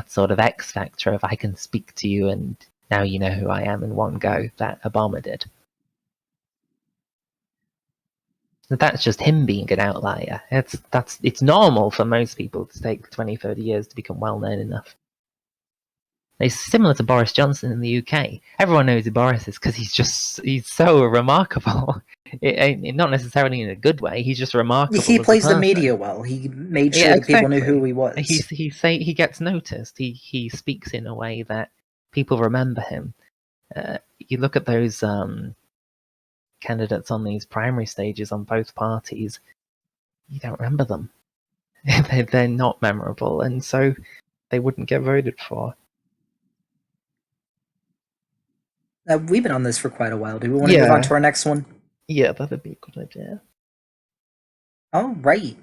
sort of X factor of I can speak to you and now you know who I am in one go that Obama did. So that's just him being an outlier. It's normal for most people to take 20, 30 years to become well known enough. It's similar to Boris Johnson in the UK. Everyone knows who Boris is because he's so remarkable. Not necessarily in a good way. He's just He remarkable as a plays the media person. well. He made Yeah, sure that people knew who exactly. he was. He gets noticed. He speaks in a way that people remember him. You look at those candidates on these primary stages on both parties. You don't remember them. They're not memorable, and so they wouldn't get voted for. We've been on this for quite a while. Do we want to move on Yeah, to our next one? yeah, that'd be a good idea. All right.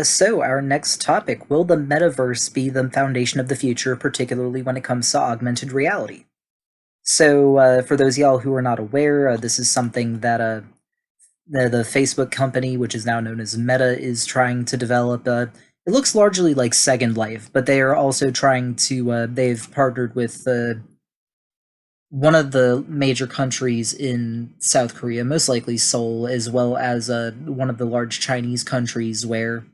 So our next topic, will the metaverse be the foundation of the future, particularly when it comes to augmented reality? So, for those of y'all who are not aware, this is something that the Facebook company, which is now known as Meta, is trying to develop. It looks largely like Second Life, but they are also trying to. They've partnered with one of the major countries in South Korea, most likely Seoul, as well as one of the large Chinese countries where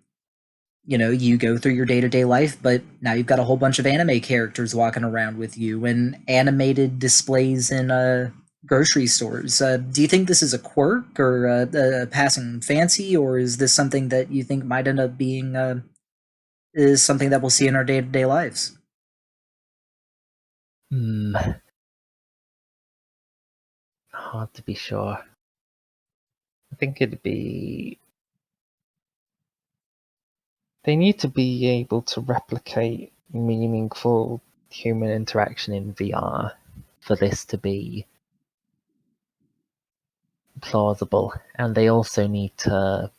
you go through your day-to-day life, but now you've got a whole bunch of anime characters walking around with you and animated displays in grocery stores. Do you think this is a quirk or a passing fancy, or is this something that you think might end up being is something that we'll see in our day-to-day lives? Hard to be sure. I think it'd be. They need to be able to replicate meaningful human interaction in VR for this to be plausible, and they also need to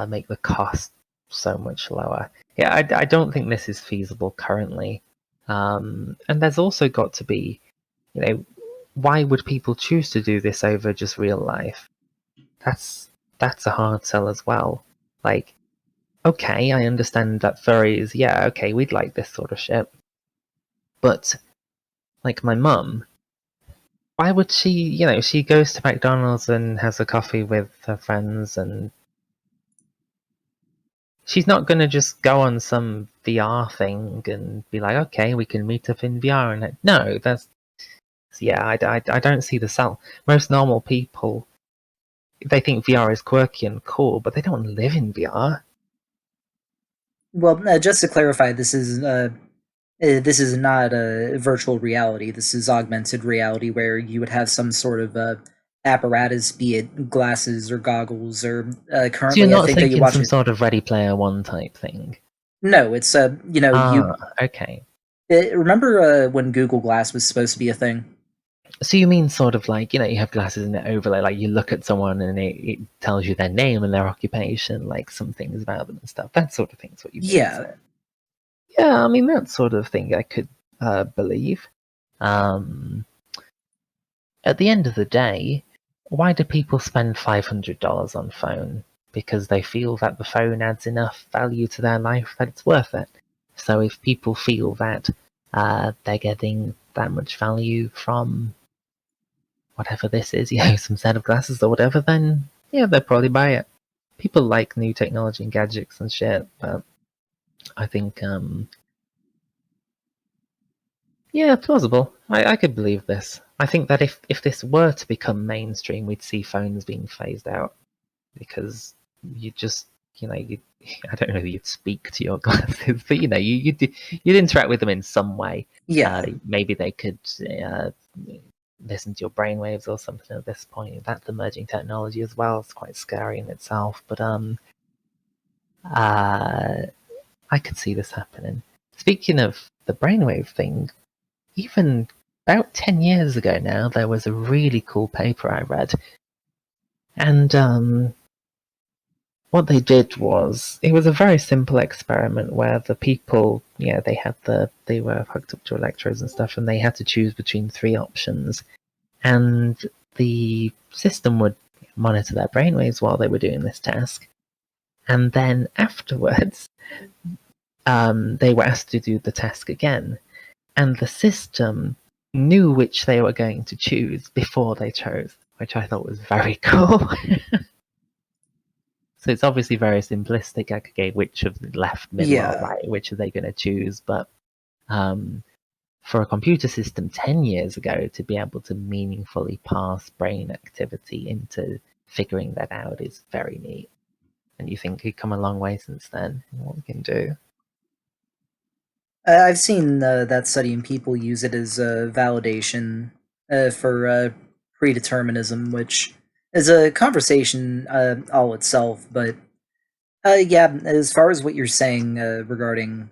make the cost so much lower. Yeah, I don't think this is feasible currently. And there's also got to be, why would people choose to do this over just real life? That's a hard sell as well. Like, okay, I understand that furries, yeah, okay, we'd like this sort of shit. But, like, my mum, why would she goes to McDonald's and has a coffee with her friends, and she's not going to just go on some VR thing and be like, okay, we can meet up in VR. And no, yeah, I don't see the sell. Most normal people, they think VR is quirky and cool, but they don't live in VR. Well, just to clarify, this is not a virtual reality. This is augmented reality, where you would have some sort of apparatus, be it glasses or goggles, or So you're currently, I not think you thinking watch some it. sort of Ready Player One type thing. No, it's you Ah, okay. remember when Google Glass was supposed to be a thing? So you mean sort of like, you have glasses and it overlay, like you look at someone and it tells you their name and their occupation, like some things about them and stuff. That sort of thing's what you mean, is Yeah. it? Yeah, I mean, that sort of thing I could believe. Um, at the end of the day, why do people spend $500 on phone? Because they feel that the phone adds enough value to their life that it's worth it. So if people feel that they're getting that much value from whatever this is, some set of glasses or whatever, then yeah, they'll probably buy it. People like new technology and gadgets and shit, but I think Yeah, plausible. I could believe this. I think that if this were to become mainstream, we'd see phones being phased out because you just, you I don't know if you'd speak to your glasses, but you'd interact with them in some way. Yeah. Maybe they could listen to your brainwaves or something at this point. That's emerging technology as well. It's quite scary in itself, but I could see this happening. Speaking of the brainwave thing, even about 10 years ago now, there was a really cool paper I read. And what they did was, it was a very simple experiment where the people, they were hooked up to electrodes and stuff, and they had to choose between three options. And the system would monitor their brainwaves while they were doing this task. And then afterwards, they were asked to do the task again. And the system knew which they were going to choose before they chose, which I thought was very cool. So it's obviously very simplistic. Okay, which of the left, middle, or Yeah. right, which are they going to choose? But for a computer system 10 years ago to be able to meaningfully parse brain activity into figuring that out is very neat. And you think we've come a long way since then in what we can do. I've seen that study, and people use it as validation for predeterminism, which is a conversation all itself. But yeah, as far as what you're saying regarding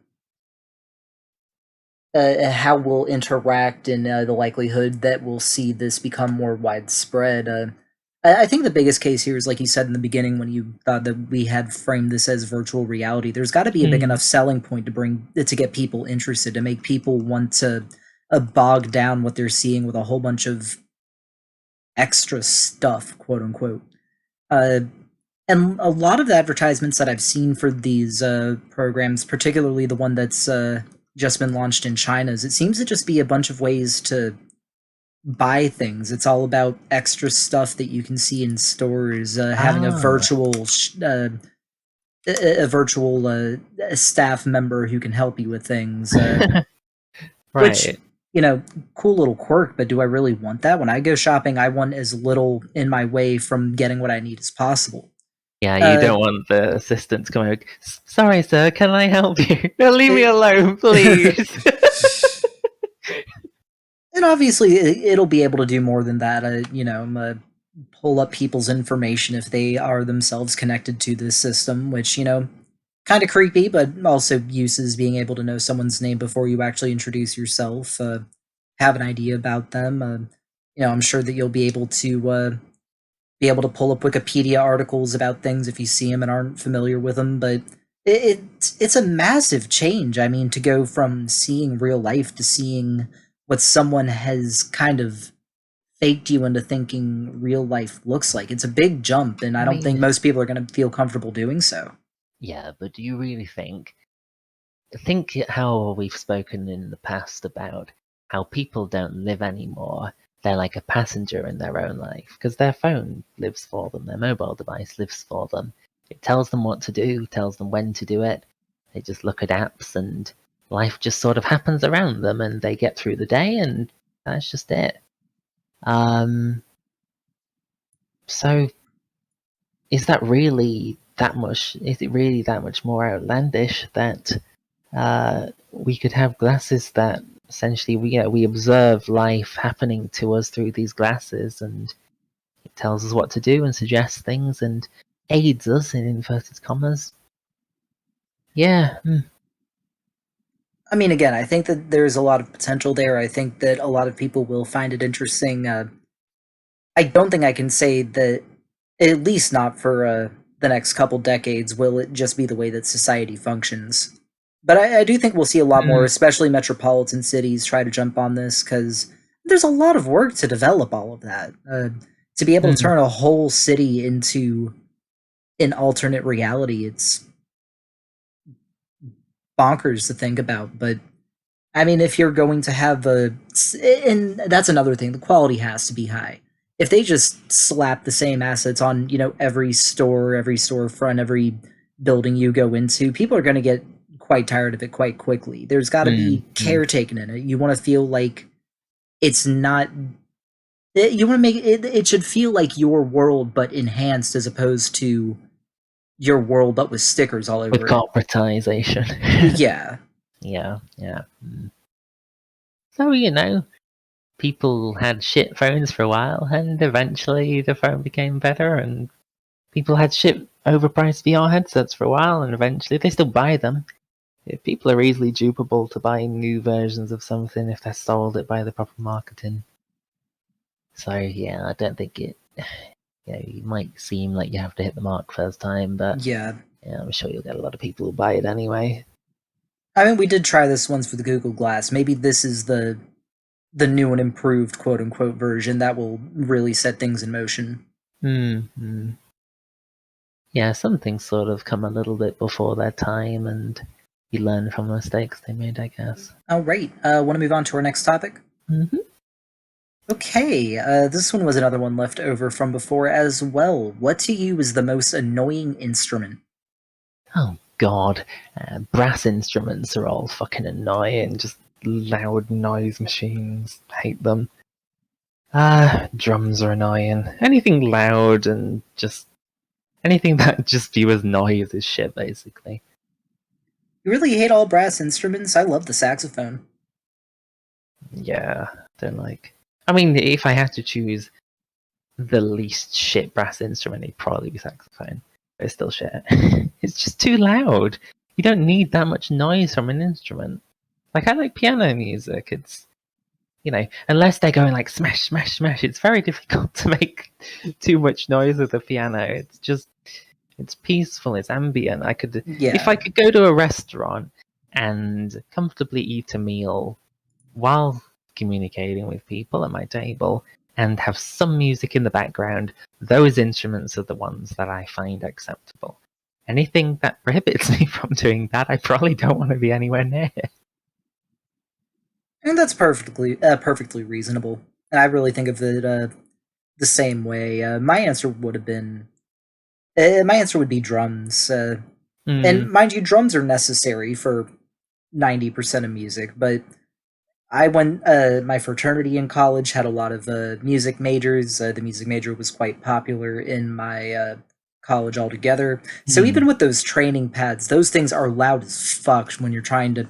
how we'll interact and the likelihood that we'll see this become more widespread, I think the biggest case here is, like you said in the beginning, when you thought that we had framed this as virtual reality. There's got to be a big enough selling point to get people interested, to make people want to bog down what they're seeing with a whole bunch of extra stuff, quote unquote. And a lot of the advertisements that I've seen for these programs, particularly the one that's just been launched in China, is it seems to just be a bunch of ways to buy things. It's all about extra stuff that you can see in stores, having a virtual staff member who can help you with things. Right. Which, cool little quirk, but do I really want that? When I go shopping, I want as little in my way from getting what I need as possible. Yeah, you don't want the assistant to come over. Sorry, sir, can I help you? No, leave me alone, please. And obviously, it'll be able to do more than that. Pull up people's information if they are themselves connected to this system, which, kind of creepy, but also uses being able to know someone's name before you actually introduce yourself, have an idea about them. I'm sure that you'll be able to pull up Wikipedia articles about things if you see them and aren't familiar with them. But it's a massive change. I mean, to go from seeing real life to seeing what someone has kind of faked you into thinking real life looks like. It's a big jump, and I don't think most people are going to feel comfortable doing so. Yeah, but do you really think how we've spoken in the past about how people don't live anymore? They're like a passenger in their own life because their phone lives for them, their mobile device lives for them. It tells them what to do, tells them when to do it. They just look at apps and life just sort of happens around them and they get through the day and that's just it. So is it really that much more outlandish that we could have glasses that essentially we observe life happening to us through these glasses, and it tells us what to do and suggests things and aids us in inverted commas? Yeah. I mean, again, I think that there's a lot of potential there. I think that a lot of people will find it interesting. I don't think I can say that, at least not for the next couple decades, will it just be the way that society functions. But I do think we'll see a lot more, especially metropolitan cities, try to jump on this, because there's a lot of work to develop all of that. To be able to turn a whole city into an alternate reality, it's bonkers to think about. But I mean, if you're going to have and that's another thing, the quality has to be high. If they just slap the same assets on, every store, every storefront, every building you go into, people are going to get quite tired of it quite quickly. There's got to be care taken in it. You want to feel like it's not. You want to make it. It should feel like your world, but enhanced, as opposed to your world, but with stickers all over with it. corporatization. Yeah. Yeah. So, people had shit phones for a while, and eventually the phone became better, and people had shit overpriced VR headsets for a while, and eventually they still buy them. If people are easily dupable to buy new versions of something if they're sold it by the proper marketing. So yeah, I don't think it. You might seem like you have to hit the mark first time, but Yeah. I'm sure you'll get a lot of people who buy it anyway. I mean, we did try this once for the Google Glass. Maybe this is the new and improved quote unquote version that will really set things in motion. Yeah, some things sort of come a little bit before their time, and you learn from the mistakes they made, I guess. Oh, right. Want to move on to our next topic? Mm-hmm. Okay, this one was another one left over from before as well. What to you is the most annoying instrument? Oh god, brass instruments are all fucking annoying, just loud noise machines, hate them. Drums are annoying. Anything loud and just anything that just spews noise is shit, basically. You really hate all brass instruments? I love the saxophone. Yeah, don't like. I mean, if I had to choose the least shit brass instrument, it'd probably be saxophone. But it's still shit. It's just too loud. You don't need that much noise from an instrument. Like, I like piano music. It's, unless they're going like smash, smash, smash, it's very difficult to make too much noise with the piano. It's peaceful, it's ambient. If I could go to a restaurant and comfortably eat a meal while communicating with people at my table and have some music in the background, those instruments are the ones that I find acceptable. Anything that prohibits me from doing that, I probably don't want to be anywhere near. And that's perfectly reasonable. And I really think of it the same way. My answer would have been. My answer would be drums. And mind you, drums are necessary for 90% of music, but I went. My fraternity in college had a lot of music majors. The music major was quite popular in my college altogether. So even with those training pads, those things are loud as fuck when you're trying to,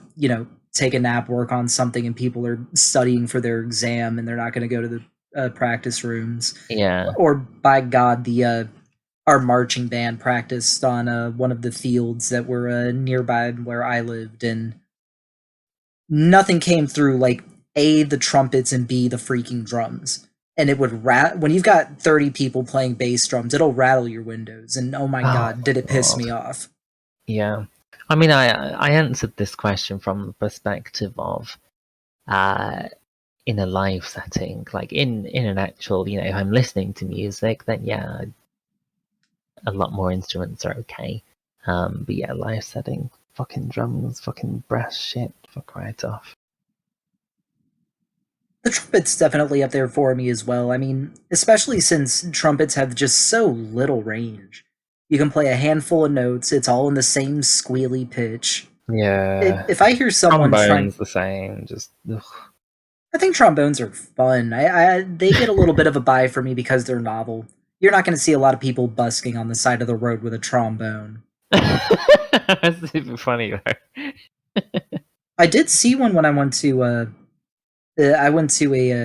take a nap, work on something, and people are studying for their exam and they're not going to go to the practice rooms. Yeah. Or by God, our marching band practiced on one of the fields that were nearby where I lived, and nothing came through like A, the trumpets, and B, the freaking drums. And it would when you've got 30 people playing bass drums, it'll rattle your windows, and oh my god, did it piss me off. Yeah. I mean, I answered this question from the perspective of in a live setting, like in an actual, if I'm listening to music, then yeah, a lot more instruments are okay. But yeah, live setting, fucking drums, fucking brass shit, fuck right off. The trumpet's definitely up there for me as well. I mean, especially since trumpets have just so little range. You can play a handful of notes, it's all in the same squealy pitch. Yeah. If I hear someone trombone's the same, just ugh. I think trombones are fun. They get a little bit of a buy for me because they're novel. You're not going to see a lot of people busking on the side of the road with a trombone. That's super funny though. I did see one when I went to a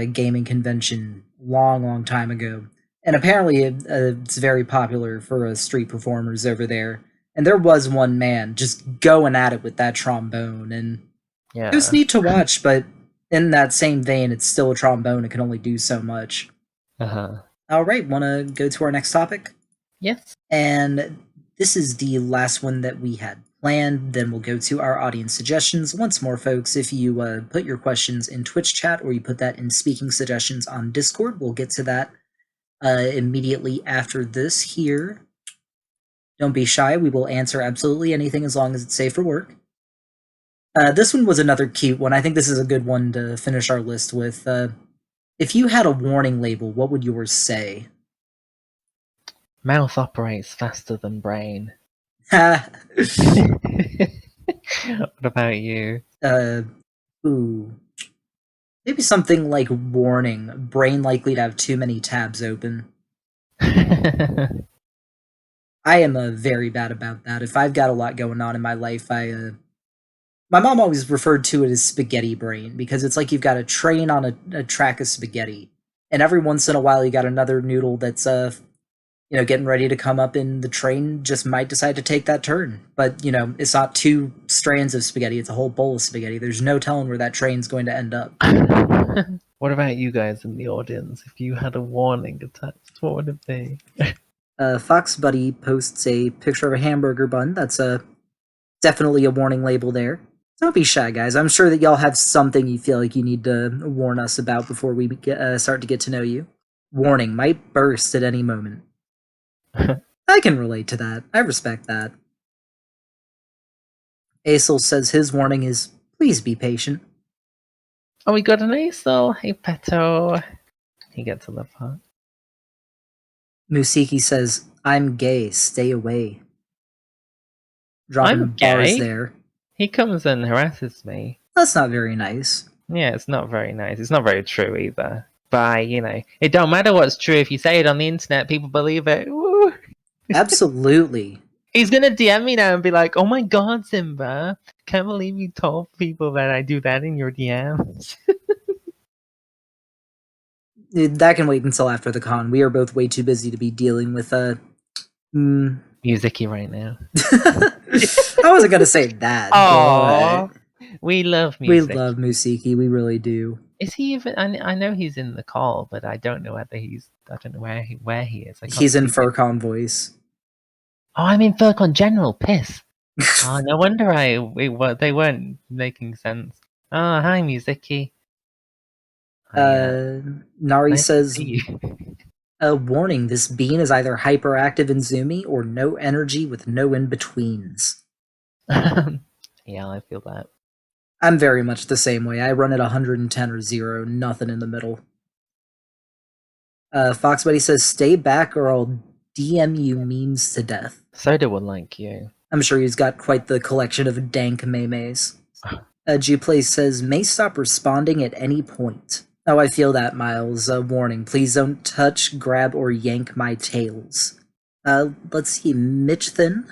gaming convention long time ago, and apparently it's very popular for street performers over there. And there was one man just going at it with that trombone, and it was neat to watch. But in that same vein, it's still a trombone; it can only do so much. All right, want to go to our next topic? Yes. And this is the last one that we had planned. Then we'll go to our audience suggestions. Once more, folks, if you put your questions in Twitch chat or you put that in speaking suggestions on Discord, we'll get to that immediately after this here. Don't be shy. We will answer absolutely anything as long as it's safe for work. This one was another cute one. I think this is a good one to finish our list with. If you had a warning label, what would yours say? Mouth operates faster than brain. What about you? Ooh. Maybe something like warning, brain likely to have too many tabs open. I am very bad about that. If I've got a lot going on in my life, my mom always referred to it as spaghetti brain because it's like you've got a train on a track of spaghetti, and every once in a while you got another noodle that's getting ready to come up, and the train just might decide to take that turn. But it's not two strands of spaghetti; it's a whole bowl of spaghetti. There's no telling where that train's going to end up. What about you guys in the audience? If you had a warning attached, what would it be? Fox Buddy posts a picture of a hamburger bun. That's definitely a warning label there. Don't be shy, guys. I'm sure that y'all have something you feel like you need to warn us about before we start to get to know you. Warning, might burst at any moment. I can relate to that. I respect that. Aesel says his warning is, please be patient. Oh, we got an Aesel. Hey, Peto. He gets a love heart. Musiki says, I'm gay, stay away. Dropping I'm bars gay. there. He comes and harasses me. That's not very nice. Yeah, it's not very nice. It's not very true either. But, it don't matter what's true. If you say it on the internet, people believe it. Woo! Absolutely. He's gonna DM me now and be like, oh my god, Simba, can't believe you told people that I do that in your DMs. That can wait until after the con. We are both way too busy to be dealing with Musicy right now. I wasn't gonna say that. Oh, we love We Musicy. love Musiki, we really do. Is he even? I know he's in the call, but I don't know whether he's. I don't know where he is. He's in Furcon voice. Oh, I'm in Furcon General. Piss. Oh, no wonder they weren't making sense. Oh, hi, Musicy. Nari Nice says, to see a warning, this bean is either hyperactive and zoomy or no energy with no in-betweens. you. Yeah, I feel that. I'm very much the same way. I run at 110 or 0, nothing in the middle. Fox Buddy says, stay back or I'll DM you memes to death. Soda would like you. I'm sure he's got quite the collection of dank memes. Gplay says, may stop responding at any point. Oh, I feel that, Miles. Warning, please don't touch, grab, or yank my tails. Let's see, Mitchthin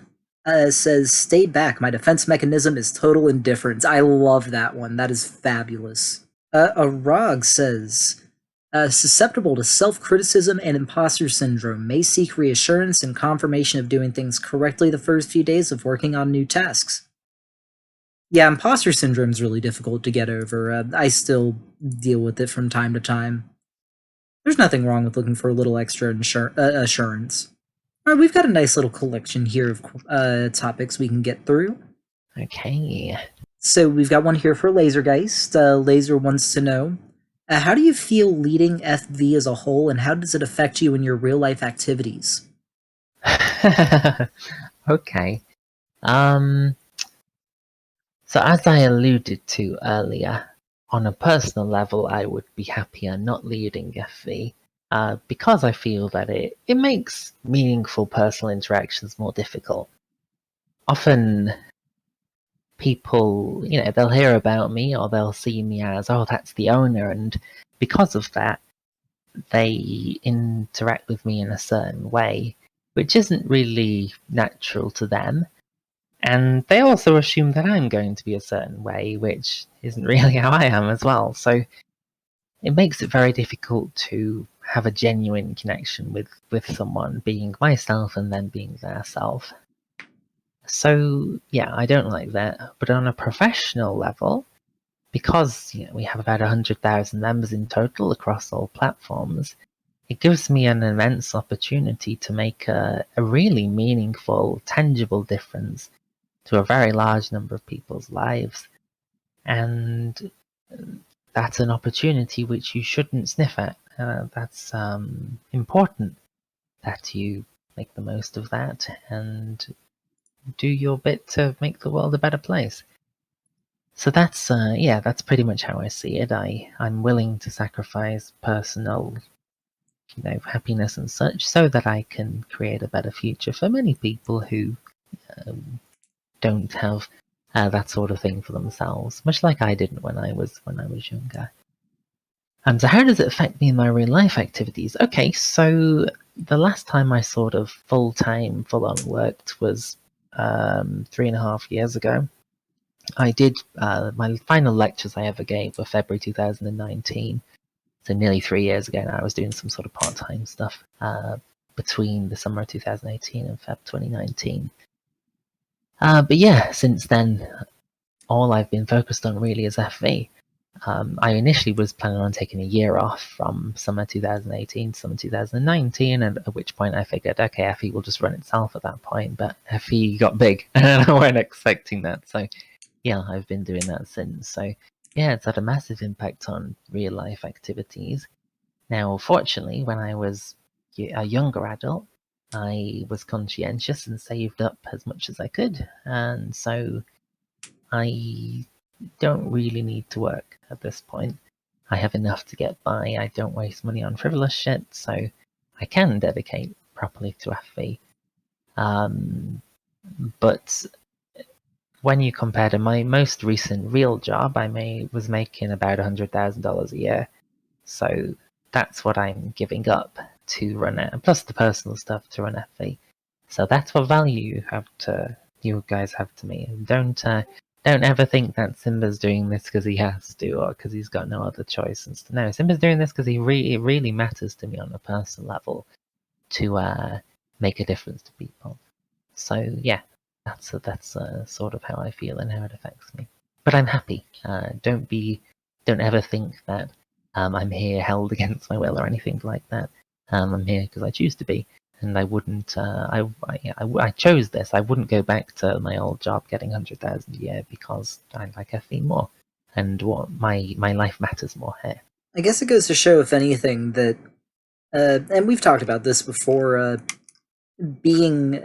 says, stay back, my defense mechanism is total indifference. I love that one, that is fabulous. Arag says, susceptible to self-criticism and imposter syndrome, may seek reassurance and confirmation of doing things correctly the first few days of working on new tasks. Yeah, imposter syndrome is really difficult to get over. I still deal with it from time to time. There's nothing wrong with looking for a little extra assurance. Alright, we've got a nice little collection here of topics we can get through. Okay. So we've got one here for Lasergeist. Laser wants to know, how do you feel leading FV as a whole, and how does it affect you in your real-life activities? Okay. So as I alluded to earlier, on a personal level, I would be happier not leading FV, because I feel that it makes meaningful personal interactions more difficult. Often, people, they'll hear about me or they'll see me as, oh, that's the owner, and because of that, they interact with me in a certain way, which isn't really natural to them. And they also assume that I'm going to be a certain way, which isn't really how I am as well. So it makes it very difficult to have a genuine connection with someone, being myself and then being their self. So yeah, I don't like that. But on a professional level, because we have about 100,000 members in total across all platforms, it gives me an immense opportunity to make a really meaningful, tangible difference to a very large number of people's lives. And that's an opportunity which you shouldn't sniff at. That's important that you make the most of that and do your bit to make the world a better place. So that's that's pretty much how I see it. I'm willing to sacrifice personal happiness and such so that I can create a better future for many people who don't have that sort of thing for themselves, much like I didn't when I was younger. And so how does it affect me in my real life activities? Okay, so the last time I sort of full-time, full-on worked was 3.5 years ago. I did my final lectures I ever gave were February 2019, so nearly 3 years ago now. I was doing some sort of part-time stuff between the summer of 2018 and Feb 2019. But yeah, since then, all I've been focused on really is FV. I initially was planning on taking a year off from summer 2018 to summer 2019, and at which point I figured, okay, FE will just run itself at that point, but FE got big, and I weren't expecting that, so yeah, I've been doing that since. So yeah, it's had a massive impact on real-life activities. Now, fortunately, when I was a younger adult, I was conscientious and saved up as much as I could, and so I don't really need to work at this point. I have enough to get by. I don't waste money on frivolous shit, so I can dedicate properly to FV. But when you compare to my most recent real job, I was making about $100,000 a year. So that's what I'm giving up to run it, plus the personal stuff to run FV. So that's what value you guys have to me. Don't ever think that Simba's doing this because he has to or because he's got no other choice. No, Simba's doing this because it really matters to me on a personal level to make a difference to people. So yeah, that's sort of how I feel and how it affects me. But I'm happy. Don't ever think that I'm here held against my will or anything like that. I'm here because I choose to be, and I wouldn't. I chose this. I wouldn't go back to my old job getting 100,000 a year because I like FE more, and what my life matters more here. I guess it goes to show, if anything, that, and we've talked about this before, being,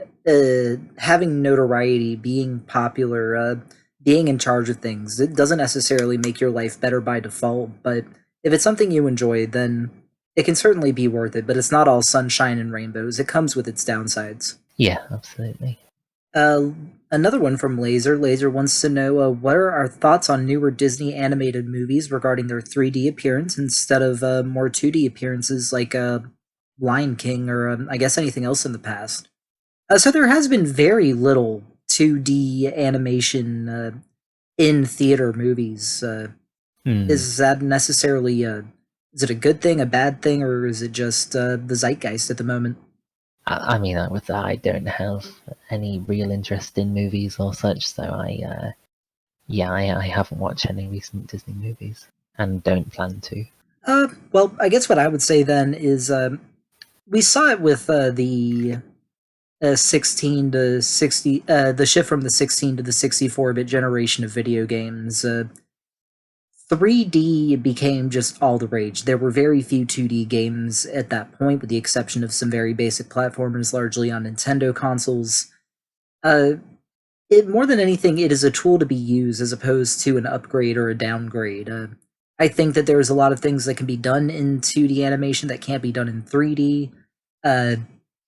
having notoriety, being popular, being in charge of things, it doesn't necessarily make your life better by default, but if it's something you enjoy, then it can certainly be worth it, but it's not all sunshine and rainbows. It comes with its downsides. Yeah, absolutely. Another one from Laser. Laser wants to know, what are our thoughts on newer Disney animated movies regarding their 3D appearance instead of more 2D appearances like Lion King or I guess anything else in the past? So there has been very little 2D animation in theater movies. Is that necessarily is it a good thing, a bad thing, or is it just the zeitgeist at the moment? I mean, with that, I don't have any real interest in movies or such, so I haven't watched any recent Disney movies and don't plan to. Well, I guess what I would say then is we saw it with the 16 to 60, the shift from the 16 to the 64-bit generation of video games. 3D became just all the rage. There were very few 2D games at that point, with the exception of some very basic platformers, largely on Nintendo consoles. More than anything, it is a tool to be used as opposed to an upgrade or a downgrade. I think that there's a lot of things that can be done in 2D animation that can't be done in 3D.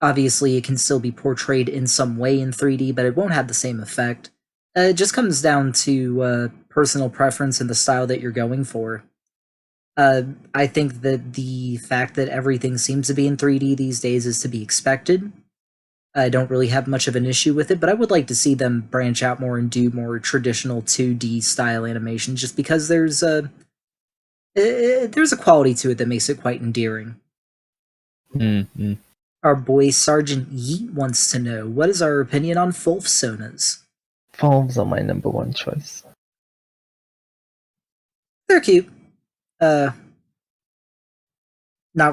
Obviously, it can still be portrayed in some way in 3D, but it won't have the same effect. It just comes down to personal preference and the style that you're going for. I think that the fact that everything seems to be in 3D these days is to be expected. I don't really have much of an issue with it, but I would like to see them branch out more and do more traditional 2D style animation, just because there's a quality to it that makes it quite endearing. Mm-hmm. Our boy Sergeant Yeet wants to know, what is our opinion on fursonas? Furls are my number one choice. They're cute. Not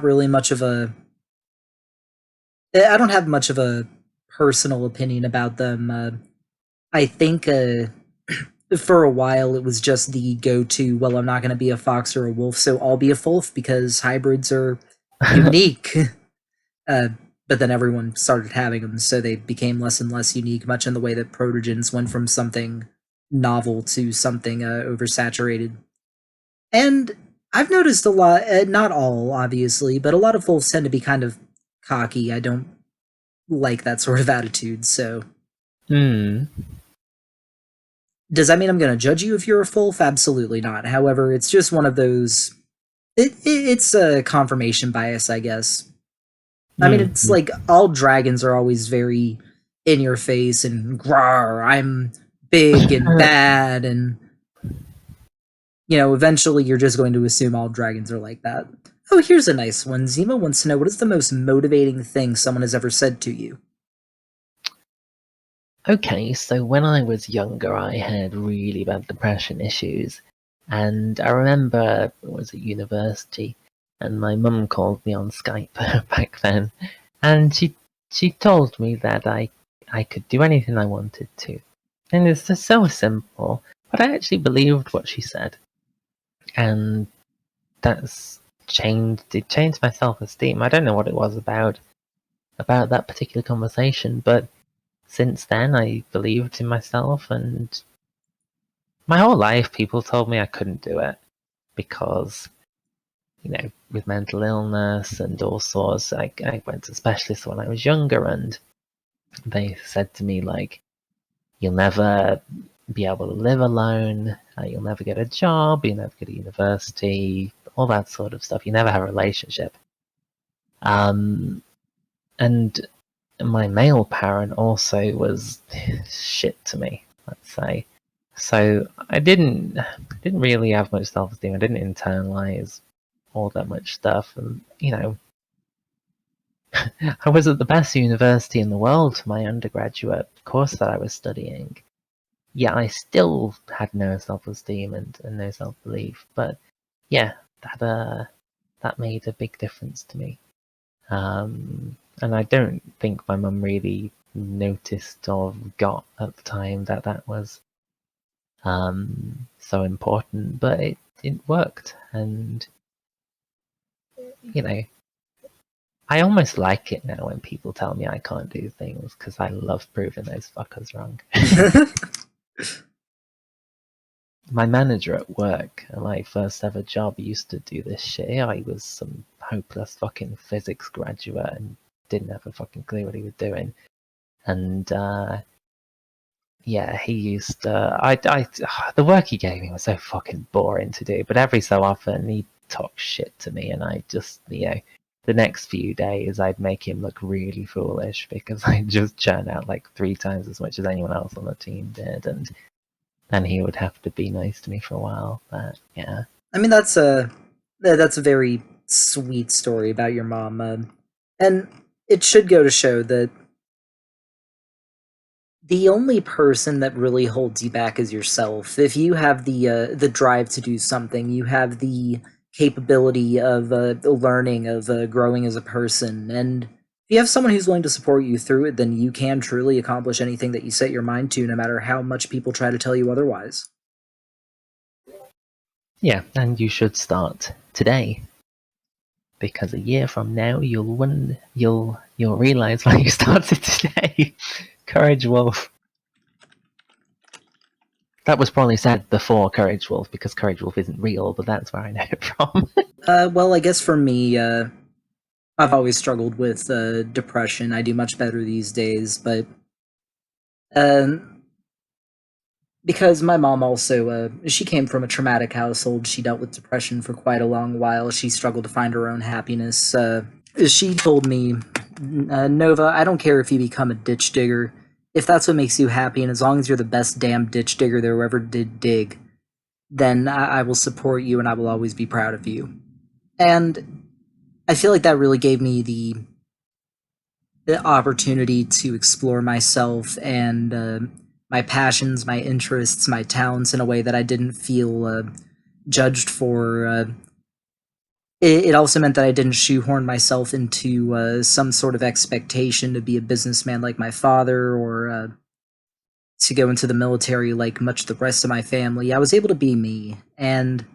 really much of a... I don't have much of a personal opinion about them. I think for a while it was just the go-to, well, I'm not going to be a fox or a wolf, so I'll be a fulf because hybrids are unique. But then everyone started having them, so they became less and less unique, much in the way that protogens went from something novel to something oversaturated. And I've noticed a lot, not all, obviously, but a lot of wolves tend to be kind of cocky. I don't like that sort of attitude, so... Does that mean I'm going to judge you if you're a FLOOF? Absolutely not. However, it's just one of those. It's a confirmation bias, I guess. I mean, it's Mm. like all dragons are always very in your face and grar, I'm big and bad, and eventually you're just going to assume all dragons are like that. Oh, here's a nice one. Zima wants to know, what is the most motivating thing someone has ever said to you? Okay, so when I was younger, I had really bad depression issues, and I remember I was at university, and my mum called me on Skype back then, and she told me that I could do anything I wanted to, and it's just so simple, but I actually believed what she said, and that's changed. It changed my self-esteem. I don't know what it was about that particular conversation, but since then I believed in myself, and my whole life people told me I couldn't do it because, with mental illness and all sorts. I went to specialists when I was younger, and they said to me, like, you'll never be able to live alone, you'll never get a job, you'll never go to university, all that sort of stuff. You never have a relationship. And my male parent also was shit to me, let's say. So I didn't really have much self-esteem. I didn't internalize all that much stuff, and I was at the best university in the world for my undergraduate course that I was studying. Yeah, I still had no self-esteem and no self-belief. But yeah, that made a big difference to me. And I don't think my mum really noticed or got at the time that that was so important, but it worked. And I almost like it now when people tell me I can't do things, because I love proving those fuckers wrong. My manager at work, at my first ever job, used to do this shit. I was some hopeless fucking physics graduate and didn't have a fucking clue what he was doing. And yeah, he used the work he gave me was so fucking boring to do, but every so often he'd talk shit to me, and I just, the next few days I'd make him look really foolish because I'd just churn out like 3 times as much as anyone else on the team did, and then he would have to be nice to me for a while. But yeah. I mean, that's a very sweet story about your mom, and it should go to show that the only person that really holds you back is yourself. If you have the drive to do something, you have the capability of learning, of growing as a person, and if you have someone who's willing to support you through it, then you can truly accomplish anything that you set your mind to, no matter how much people try to tell you otherwise. Yeah, and you should start today, because a year from now you'll realize why you started today. Courage Wolf. That was probably said before Courage Wolf, because Courage Wolf isn't real, but that's where I know it from. Well, I guess for me, I've always struggled with depression. I do much better these days, but um, because my mom also she came from a traumatic household. She dealt with depression for quite a long while. She struggled to find her own happiness. She told me, Nova, I don't care if you become a ditch digger. If that's what makes you happy, and as long as you're the best damn ditch digger there ever did dig, then I will support you and I will always be proud of you. And I feel like that really gave me the opportunity to explore myself and my passions, my interests, my talents in a way that I didn't feel judged for. It also meant that I didn't shoehorn myself into some sort of expectation to be a businessman like my father, or to go into the military like much of the rest of my family. I was able to be me, and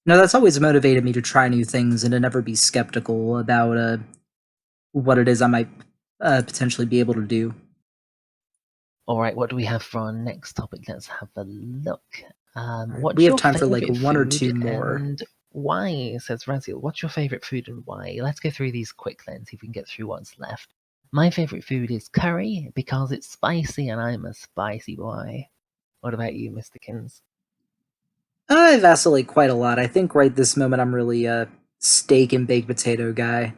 that's always motivated me to try new things and to never be skeptical about what it is I might potentially be able to do. Alright, what do we have for our next topic? Let's have a look. We What's have your time for like favourite one or two food more. and why? Says Raziel. What's your favourite food and why? Let's go through these quick then, see if we can get through what's left. My favourite food is curry because it's spicy and I'm a spicy boy. What about you, Mr. Kins? I vacillate quite a lot. I think right this moment I'm really a steak and baked potato guy.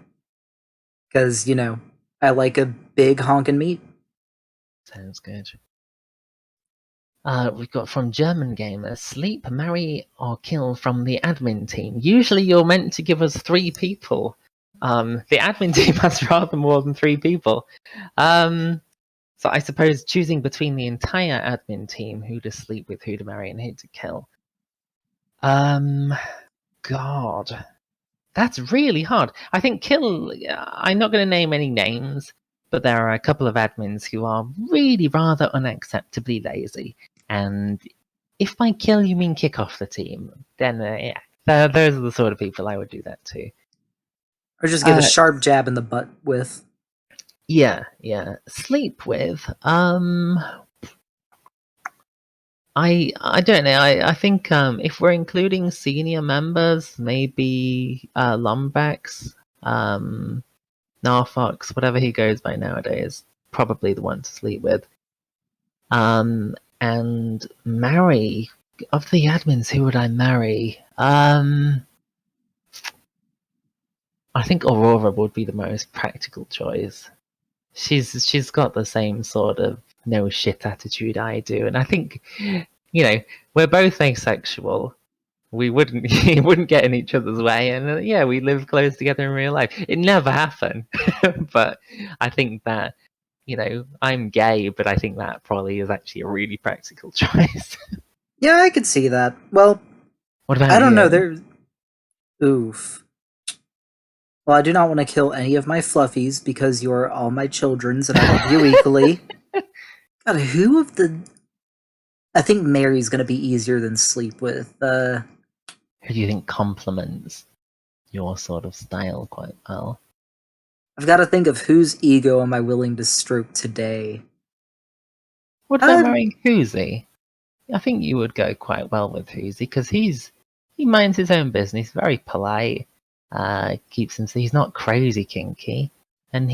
Because, I like a big honkin' meat. Sounds good. We've got from German Gamer, sleep, marry, or kill from the admin team. Usually you're meant to give us 3 people. The admin team has rather more than 3 people. So I suppose choosing between the entire admin team, who to sleep with, who to marry, and who to kill. God. That's really hard. I think kill... I'm not going to name any names, but there are a couple of admins who are really rather unacceptably lazy. And if by kill you mean kick off the team, then yeah, those are the sort of people I would do that to. Or just give a sharp jab in the butt with. Yeah. Sleep with. I don't know. I think if we're including senior members, maybe Lombax, Narfox, whatever he goes by nowadays, probably the one to sleep with. And marry, of the admins, who would I marry? I think Aurora would be the most practical choice. She's got the same sort of no shit attitude I do, and I think, we're both asexual. We wouldn't get in each other's way, and yeah, we live close together in real life. It never happened, but I think that, I'm gay, but I think that probably is actually a really practical choice. Yeah, I could see that. Well, What about I don't know. you? Oof. Well, I do not want to kill any of my fluffies because you're all my children's and I love you equally. God, who of the... I think Mary's going to be easier than sleep with. Who do you think complements your sort of style quite well? I've got to think of whose ego am I willing to stroke today. What about marrying Hoosie? I think you would go quite well with Hoosie because he minds his own business, very polite, keeps himself. He's not crazy kinky, and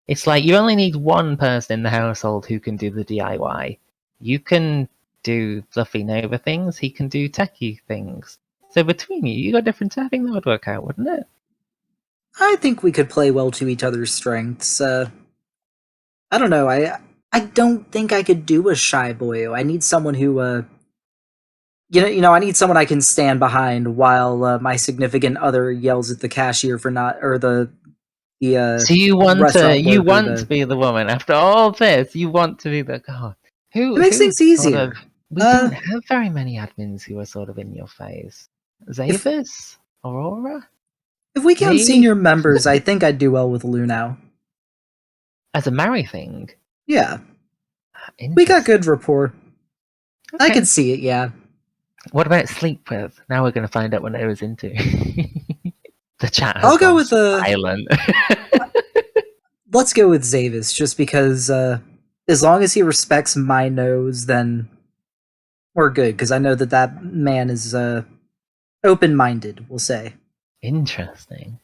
it's like you only need one person in the household who can do the DIY. You can do fluffy Nova things, he can do techie things. So between you got different. I think that would work out, wouldn't it? I think we could play well to each other's strengths. I don't know. I don't think I could do a shy boyo. I need someone who I need someone I can stand behind while my significant other yells at the cashier for not, or the So you want to be the woman after all this? You want to be the God? It makes things easier. We don't have very many admins who are sort of in your face. Zavis, Aurora. If we count senior members, I think I'd do well with Lunau. As a marry thing. Yeah. We got good rapport. Okay. I can see it, yeah. What about sleep with? Now we're going to find out what Noah's into. The chat has I'll go with silent. Let's go with Zavis, just because as long as he respects my nose, then we're good, because I know that man is open-minded, we'll say. Interesting.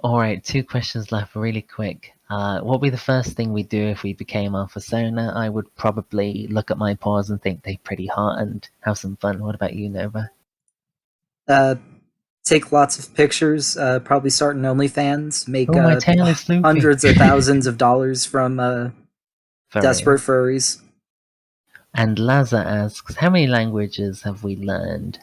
Alright, 2 questions left really quick. What would be the first thing we'd do if we became our fursona? I would probably look at my paws and think they're pretty hot and have some fun. What about you, Nova? Take lots of pictures, probably start an OnlyFans, make my tail is hundreds of thousands of dollars from desperate furries. And Laza asks, how many languages have we learned?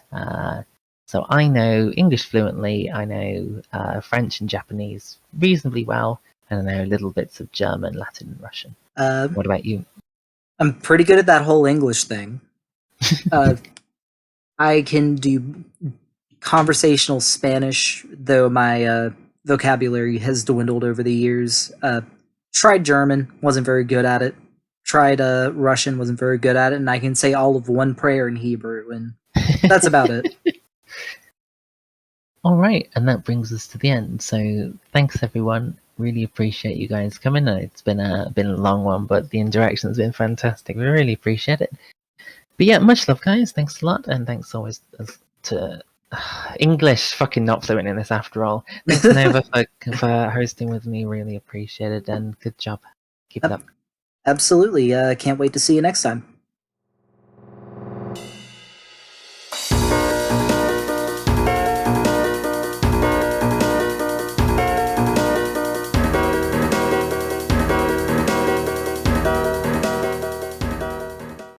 So I know English fluently, I know French and Japanese reasonably well, and I know little bits of German, Latin, and Russian. What about you? I'm pretty good at that whole English thing. I can do conversational Spanish, though my vocabulary has dwindled over the years. Tried German, wasn't very good at it. Tried Russian, wasn't very good at it, and I can say all of one prayer in Hebrew, and that's about it. All right, and that brings us to the end. So thanks everyone. Really appreciate you guys coming. It's been a long one, but the interaction has been fantastic. We really appreciate it. But yeah, much love, guys. Thanks a lot, and thanks always to English. Fucking not fluent in this after all. Thanks Nova for hosting with me. Really appreciate it, and good job. Keep it up. Absolutely. Can't wait to see you next time.